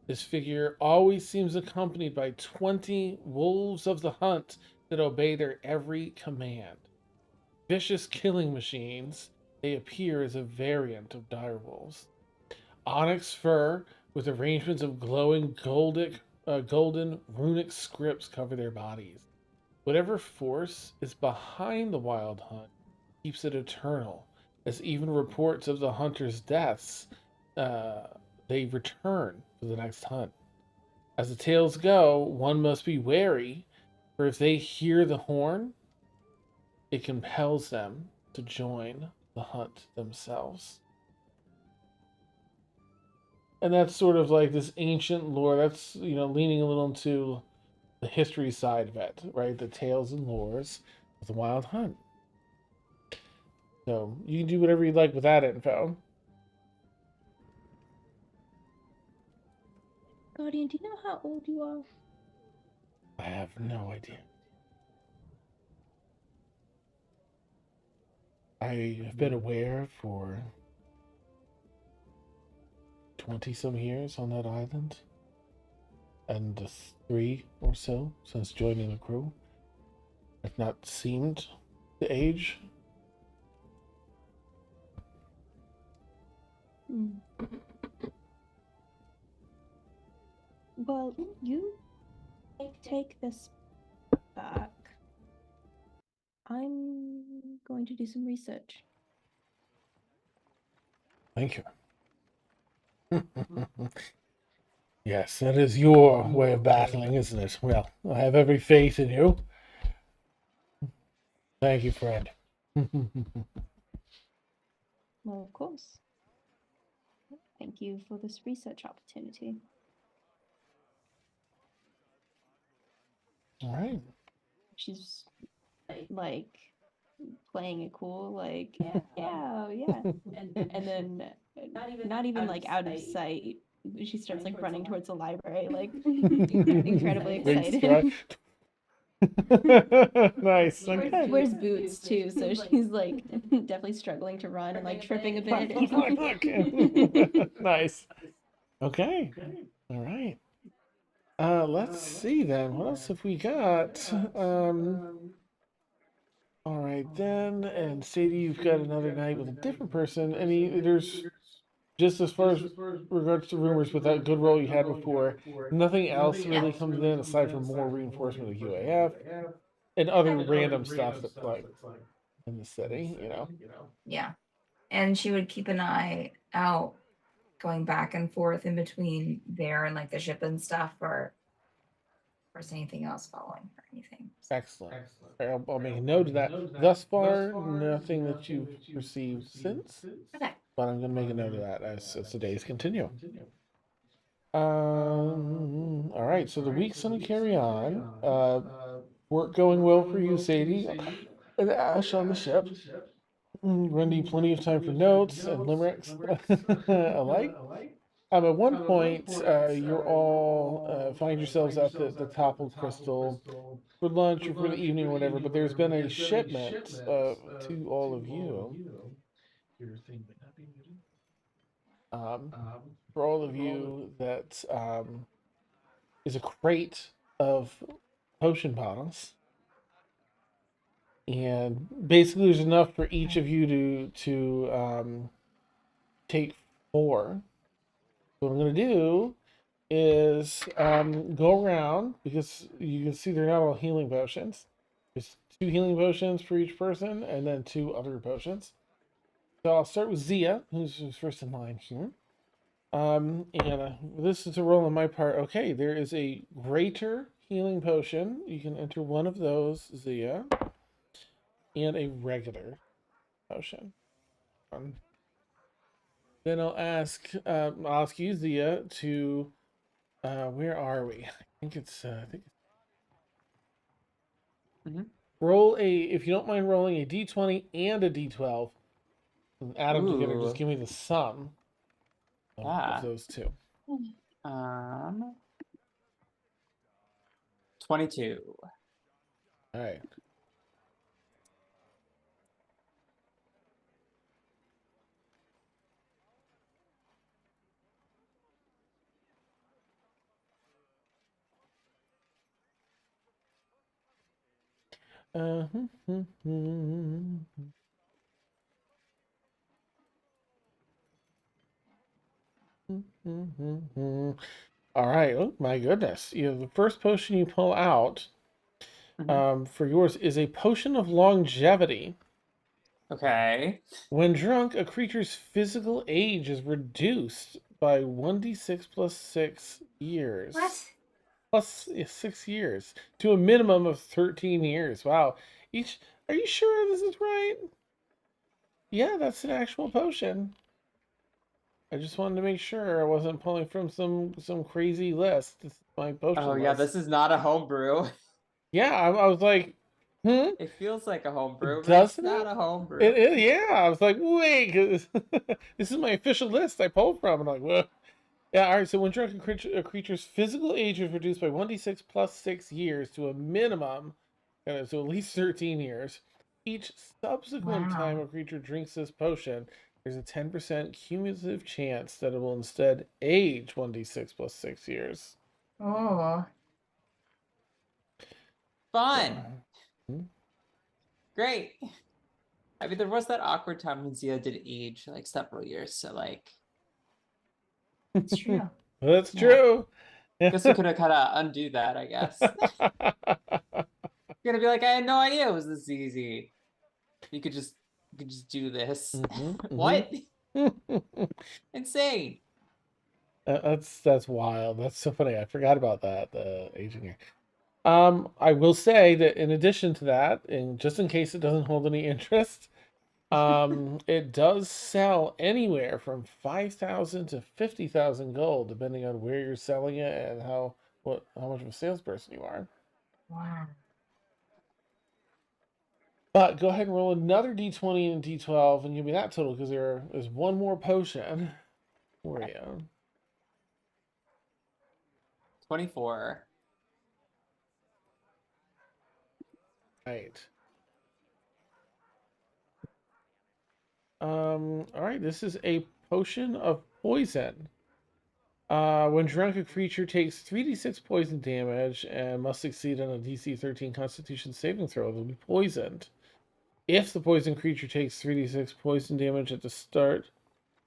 This figure always seems accompanied by 20 wolves of the hunt that obey their every command. Vicious killing machines, they appear as a variant of direwolves. Onyx fur with arrangements of glowing golden runic scripts cover their bodies. Whatever force is behind the wild hunt keeps it eternal, as even reports of the hunter's deaths, they return for the next hunt. As the tales go, one must be wary, for if they hear the horn, it compels them to join the hunt themselves. And that's sort of like this ancient lore. That's, leaning a little into the history side of it, right? The tales and lores of the Wild Hunt. So you can do whatever you like with that info. Guardian, do you know how old you are? I have no idea. I have been aware for 20 some years on that island, and 3 or so since joining the crew. I've not seemed to age. Well, you take this back. I'm going to do some research. Thank you. Yes, that is your way of battling, isn't it? Well, I have every faith in you. Thank you, friend. Well, of course. Thank you for this research opportunity. All right. She's like playing it cool, like yeah. And then not even like out of sight. She starts like running towards the library, like incredibly Big excited. stride. Nice. Okay. Wears boots too, so she's like definitely struggling to run and like tripping a bit. Look. Nice. Okay. All right. Let's see then. What else have we got? All right then. And Sadie, you've got another night with a different person. There's just as far as regards to rumors with that good role you had before, nothing else really comes in aside from more reinforcement of UAF and other random stuff that's like in the city, Yeah. And she would keep an eye out going back and forth in between there and like the ship and stuff, or is anything else following or anything. Excellent. All right, I'll make a note of that. Thus far, nothing that you've received since, Okay. but I'm going to make a note of that as the days continue. All right, so the week's going to carry on. Work going well for you, Sadie, and Ash on the ship. Running plenty of time for notes and limericks alike. At one point, you're all find yourselves at the Toppled Crystal for lunch or for the evening or whatever, but there's been a shipment to all of you. For all of you, that is a crate of potion bottles. And basically, there's enough for each of you to take 4. So what I'm going to do is go around, because you can see they're not all healing potions. There's 2 healing potions for each person, and then 2 other potions. So I'll start with Zia, who's first in line here. And this is a roll on my part. Okay, there is a greater healing potion. You can enter one of those, Zia, and a regular potion. Then I'll ask you, Zia, to where are we? I think it's Mhm. roll a, if you don't mind rolling a d20 and a d12, and add them together. Just Ooh. give me the sum of Yeah. those 2. 22. All right. Uh, All right. Oh my goodness. The first potion you pull out for yours is a potion of longevity. Okay. When drunk, a creature's physical age is reduced by 1d6 plus 6 years. What? Plus 6 years to a minimum of 13 years. Wow. Each. Are you sure this is right? Yeah, that's an actual potion. I just wanted to make sure I wasn't pulling from some crazy list. This is my potion Oh yeah, list. this is not a homebrew. Yeah, I was like, It feels like a homebrew, but it's doesn't not it? a homebrew. Yeah, I was like, wait, 'cause this is my official list I pulled from. I'm like, well, yeah, all right. So when drunk, a creature's physical age is reduced by 1d6 plus 6 years to a minimum, so at least 13 years. Each subsequent time Wow. a creature drinks this potion, there's a 10% cumulative chance that it will instead age 1d6 plus 6 years. Oh. Fun. Hmm? Great. I mean, there was that awkward time when Zia did age like several years, so like, It's true. That's yeah. true. Guess we could have kind of undo that, I guess. You're gonna be like, I had no idea it was this easy. You could just do this. What? Insane. That's wild. That's so funny. I forgot about that, the aging here. I will say that in addition to that, and just in case it doesn't hold any interest, it does sell anywhere from 5,000 to 50,000 gold, depending on where you're selling it and how much of a salesperson you are. Wow. But go ahead and roll another d20 and d12 and give me that total, because there is one more potion for you. 24. Right. All right. This is a potion of poison. When drunk, a creature takes 3d6 poison damage and must succeed on a DC 13 Constitution saving throw. They'll be poisoned. If the poison creature takes 3d6 poison damage at the start.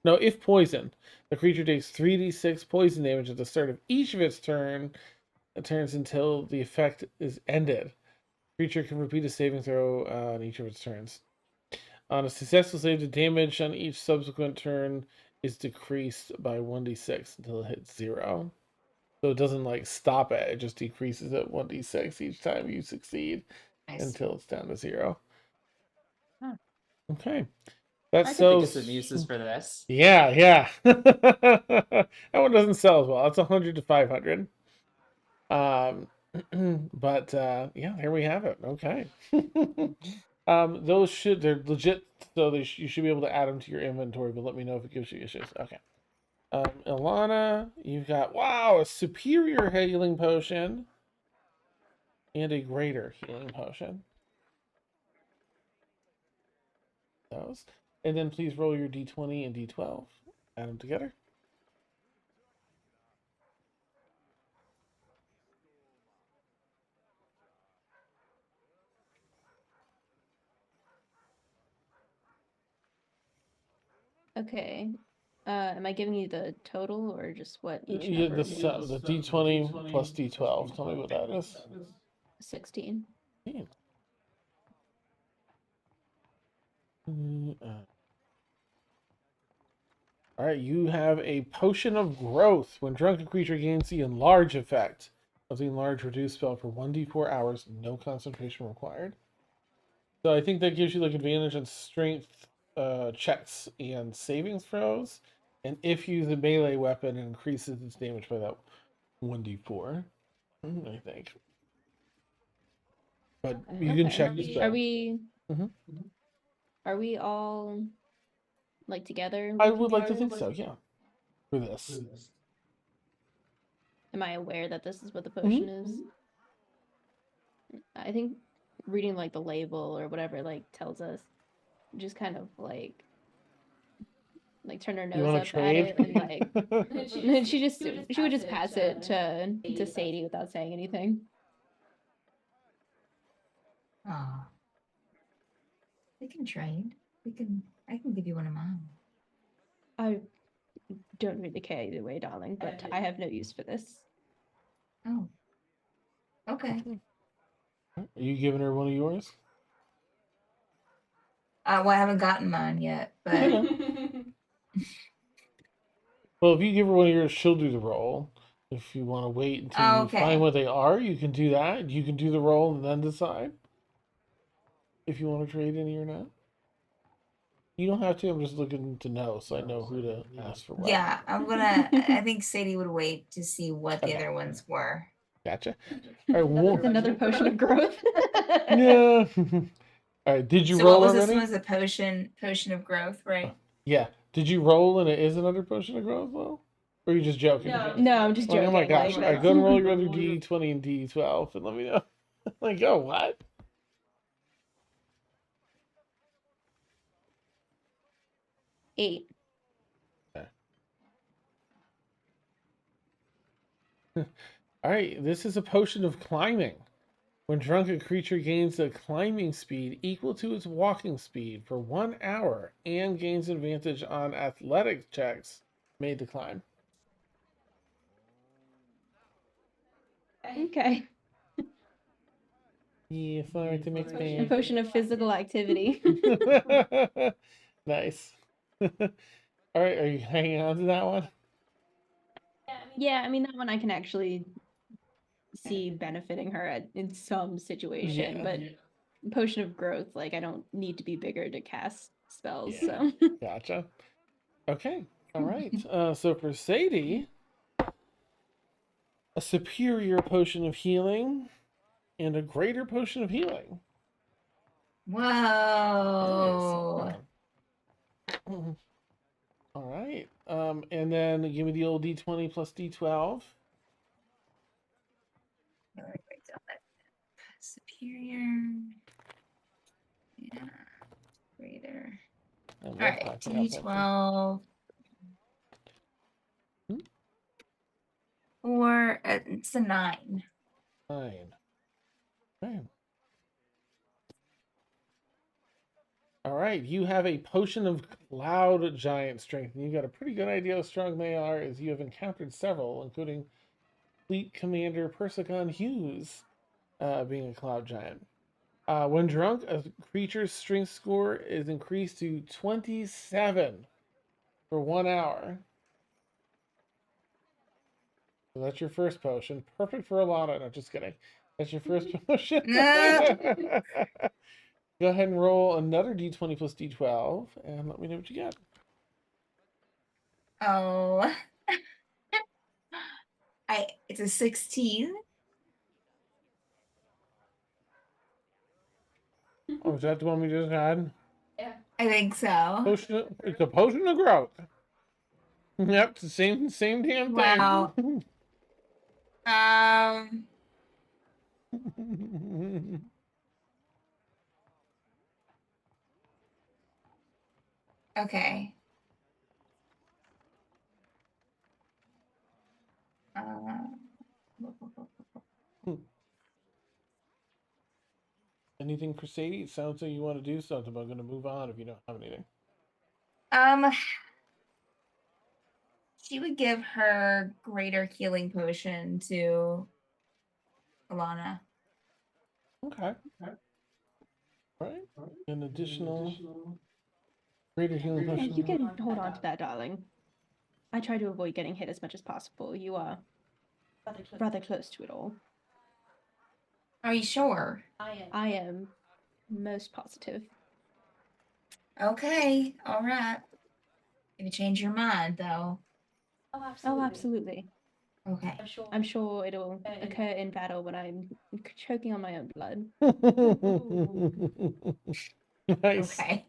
No, if poisoned, the creature takes 3d6 poison damage at the start of each of its turns until the effect is ended. Creature can repeat a saving throw on each of its turns. On a successful save, the damage on each subsequent turn is decreased by 1d6 until it hits 0. So it doesn't like stop it, it just decreases at 1d6 each time you succeed Nice. until it's down to 0. Huh. Okay. I That's can think so. of some uses for this. Yeah. That one doesn't sell as well. It's 100 to 500. But yeah, here we have it. Okay. They're legit, so you should be able to add them to your inventory, but let me know if it gives you issues. Okay. Ilana, you've got, wow, a superior healing potion and a greater healing potion. Those. And then please roll your d20 and d12. Add them together. Okay. Am I giving you the total or just what each Yeah, number the D20 plus D12. Tell me what that is. 16. Yeah. All right, you have a potion of growth. When drunk, a creature gains the enlarge effect of the enlarge reduce spell for 1d4 hours, no concentration required. So I think that gives you like advantage on strength checks and savings throws. And if you use a melee weapon, it increases its damage by that 1d4. I think. But you can check the spell. Are we? Mhm. Are we all like together? I looking would like at to this? think so, yeah. For this. Am I aware that this is what the Mm-hmm. potion is? I think reading like the label or whatever like tells us, just kind of like turn her You nose want up to at trade? it and like and she would just pass it to Sadie without saying anything. Oh. We can trade. I can give you one of mine. I don't really care either way, darling, but I have no use for this. Oh. Okay. Are you giving her one of yours? Well, I haven't gotten mine yet, but Well, if you give her one of yours, she'll do the roll. If you want to wait until you okay. find what they are, you can do that. You can do the roll and then decide if you want to trade any or not. You don't have to. I'm just looking to know so I know who to ask for what. Yeah, I think Sadie would wait to see what the Okay. other ones were. Gotcha. All right, Another potion of growth. Yeah. All right. Did you So roll what was this already? one? Was a potion of growth, right? Yeah. Did you roll and it is another potion of growth, though? Or are you just joking? No, I'm just Like, joking. oh my gosh. Like, All right, go and roll your other D20 and D12 and let me know. Like, oh, what? eight. All right, this is a potion of climbing. When drunk, a creature gains a climbing speed equal to its walking speed for 1 hour and gains advantage on athletic checks made to climb. Okay. Yeah, sorry to make A space. potion of physical activity. Nice. All right, are you hanging on to that one? Yeah, I mean that one I can actually see benefiting her in some situation, Yeah. but potion of growth, like I don't need to be bigger to cast spells, Yeah. so Gotcha. Okay. All right. So for Sadie, a superior potion of healing and a greater potion of healing. Whoa. All right. And then give me the old D20 plus D12. Let me write down that. Superior. Yeah. Greater. And All that's right. not gonna happen. D12. Hmm? Or it's a 9. 9. Okay. All right, you have a potion of cloud giant strength, and you got a pretty good idea how strong they are, as you have encountered several, including Fleet Commander Persican Hughes, being a cloud giant. When drunk, a creature's strength score is increased to 27 for 1 hour. So that's your first potion. Perfect for Alana. No, just kidding. That's your first potion. Go ahead and roll another D20 plus D12, and let me know what you got. Oh. It's a 16. Oh, is that the one we just had? I think so. It's a potion of growth. Yep, it's the same damn Wow. thing. Okay. Uh, Anything for Sadie? It sounds like you want to do something, but I'm going to move on if you don't have anything. um, She would give her greater healing potion to Alana. Okay. Right. An additional greater healing Yeah, potion. you can hold on to that, darling. I try to avoid getting hit as much as possible. You are rather close to it all. Are you sure? I am most positive. Okay, all right. If you change your mind, though. Oh, absolutely. Okay. I'm sure it'll occur in battle when I'm choking on my own blood. Nice. Okay.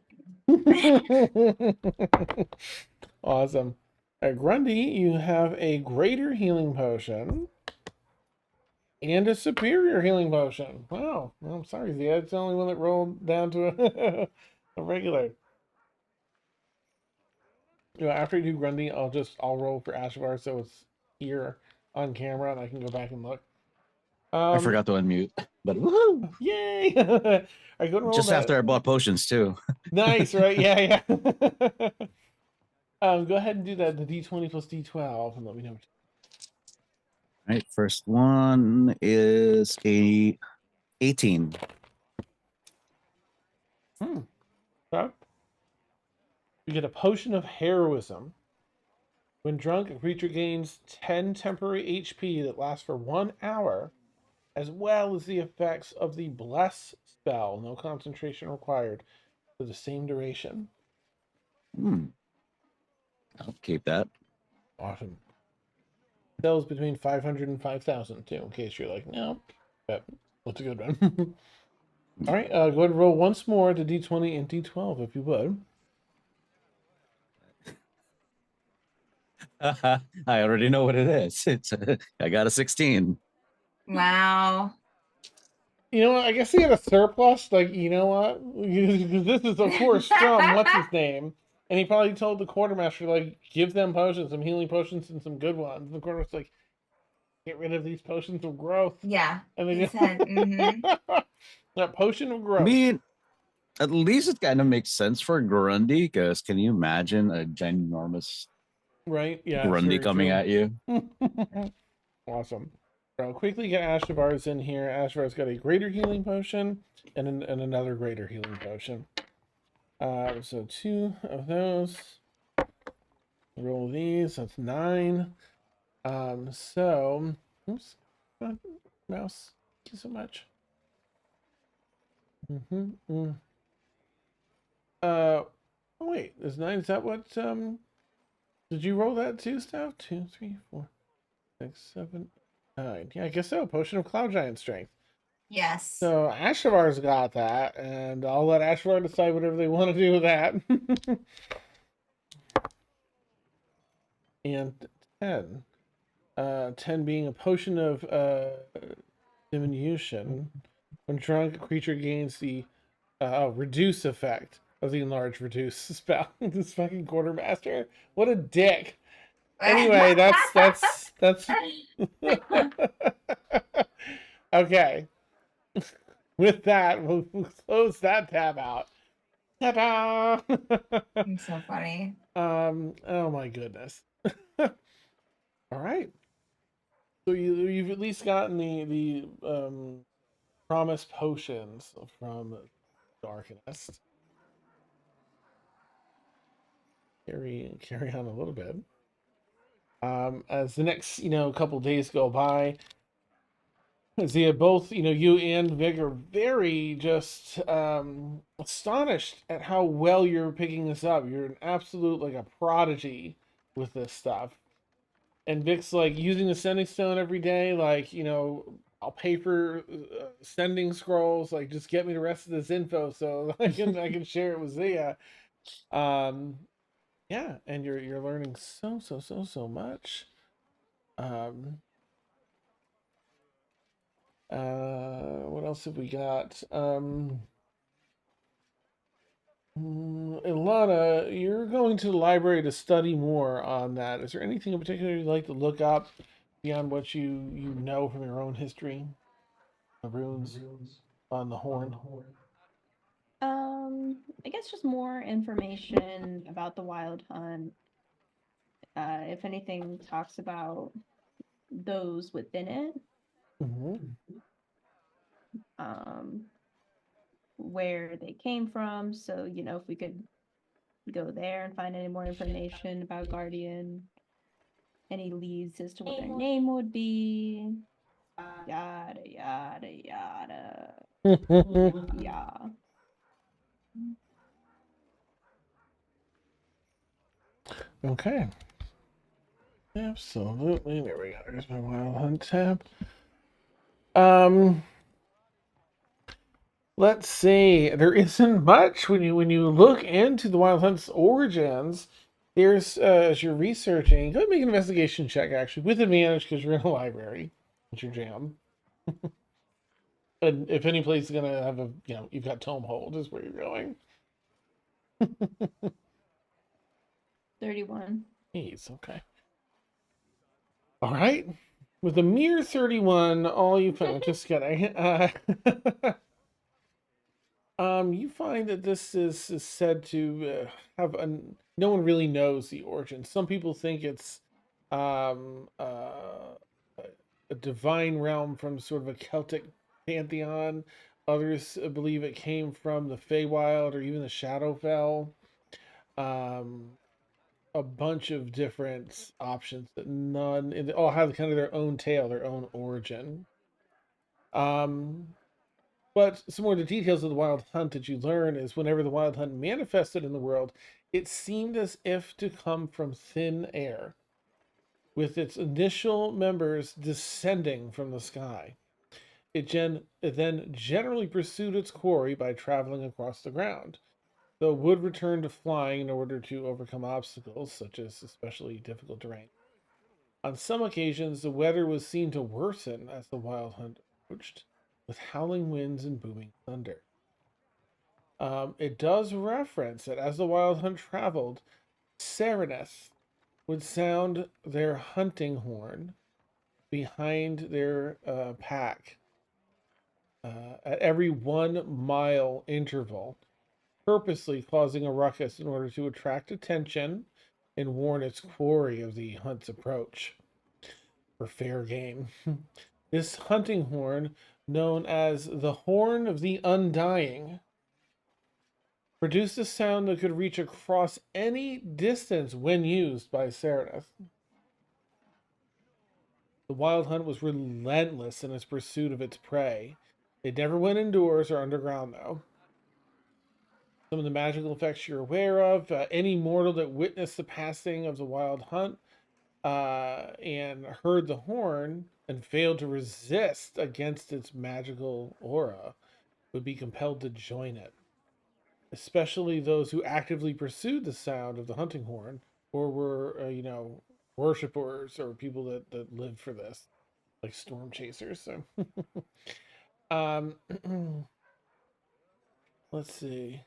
Awesome. At Grundy, you have a greater healing potion and a superior healing potion. Wow. Well, I'm sorry, Zia. It's the only one that rolled down to a regular. You know, after you do Grundy, I'll roll for Ashvar so it's here on camera and I can go back and look. I forgot to unmute, but woohoo! Yay! Are you going to roll Just that? after I bought potions too. Nice, right? Yeah, yeah. Go ahead and do that. The D20 plus D12, and let me know. All right, first one is a 18. Okay. You get a potion of heroism. When drunk, a creature gains 10 temporary HP that lasts for 1 hour, as well as the effects of the Bless spell. No concentration required for the same duration. I'll keep that. Awesome. Sells between 500 and 5,000 too, in case you're like, no, but that's a good one. All right, go ahead and roll once more to D20 and D12 if you would. I already know what it is. I got a 16. Wow. You know what? I guess he had a surplus. Like, you know what? Because this is, of course, from what's his name, and he probably told the quartermaster, like, give them potions, some healing potions, and some good ones. And the quartermaster's like, get rid of these potions of growth. Yeah. And then He said, that potion of I growth. mean, at least it kind of makes sense for Grundy, because can you imagine a ginormous Right? Yeah. Grundy Very coming true. at you? Awesome. I'll quickly get Ashtavar's in here. Ashtavar's got a greater healing potion and another greater healing potion. So 2 of those. Roll these. That's 9. So, oops, mouse. Thank you so much. Oh wait, is 9? Is that what? Did you roll that too, Steph? 2, 3, 4, 6, 7, 9. Yeah, I guess so. Potion of Cloud Giant Strength. yes. So Ashavar's got that, and I'll let Ashavar decide whatever they want to do with that. And 10. 10 being a potion of diminution. When drunk, a creature gains the reduce effect of the enlarged reduce spell. This fucking quartermaster. What a dick. Anyway, that's okay. With that, we'll close that tab out. Ta-da! I'm so funny. Oh my goodness. All right. So you've at least gotten the promised potions from Darkness. Carry on a little bit. As the next couple days go by, Zia, both you and Vic are very just astonished at how well you're picking this up. You're an absolute like a prodigy with this stuff. And Vic's like using the sending stone every day, like I'll pay for sending scrolls, like just get me the rest of this info so I can share it with Zia. Yeah, and you're learning so much. What else have we got? Ilana, you're going to the library to study more on that. Is there anything in particular you'd like to look up beyond what you know from your own history? The runes on the horn. I guess just more information about the Wild Hunt. if anything talks about those within it, um, where they came from. So, you know, if we could go there and find any more information about Guardian, any leads as to what their name would be, yada, yada, yada. Yeah. Okay. Absolutely. There we go. There's my Wild Hunt tab. Let's see. There isn't much when you look into the Wild Hunt's origins. There's as you're researching, go ahead and make an investigation check actually with advantage because you're in a library. It's your jam. And if any place is gonna have a you've got tome hold is where you're going. 31. Jeez, okay. All right. With a mere 31, all you find just kidding. You find that this is said to have no one really knows the origin. Some people think it's a divine realm from sort of a Celtic pantheon. Others believe it came from the Feywild or even the Shadowfell. A bunch of different options that they all have kind of their own tale, their own origin. But some more of the details of the Wild Hunt that you learn is whenever the Wild Hunt manifested in the world, it seemed as if to come from thin air, with its initial members descending from the sky. It then generally pursued its quarry by traveling across the ground, though it would return to flying in order to overcome obstacles, such as especially difficult terrain. On some occasions, the weather was seen to worsen as the Wild Hunt approached, with howling winds and booming thunder. It does reference that as the Wild Hunt traveled, Sereneth would sound their hunting horn behind their pack at every 1 mile interval, purposely causing a ruckus in order to attract attention and warn its quarry of the hunt's approach. For fair game. This hunting horn, known as the Horn of the Undying, produced a sound that could reach across any distance when used by Serenith. The Wild Hunt was relentless in its pursuit of its prey. It never went indoors or underground, though. Some of the magical effects you're aware of, any mortal that witnessed the passing of the Wild Hunt and heard the horn and failed to resist against its magical aura would be compelled to join it. Especially those who actively pursued the sound of the hunting horn or were, worshippers or people that lived for this, like storm chasers. So, um, let's see.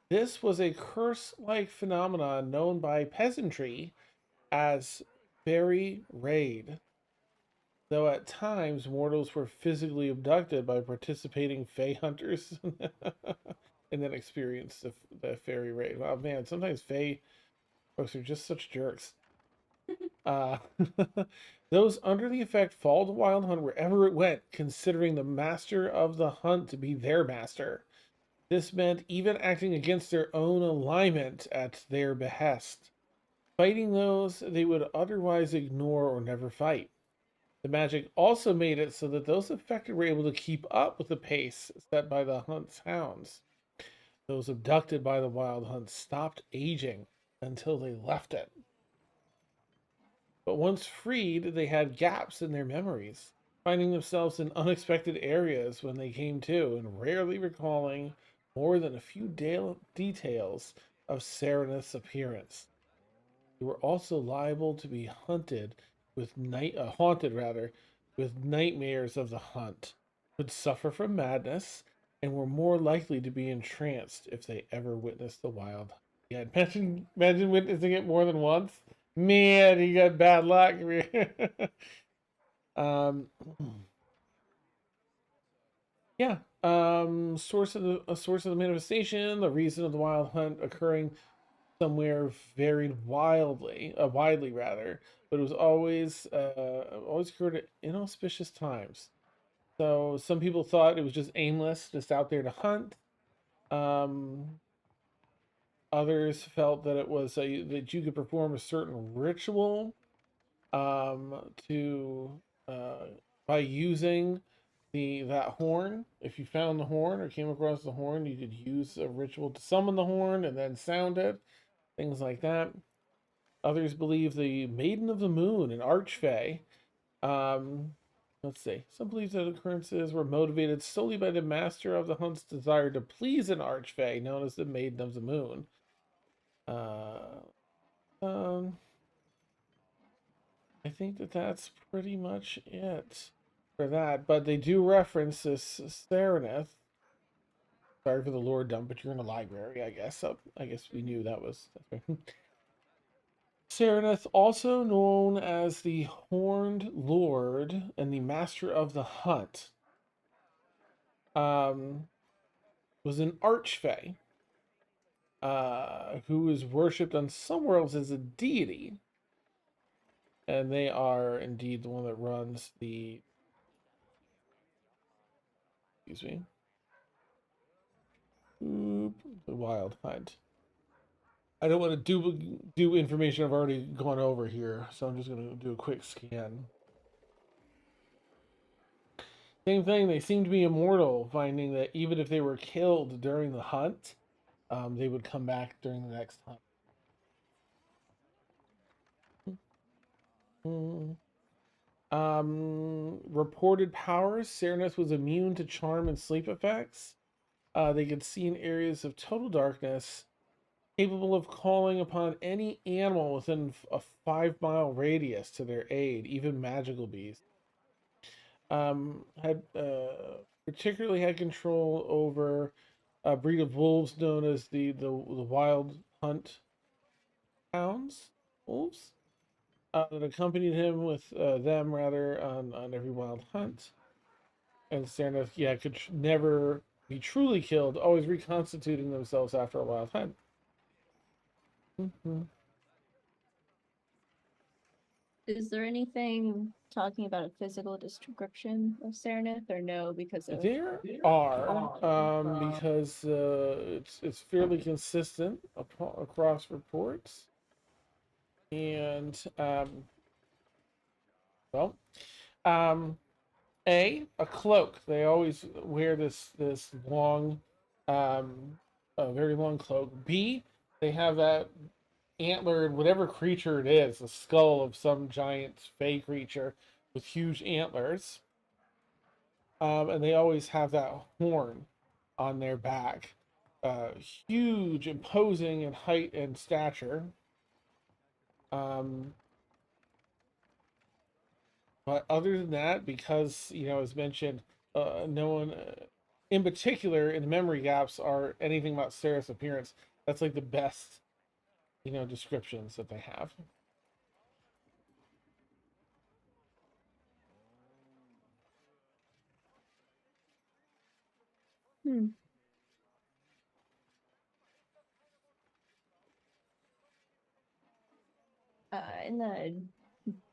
This was a curse-like phenomenon known by peasantry as fairy raid, though at times mortals were physically abducted by participating fae hunters and then experienced the fairy raid. Wow, man, sometimes fae folks are just such jerks. Uh, those under the effect followed the Wild Hunt wherever it went, considering the master of the hunt to be their master. This meant even acting against their own alignment at their behest, fighting those they would otherwise ignore or never fight. The magic also made it so that those affected were able to keep up with the pace set by the hunt's hounds. Those abducted by the Wild Hunt stopped aging until they left it. But once freed, they had gaps in their memories, finding themselves in unexpected areas when they came to, and rarely recalling more than a few details of Serenith's appearance. They were also liable to be haunted with nightmares of the hunt, would suffer from madness, and were more likely to be entranced if they ever witnessed the wild. Yeah, imagine witnessing it more than once. Man, you got bad luck. um, yeah. Source of the manifestation, the reason of the Wild Hunt occurring somewhere varied widely rather, but it was always occurred at inauspicious times. So some people thought it was just aimless, just out there to hunt. Um, Others felt that that you could perform a certain ritual to by using that horn. If you found the horn or came across the horn, you could use a ritual to summon the horn and then sound it, things like that. Others believe the Maiden of the Moon, an archfey. Um, let's see. Some believe that occurrences were motivated solely by the master of the hunt's desire to please an archfey known as the Maiden of the Moon. Uh, um, I think that that's pretty much it for that. But they do reference this Serenith. Sorry for the lore dump, but you're in a library, I guess. So I guess we knew that was. Serenith, also known as the Horned Lord and the Master of the Hunt, was an archfey who is worshipped on some worlds as a deity. And they are indeed the one that runs the. Excuse me. The Wild Hunt. I don't want to do information I've already gone over here, so I'm just going to do a quick scan. Same thing, they seem to be immortal, finding that even if they were killed during the hunt, they would come back during the next hunt. Reported powers. Serenus was immune to charm and sleep effects. They could see in areas of total darkness, capable of calling upon any animal within a 5-mile radius to their aid, even magical beasts. Had particularly had control over a breed of wolves known as the wild hunt hounds, wolves, that accompanied him with them rather on every wild hunt. And Serenith, yeah, could never be truly killed, always reconstituting themselves after a wild hunt. Mm-hmm. Is there anything talking about a physical description of Serenith, or no? Because of There are, because it's fairly consistent across reports, and well, um, a cloak. They always wear this long, a very long cloak. B, they have that antlered whatever creature it is, the skull of some giant fey creature with huge antlers. And they always have that horn on their back. Huge, imposing in height and stature. Um, but other than that, because as mentioned, no one, in particular, in the memory gaps, are anything about Sarah's appearance. That's like the best, descriptions that they have. hmm.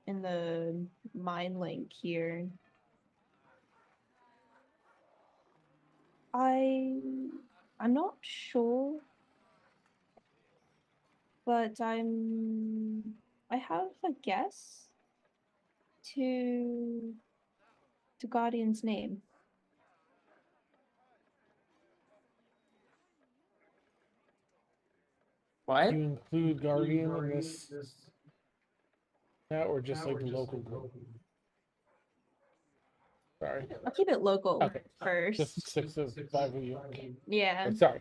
In the mind link here, I'm not sure, but I have a guess to Guardian's name. What? You include Guardian in this, or just like the local group? Sorry. I'll keep it local Okay. first. Just 6 of 5 of you. Yeah. Sorry.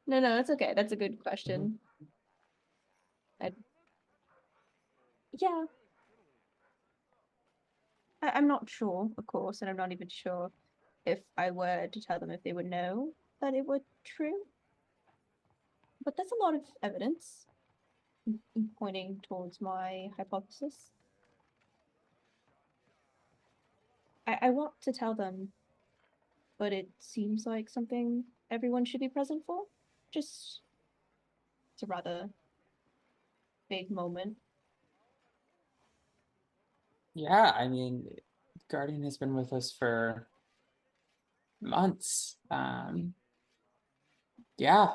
No, it's okay. That's a good question. Yeah. I'm not sure, of course, and I'm not even sure if I were to tell them if they would know that it were true. But there's a lot of evidence pointing towards my hypothesis. I want to tell them, but it seems like something everyone should be present for. Just It's a rather big moment. Yeah, I mean, Guardian has been with us for months. Yeah,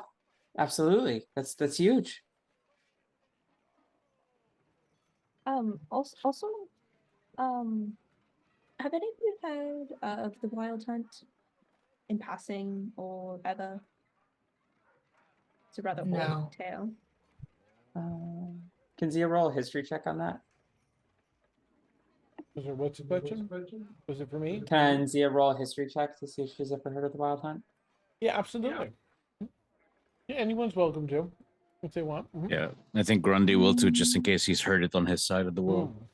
absolutely. That's huge. Also, have any of you heard of the Wild Hunt in passing or ever? It's a rather old No. tale. Can Zia roll a history check on that? Was there what's the question? Was it for me? Can Zia roll a history check to see if she's ever heard of the Wild Hunt? Yeah, absolutely. Yeah, anyone's welcome to if they want. Mhm. Yeah, I think Grundy will too, just in case he's heard it on his side of the world. Mm.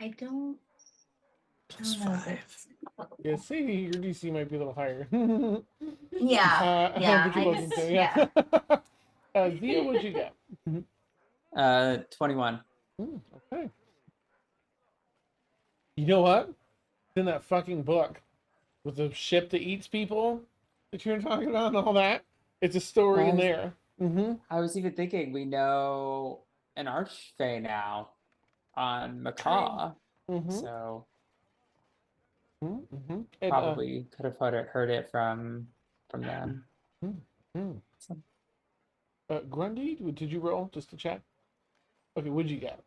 I don't. Plus I don't know if 5. it's- Yeah, see, your DC might be a little higher. Yeah. Yeah. But you're I welcome just, to. Yeah. Zia, what'd you get? 21. Okay. You know what? It's in that fucking book with the ship that eats people that you're talking about and all that. It's a story in Well, there. Mm-hmm. I was even thinking we know an Archfey now on Macaw, Mm-hmm. so Mm-hmm. And, probably could have heard it from them. mm-hmm. So, Grundy, did you roll just to check? Okay, what'd you get?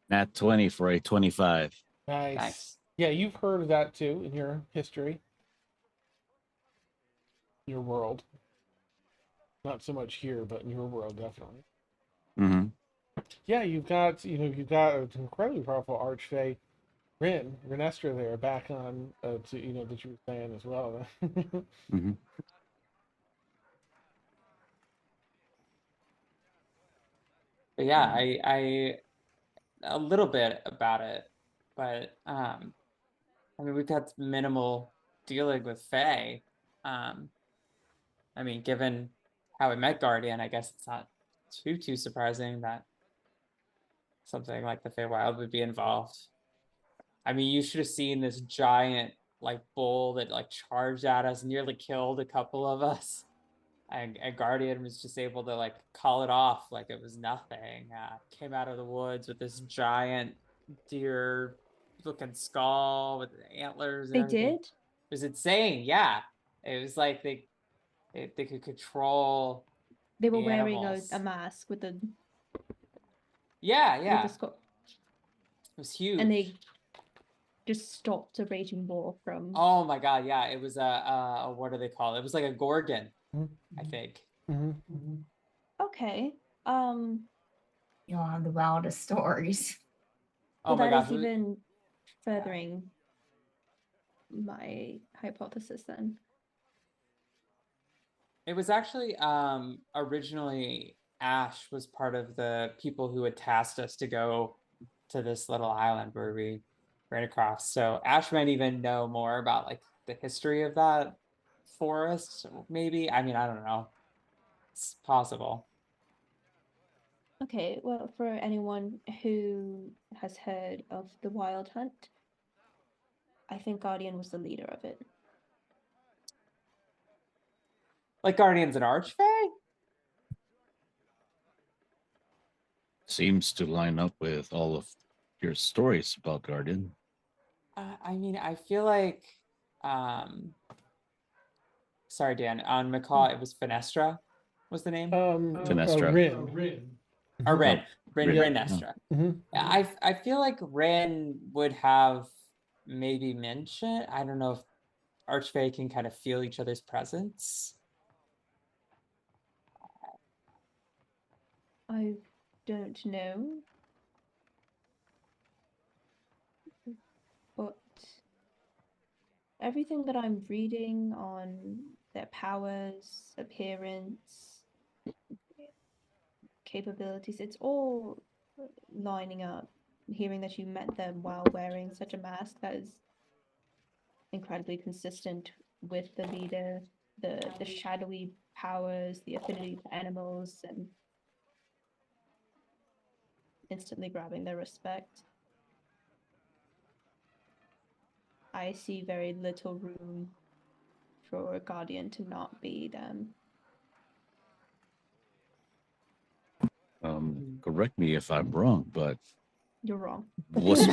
Nat 20 for a 25. Nice. nice. Yeah, you've heard of that too in your history, your world. Not so much here, but in your world, definitely. Mm-hmm. Yeah, you've got an incredibly powerful archfey, Renestra there, back on to that you were saying as well. Mm-hmm. But yeah, I a little bit about it, but I mean we've had minimal dealing with Fae. Um, I mean, given how we met Guardian, I guess it's not too surprising that something like the Feywild would be involved. I mean, you should have seen this giant like bull that like charged at us, nearly killed a couple of us. And Guardian was just able to like call it off like it was nothing. Came out of the woods with this giant deer looking skull with antlers and They everything. did? It was insane. Yeah. It was like they could control They were the wearing animals. a mask with the Yeah. the skull, It was huge. and they just stopped a raging bull from. Oh my god, yeah. It was a what do they call it? It was like a gorgon, I think. Mm-hmm. Okay. You'll have the wildest stories. Oh Well, my that god. is even furthering my hypothesis then. It was actually originally Ash was part of the people who had tasked us to go to this little island where we ran across. So Ash might even know more about like the history of that forest, maybe. I mean, I don't know. It's possible. Okay, well, for anyone who has heard of the Wild Hunt, I think Guardian was the leader of it. Like Guardians and Archfey? Seems to line up with all of your stories about Guardian. I mean, I feel like sorry, Dan, on Macaw it was Fenestra was the name. Finestra. Rin. Or Ren. Rin. Renestra. Mm-hmm. I feel like Ren would have maybe mentioned. I don't know if Archfey can kind of feel each other's presence. I don't know. But everything that I'm reading on their powers, appearance, capabilities, it's all lining up. Hearing that you met them while wearing such a mask that is incredibly consistent with the leader, the shadowy powers, the affinity to animals, and instantly grabbing their respect. I see very little room for a guardian to not be them. correct me if I'm wrong, but You're wrong. was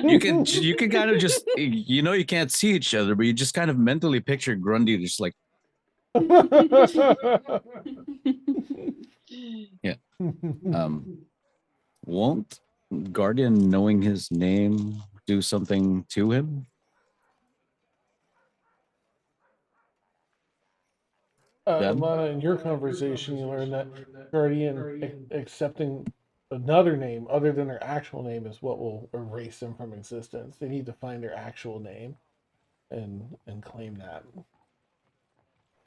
you can kind of just you can't see each other, but you just kind of mentally picture Grundy just like won't Guardian knowing his name do something to him? Them? Lana, in your conversation, you learned that Guardian accepting another name other than their actual name is what will erase them from existence. They need to find their actual name and claim that.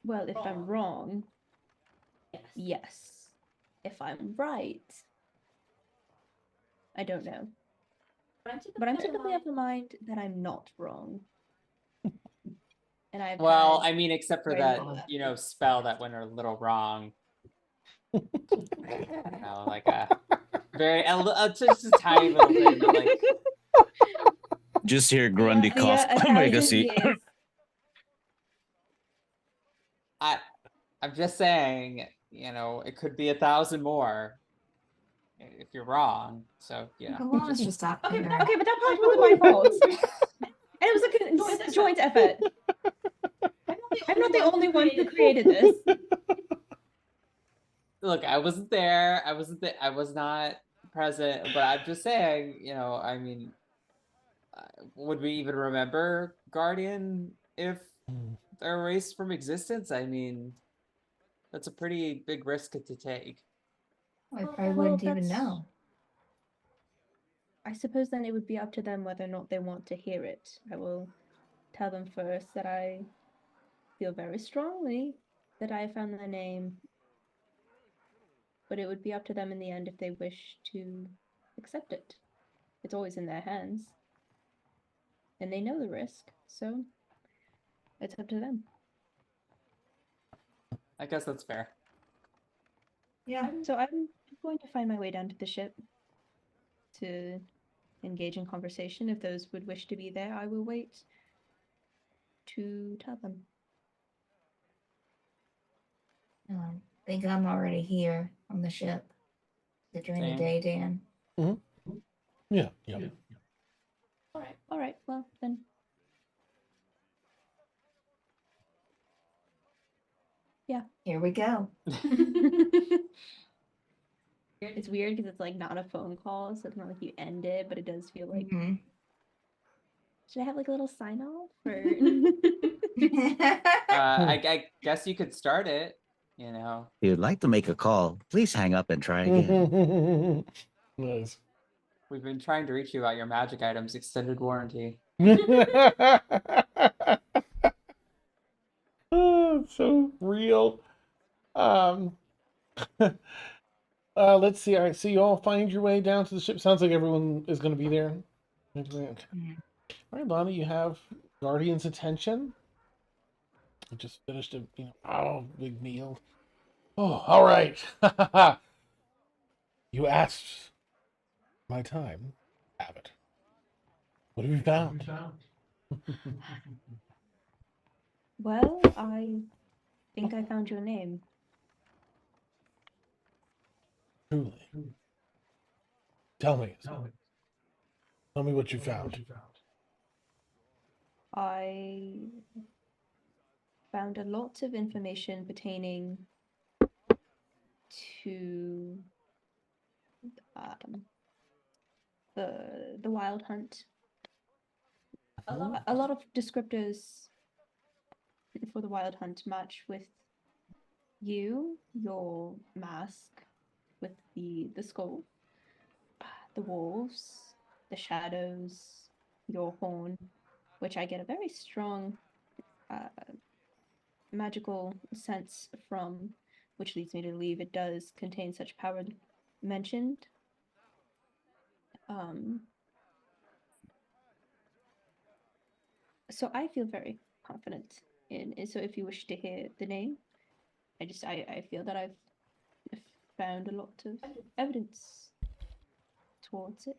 Well, if I'm wrong, yes. If I'm right, I don't know. But I'm typically of the mind that I'm not wrong. And I've Well, had I mean, except for very that, little- spell that went a little wrong. Like a very just a tiny little thing, but like Just hear Grundy Yeah, cough. a Make a thousand seat. years. I'm just saying, it could be 1,000 more if you're wrong. So yeah. Alana should stop. Okay, there. okay, but that part wasn't my fault. And it was a joint effort. I'm not the only one who created this. Look, I wasn't there. I was not present. But I'm just saying, I mean, would we even remember Guardian if they're erased from existence? I mean, that's a pretty big risk to take. I probably Well, wouldn't even that's- know. I suppose then it would be up to them whether or not they want to hear it. I will tell them first that I feel very strongly that I found their name. But it would be up to them in the end if they wish to accept it. It's always in their hands. And they know the risk, so it's up to them. I guess that's fair. Yeah. So I'm going to find my way down to the ship to engage in conversation. If those would wish to be there, I will wait to tell them. I think I'm already here on the ship. Is it during the Same. day, Dan? Yeah. All right. Well, then. Yeah. Here we go. It's weird because it's like not a phone call, so it's not like you end it, but it does feel like. Mhm. Should I have like a little sign off or? I guess you could start it. If you'd like to make a call, please hang up and try again. Nice. We've been trying to reach you about your magic items extended warranty. Oh, it's so real. Let's see. All right, so you all find your way down to the ship. Sounds like everyone is going to be there. Okay. All right, Lana, you have Guardian's attention. I just finished a big meal. Oh, all right. You asked my time. Have it. What have you found? Well, I think I found your name. Truly. Tell me. Tell me what you found. I found a lot of information pertaining to the wild hunt. A lot of descriptors for the wild hunt match with you, your mask with the skull, the wolves, the shadows, your horn, which I get a very strong magical sense from, which leads me to believe it does contain such power mentioned. So I feel very confident in it. So if you wish to hear the name, I feel that I've found a lot of evidence towards it.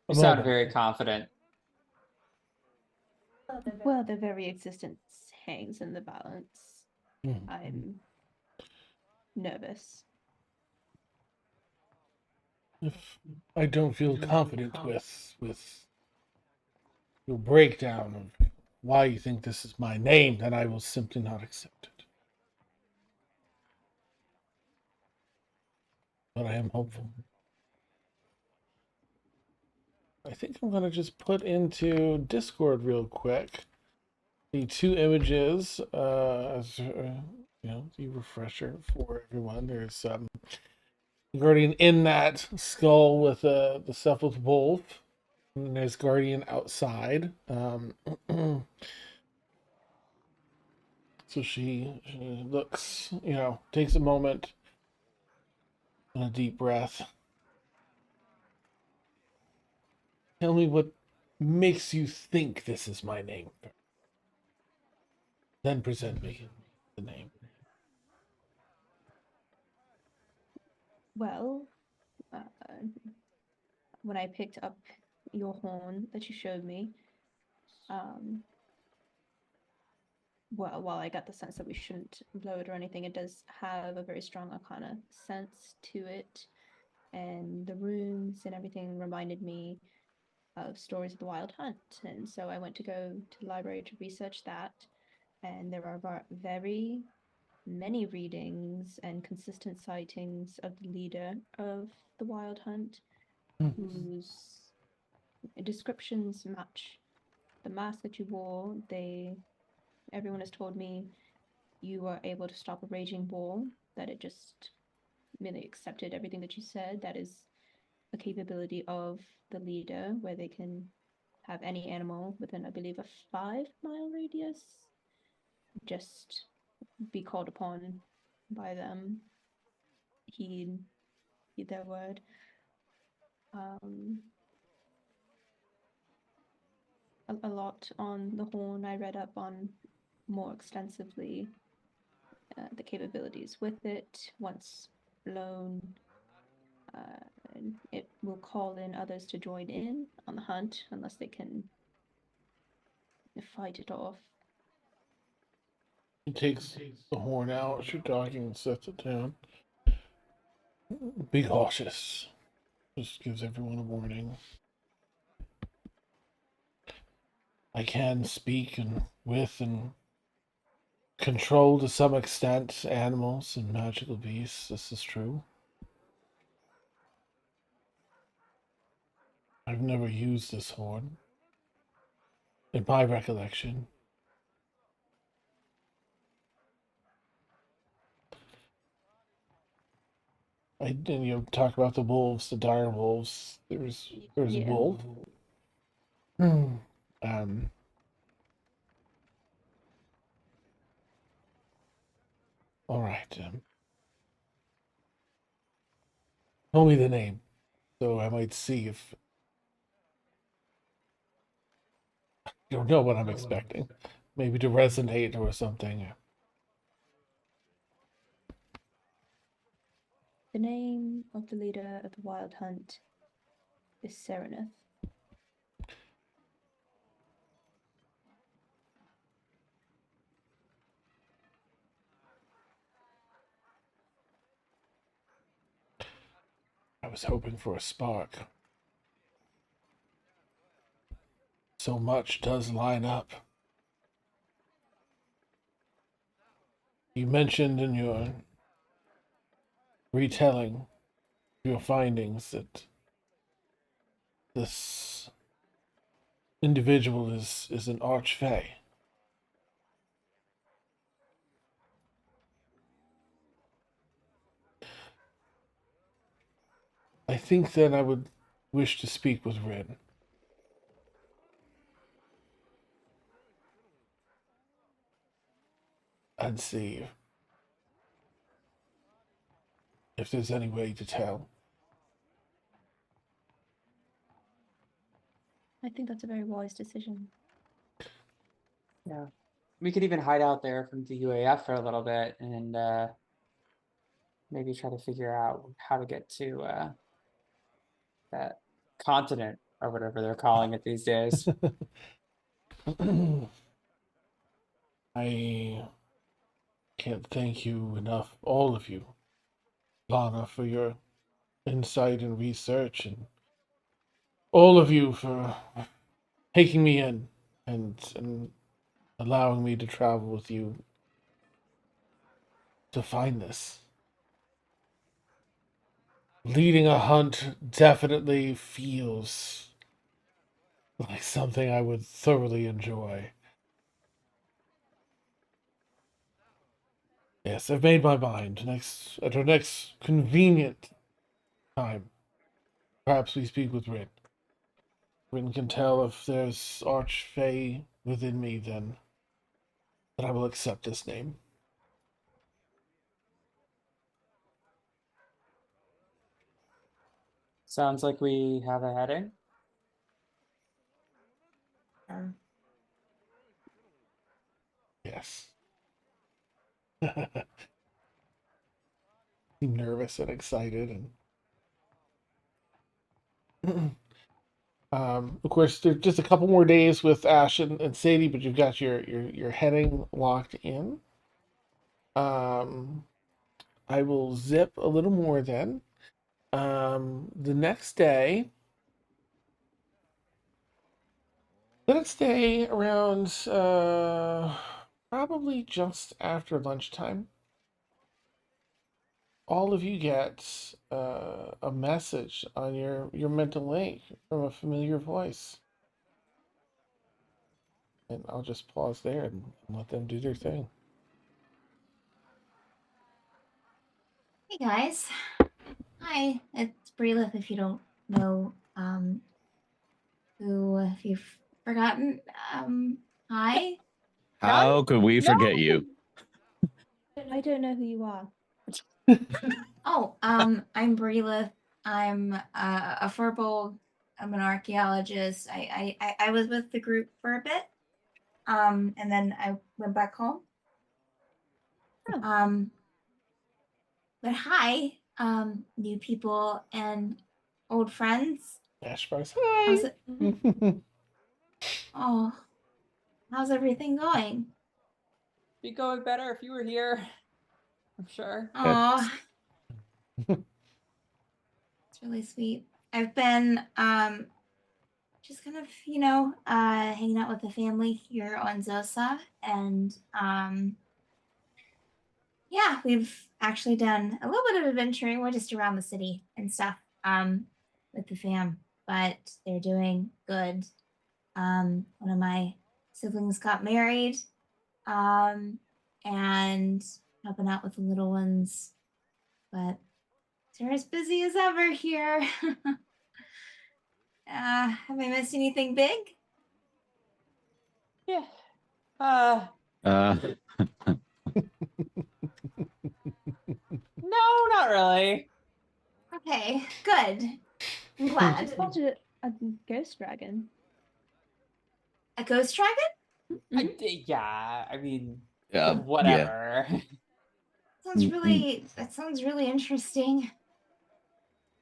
You sound very confident. Well, their very existence hangs in the balance. Mhm. I'm nervous. If I don't feel confident with your breakdown of why you think this is my name, then I will simply not accept it. But I am hopeful. I think I'm gonna just put into Discord real quick the two images as you know, the refresher for everyone. There's Guardian in that skull with the stuff with wolf, and there's Guardian outside. So she looks, you know, takes a moment and a deep breath. Tell me what makes you think this is my name. Then present me the name. Well, when I picked up your horn that you showed me, um, well, while I got the sense that we shouldn't blow it or anything, it does have a very strong arcana sense to it. And the runes and everything reminded me of stories of the Wild Hunt. And so I went to go to the library to research that. And there are very many readings and consistent sightings of the leader of the Wild Hunt, whose descriptions match the mask that you wore. Everyone has told me you were able to stop a raging bull, that it just merely accepted everything that you said. That is a capability of the leader where they can have any animal within, I believe, a 5-mile radius just be called upon by them, heed their word. Um, a lot on the horn I read up on more extensively, the capabilities with it. Once blown, it will call in others to join in on the hunt unless they can fight it off. He takes the horn out, as you're talking, and sets it down. Be cautious. Just gives everyone a warning. I can speak with and control to some extent animals and magical beasts. This is true. I've never used this horn. In my recollection. I didn't, you know, talk about the wolves, the dire wolves. There's a Yeah. wolf. Um, all right. Tell me the name, so I might see if you know what I'm expecting. Maybe to resonate or something. The name of the leader of the Wild Hunt is Serenith. I was hoping for a spark. So much does line up. You mentioned in your retelling your findings that this individual is an archfey. I think then I would wish to speak with Rin. And see if there's any way to tell. I think that's a very wise decision. Yeah. We could even hide out there from the UAF for a little bit and maybe try to figure out how to get to that continent or whatever they're calling it these days. I can't thank you enough, all of you, Lana, for your insight and research, and all of you for taking me in and allowing me to travel with you to find this. Leading a hunt definitely feels like something I would thoroughly enjoy. Yes, I've made my mind. At our next convenient time, perhaps we speak with Rin. Rin can tell if there's Archfey within me, then I will accept this name. Sounds like we have a heading. Yes. Nervous and excited and of course there's just a couple more days with Ash and Sadie, but you've got your heading locked in. I will zip a little more then. The next day, around probably just after lunchtime, all of you get a message on your mental link from a familiar voice. And I'll just pause there and let them do their thing. Hey guys. Hi, it's Breelith if you don't know who if you've forgotten. Hi. How could we No. forget you? I don't know who you are. Oh, I'm Breelith. I'm a furbolg. I'm an archaeologist. I was with the group for a bit. And then I went back home. Oh. But hi, new people and old friends. Ash Bars, How's hi! it? Oh, how's everything going? Be going better if you were here. I'm sure. Oh, it's really sweet. I've been just kind of, hanging out with the family here on Zosa, and yeah, we've actually done a little bit of adventuring. We're just around the city and stuff with the fam, but they're doing good. One of my siblings got married, and helping out with the little ones, but they're as busy as ever here. Have I missed anything big? Yeah. Uh, No, not really. Okay, good. I'm glad. Spotted a ghost dragon. A ghost dragon? Yeah, I mean, yeah. whatever. That sounds really interesting.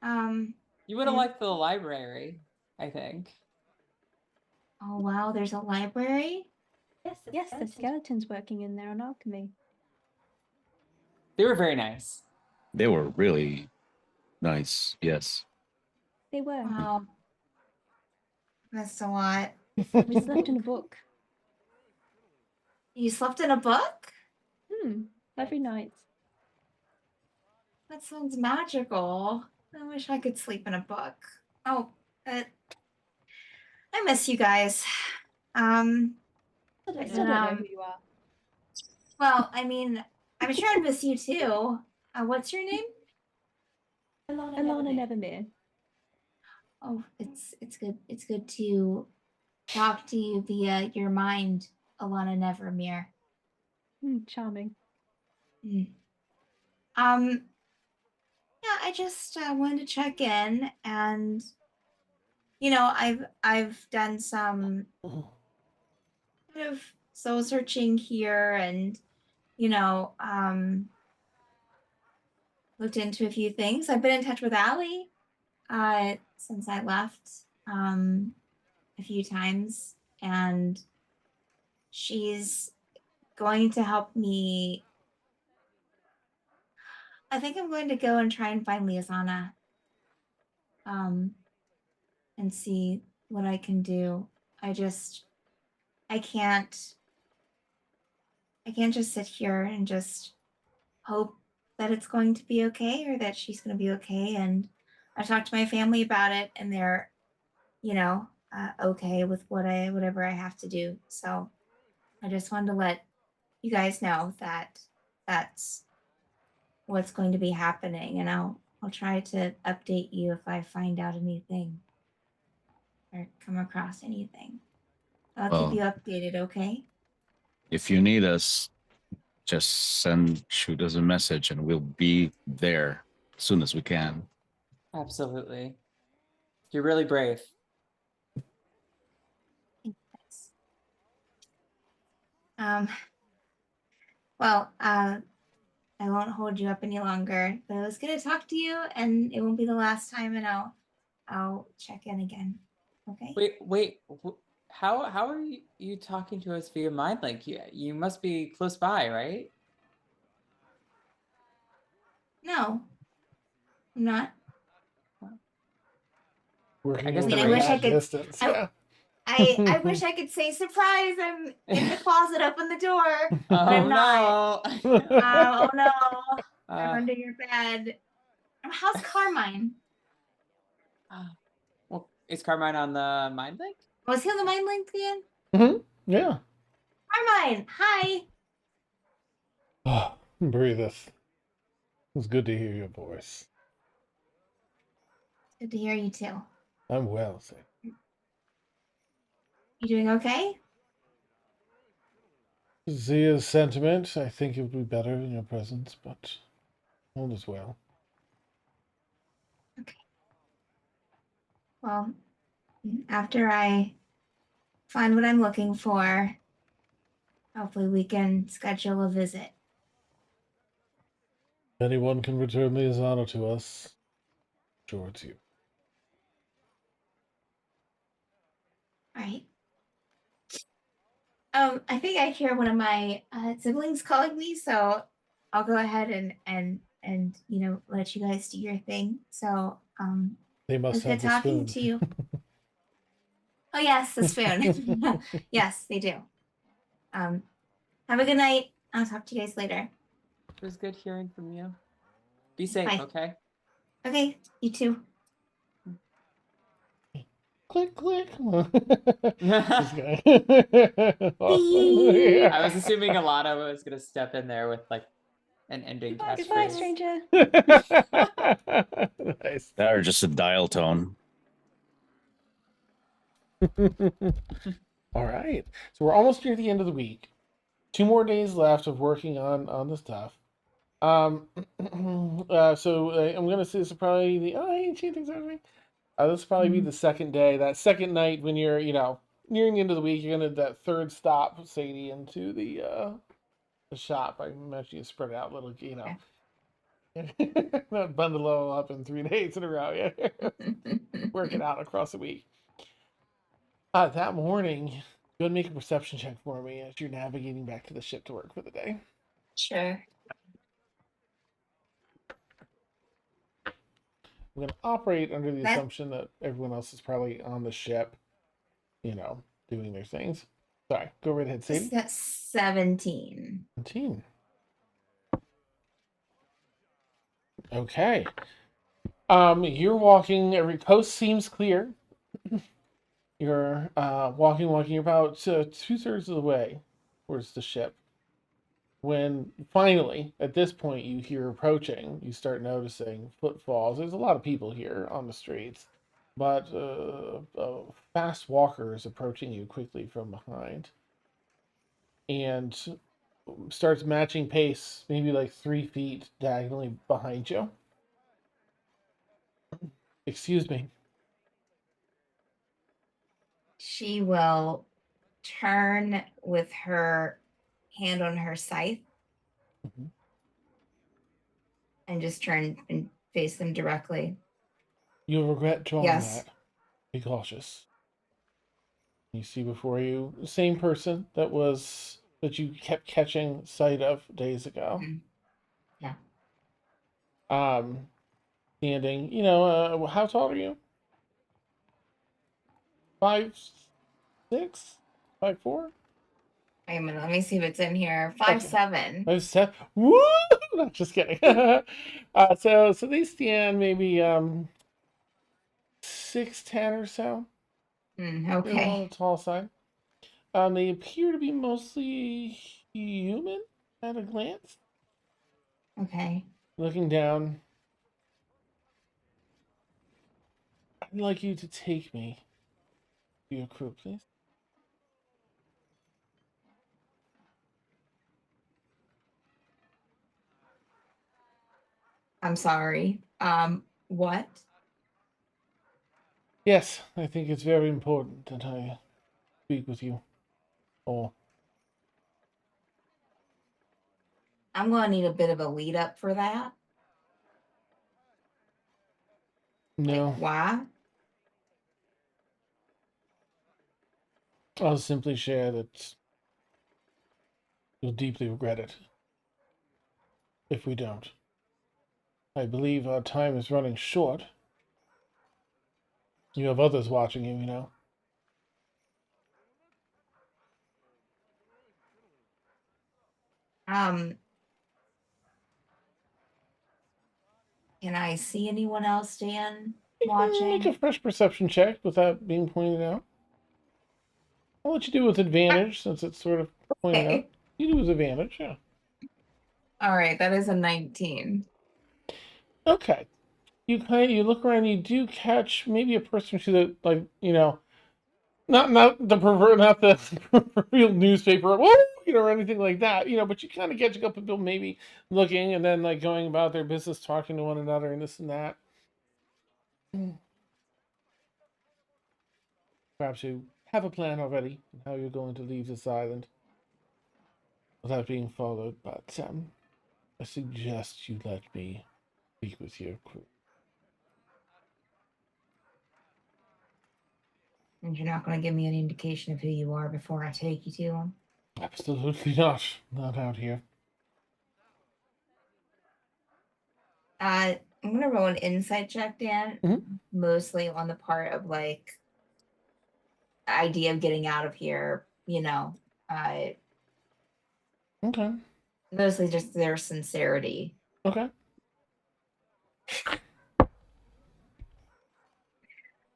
You would have And- liked the library, I think. Oh wow, there's a library? Yes, the skeleton's working in there on alchemy. They were very nice. They were really nice. Yes. They were. Wow. That's a lot. We slept in a book. You slept in a book? Every night. That sounds magical. I wish I could sleep in a book. Oh, I miss you guys. I still don't know um, who you are. Well, I mean, I'm sure I miss you too. What's your name? Alana Nevermere. Oh, it's good. It's good to talk to you via your mind, Alana Nevermere. Charming. Mm. Yeah, I just wanted to check in, and I've done some kind of soul searching here, and looked into a few things. I've been in touch with Allie since I left a few times, and she's going to help me. I think I'm going to go and try and find Liazana. And see what I can do. I can't just sit here and just hope that it's going to be okay or that she's going to be okay. And I talked to my family about it, and they're, okay with whatever I have to do. So I just wanted to let you guys know that that's what's going to be happening, and I'll try to update you if I find out anything or come across anything. I'll keep you updated, okay? If you need us, just shoot us a message and we'll be there as soon as we can. Absolutely. You're really brave. Thanks. Well, I won't hold you up any longer, but it was good to talk to you, and it won't be the last time, and I'll check in again. Okay? Wait. How are you talking to us via mind link? You must be close by, right? No, I'm not. Working I guess over the I wish I that could- distance. I- Yeah. I wish I could say surprise. I'm in the closet, open the door. Oh I'm not. no. Oh no, I'm Uh, under your bed. How's Carmine? well, is Carmine on the mind link? Was he on the mind link again? Yeah. Carmine, hi. Oh, breatheth. It's good to hear your voice. Good to hear you too. I'm well, sir. You doing okay? Zia's sentiment, I think it would be better in your presence, but all is well. Okay. Well, after I find what I'm looking for, hopefully we can schedule a visit. If anyone can return Liazano to us, sure it's you. All right. I think I hear one of my siblings calling me, so I'll go ahead and let you guys do your thing. So They it must was have good the talking spoon. to you. Oh yes, the spoon. Yes, they do. Have a good night. I'll talk to you guys later. It was good hearing from you. Be safe, Bye. okay? Okay, you too. Click, click. This I guy. was assuming Alana was gonna step in there with like an ending Goodbye, catchphrase. stranger. Nice. Or just a dial tone. All right. So we're almost near the end of the week. 2 more days left of working on the stuff. I'm gonna say this is probably the I ain't cheating sorry. This will probably be the second day. That second night when you're, nearing the end of the week, you're gonna that third stop, Sadie, into the shop. I imagine you spread it out a little, not bundle it all up in 3 days in a row. Yeah. Work it out across the week. That morning, go ahead and make a perception check for me as you're navigating back to the ship to work for the day. Sure. I'm going to operate under the That- assumption that everyone else is probably on the ship, doing their things. Sorry, go right ahead, Sadie. That's 17. 17. Okay. You're walking. Every coast seems clear. You're walking. You're about 2/3 of the way towards the ship. When finally, at this point, you hear approaching, you start noticing footfalls. There's a lot of people here on the streets, but a fast walker is approaching you quickly from behind and starts matching pace, maybe like 3 feet diagonally behind you. Excuse me. She will turn with her hand on her scythe Mhm. and just turn and face them directly. You'll regret drawing Yes. that. Be cautious. You see before you the same person that was that you kept catching sight of days ago. Mhm. Yeah. Standing, how tall are you? 5'6", 5'4"? Wait a minute, let me see if it's in here. Okay. 5'7". 5'7". Woo! No, just kidding. So they stand maybe 6'10" or so. They're on Okay. the tall side. They appear to be mostly human at a glance. Okay. Looking down, I'd like you to take me to your crew, please. I'm sorry. What? Yes, I think it's very important that I speak with you. Or I'm gonna need a bit of a lead up for that. no, Like, why? I'll simply share that you'll deeply regret it if we don't. I believe our time is running short. You have others watching you, Um, can I see anyone else, Dan, You can make a watching? fresh perception check without being pointed out. I'll let you do with advantage since it's sort of pointed out. Okay. You do with advantage, yeah. All right, that is a 19. Okay. You look around, you do catch maybe a person or two that not the pervert, not the real newspaper, or anything like that, but you kind of catch a couple people maybe looking and then like going about their business, talking to one another and this and that. Perhaps you have a plan already on how you're going to leave this island without being followed, but I suggest you let me speak with your crew. And you're not gonna give me any indication of who you are before I take you to them? Absolutely not. Not out here. I'm gonna roll an insight check, Dan, Mhm. mostly on the part of like idea of getting out of here, Okay. mostly just their sincerity. Okay.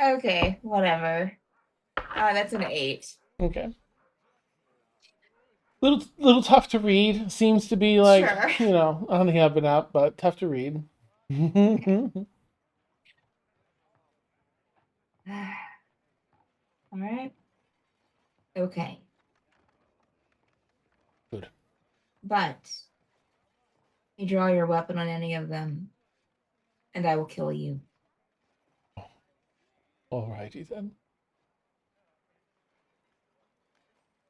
Okay, whatever. That's an 8. Okay. Little tough to read. Seems to be like, Sure. on the up and up, but tough to read. All right. Okay. Good. But you draw your weapon on any of them, and I will kill you. Alrighty then.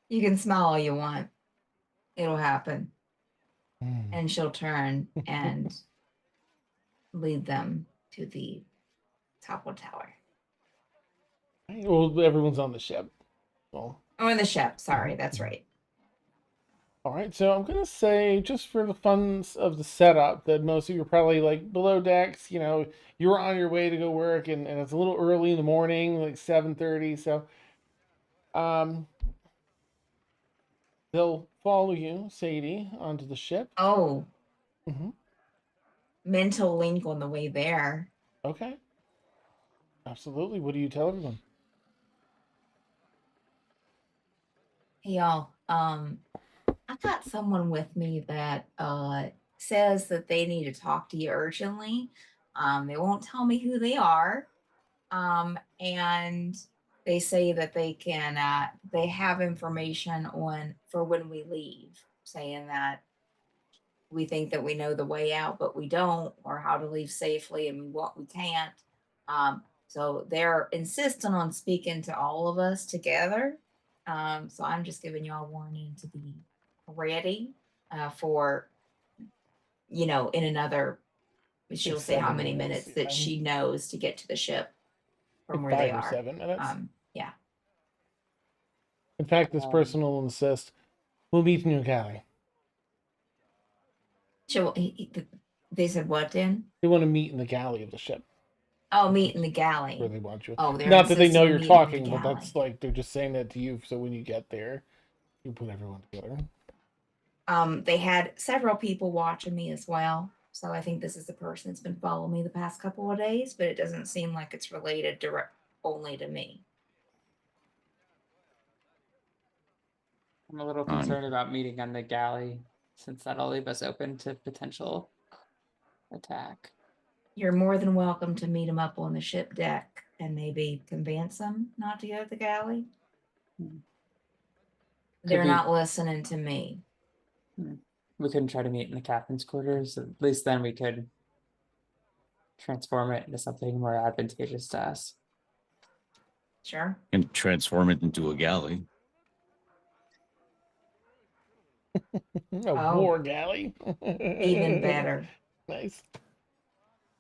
You can smile all you want. It'll happen. Hmm. And she'll turn and lead them to the top of the tower. Well, everyone's on the ship. Well, Oh, in the ship. Sorry, Mhm, that's mhm. right. All right, so I'm gonna say, just for the funs of the setup, that most of you are probably like below decks. You're on your way to go work, and it's a little early in the morning, like 7:30. So, um, they'll follow you, Sadie, onto the ship. Oh, Hmm. mental link on the way there. Okay, absolutely. What do you tell everyone? Hey y'all, I got someone with me that says that they need to talk to you urgently. They won't tell me who they are. And they say that they have information on for when we leave, saying that we think that we know the way out, but we don't, or how to leave safely, and we can't. So they're insisting on speaking to all of us together. So I'm just giving y'all warning to be ready for, in another, she'll Six, say how 7 many minutes. minutes that she knows to get to the ship from Like where they 5 or are. 7 minutes. Yeah. In fact, this person will insist. We'll meet in your galley. So they said what then? They want to meet in the galley of the ship. Oh, meet in the galley. Where they want you. Oh, they're Not that they know insisting on you're meeting in the talking, but that's galley. like they're just saying that to you. So when you get there, you put everyone together. They had several people watching me as well. So I think this is the person that's been following me the past couple of days, but it doesn't seem like it's related only to me. I'm a little concerned about meeting on the galley since that'll leave us open to potential attack. You're more than welcome to meet them up on the ship deck and maybe convince them not to go to the galley. Hmm. They're we- not listening to me. We couldn't try to meet in the captain's quarters. At least then we could transform it into something more advantageous to us. Sure. And transform it into a galley. A Oh. war galley. Even better. Nice.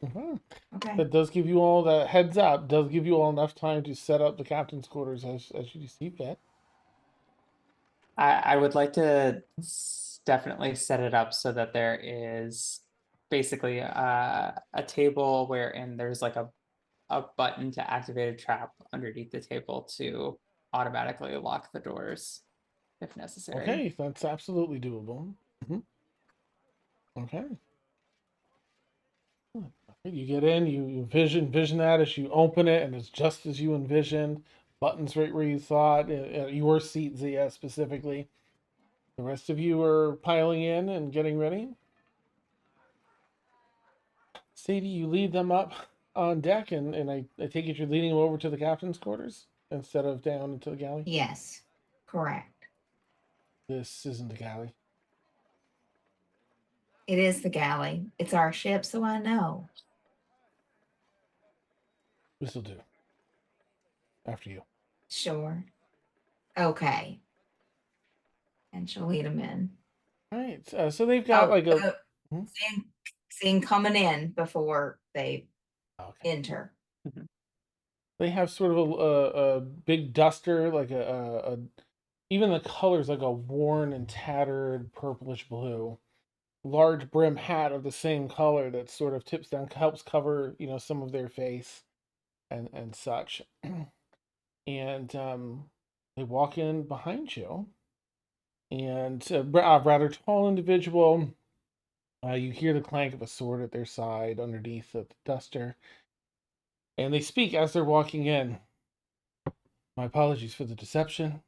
Okay. That does give you all the heads up. Does give you all enough time to set up the captain's quarters as you see fit. I would like to definitely set it up so that there is basically a table wherein there's like a button to activate a trap underneath the table to automatically lock the doors if necessary. Okay, that's absolutely doable. Okay. You get in, you envision that as you open it, and it's just as you envisioned. Buttons right where you thought. Your seat, Zia, specifically. The rest of you are piling in and getting ready. Sadie, you lead them up on deck, and I take it you're leading them over to the captain's quarters instead of down into the galley? Yes. Correct. This isn't the galley. It is the galley. It's our ship, so I know. This'll do. After you. Sure. Okay. And she'll lead them in. All right. So they've got like a. Seeing coming in before they Okay. enter. They have sort of a big duster, like a even the color's like a worn and tattered purplish blue. Large brim hat of the same color that sort of tips down, helps cover, some of their face and such. And they walk in behind you, and a rather tall individual. You hear the clank of a sword at their side underneath the duster, and they speak as they're walking in. My apologies for the deception.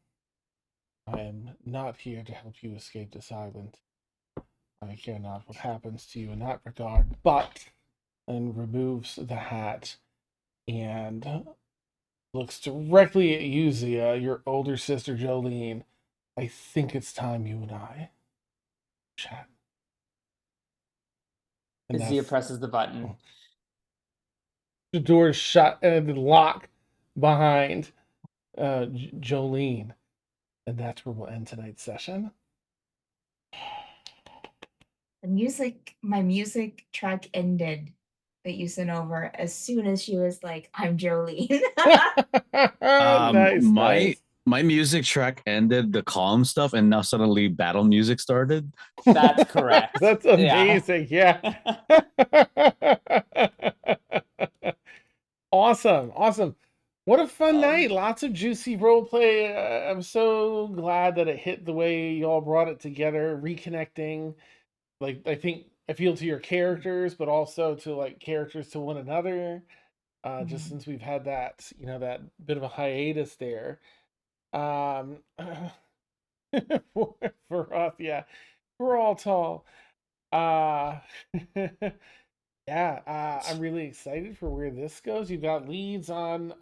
I am not here to help you escape this island. I care not what happens to you in that regard, but, and removes the hat and looks directly at you, Zia, your older sister Jolene. I think it's time you and I chat. And Zia presses the button. The door is shut and lock behind Jolene. And that's where we'll end tonight's session. My music track ended that you sent over as soon as she was like, I'm Jolene. Nice. My music track ended the calm stuff, and now suddenly battle music started. That's correct. That's amazing. Yeah. Awesome. What a fun night. Lots of juicy role play. I'm so glad that it hit the way y'all brought it together, reconnecting. Like, I think I feel to your characters, but also to like characters to one another. Just since we've had that, that bit of a hiatus there. For us, yeah, we're all tall. Yeah, I'm really excited for where this goes. You've got leads on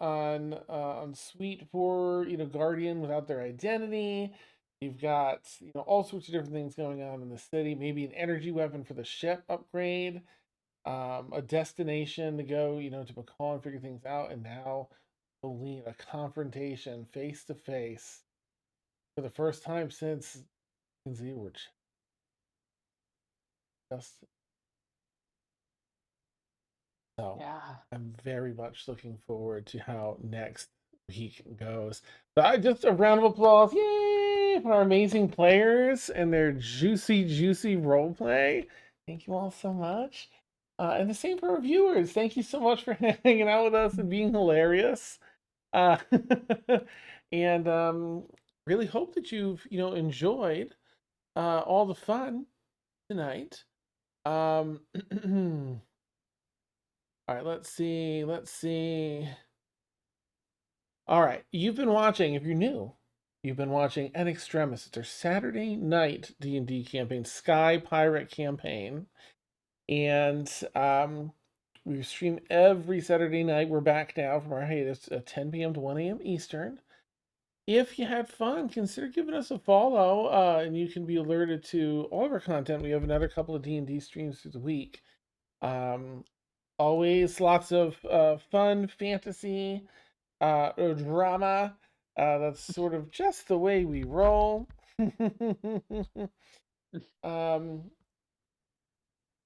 Suite for Guardian without their identity. You've got all sorts of different things going on in the city. Maybe an energy weapon for the ship upgrade. A destination to go to McCall and figure things out, and now a confrontation face to face for the first time since Zeward. So yeah, I'm very much looking forward to how next week goes. So just a round of applause, yay, and our amazing players and their juicy role play. Thank you all so much. And the same for our viewers. Thank you so much for hanging out with us and being hilarious. Uh, and really hope that you've enjoyed all the fun tonight. All right, let's see. All right, you've been watching, if you're new, you've been watching An Extremis. It's our Saturday night D&D campaign, Sky Pirate campaign. And we stream every Saturday night. We're back now from our hiatus at 10 p.m. to 1 a.m. Eastern. If you had fun, consider giving us a follow, and you can be alerted to all of our content. We have another couple of D&D streams through the week. Always lots of fun, fantasy, or drama. That's sort of just the way we roll.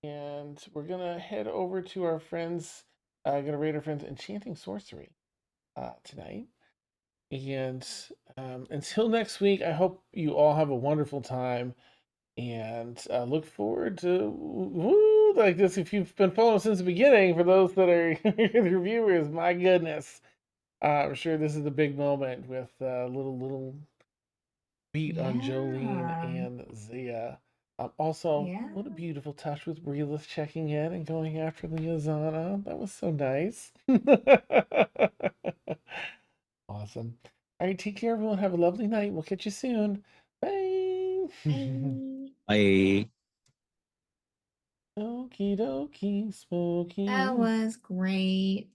And we're gonna head over to our friends. Gonna raid our friends Enchanting Sorcery tonight. And until next week, I hope you all have a wonderful time. And look forward to like this. If you've been following since the beginning, for those that are your viewers, my goodness, I'm sure this is the big moment with little beat on Jolene and Zia. Also, what a beautiful touch with Breelith checking in and going after the Azana. That was so nice. Awesome. All right, take care, everyone. Have a lovely night. We'll catch you soon. Bye. Bye. Okie dokie, spooky. That was great.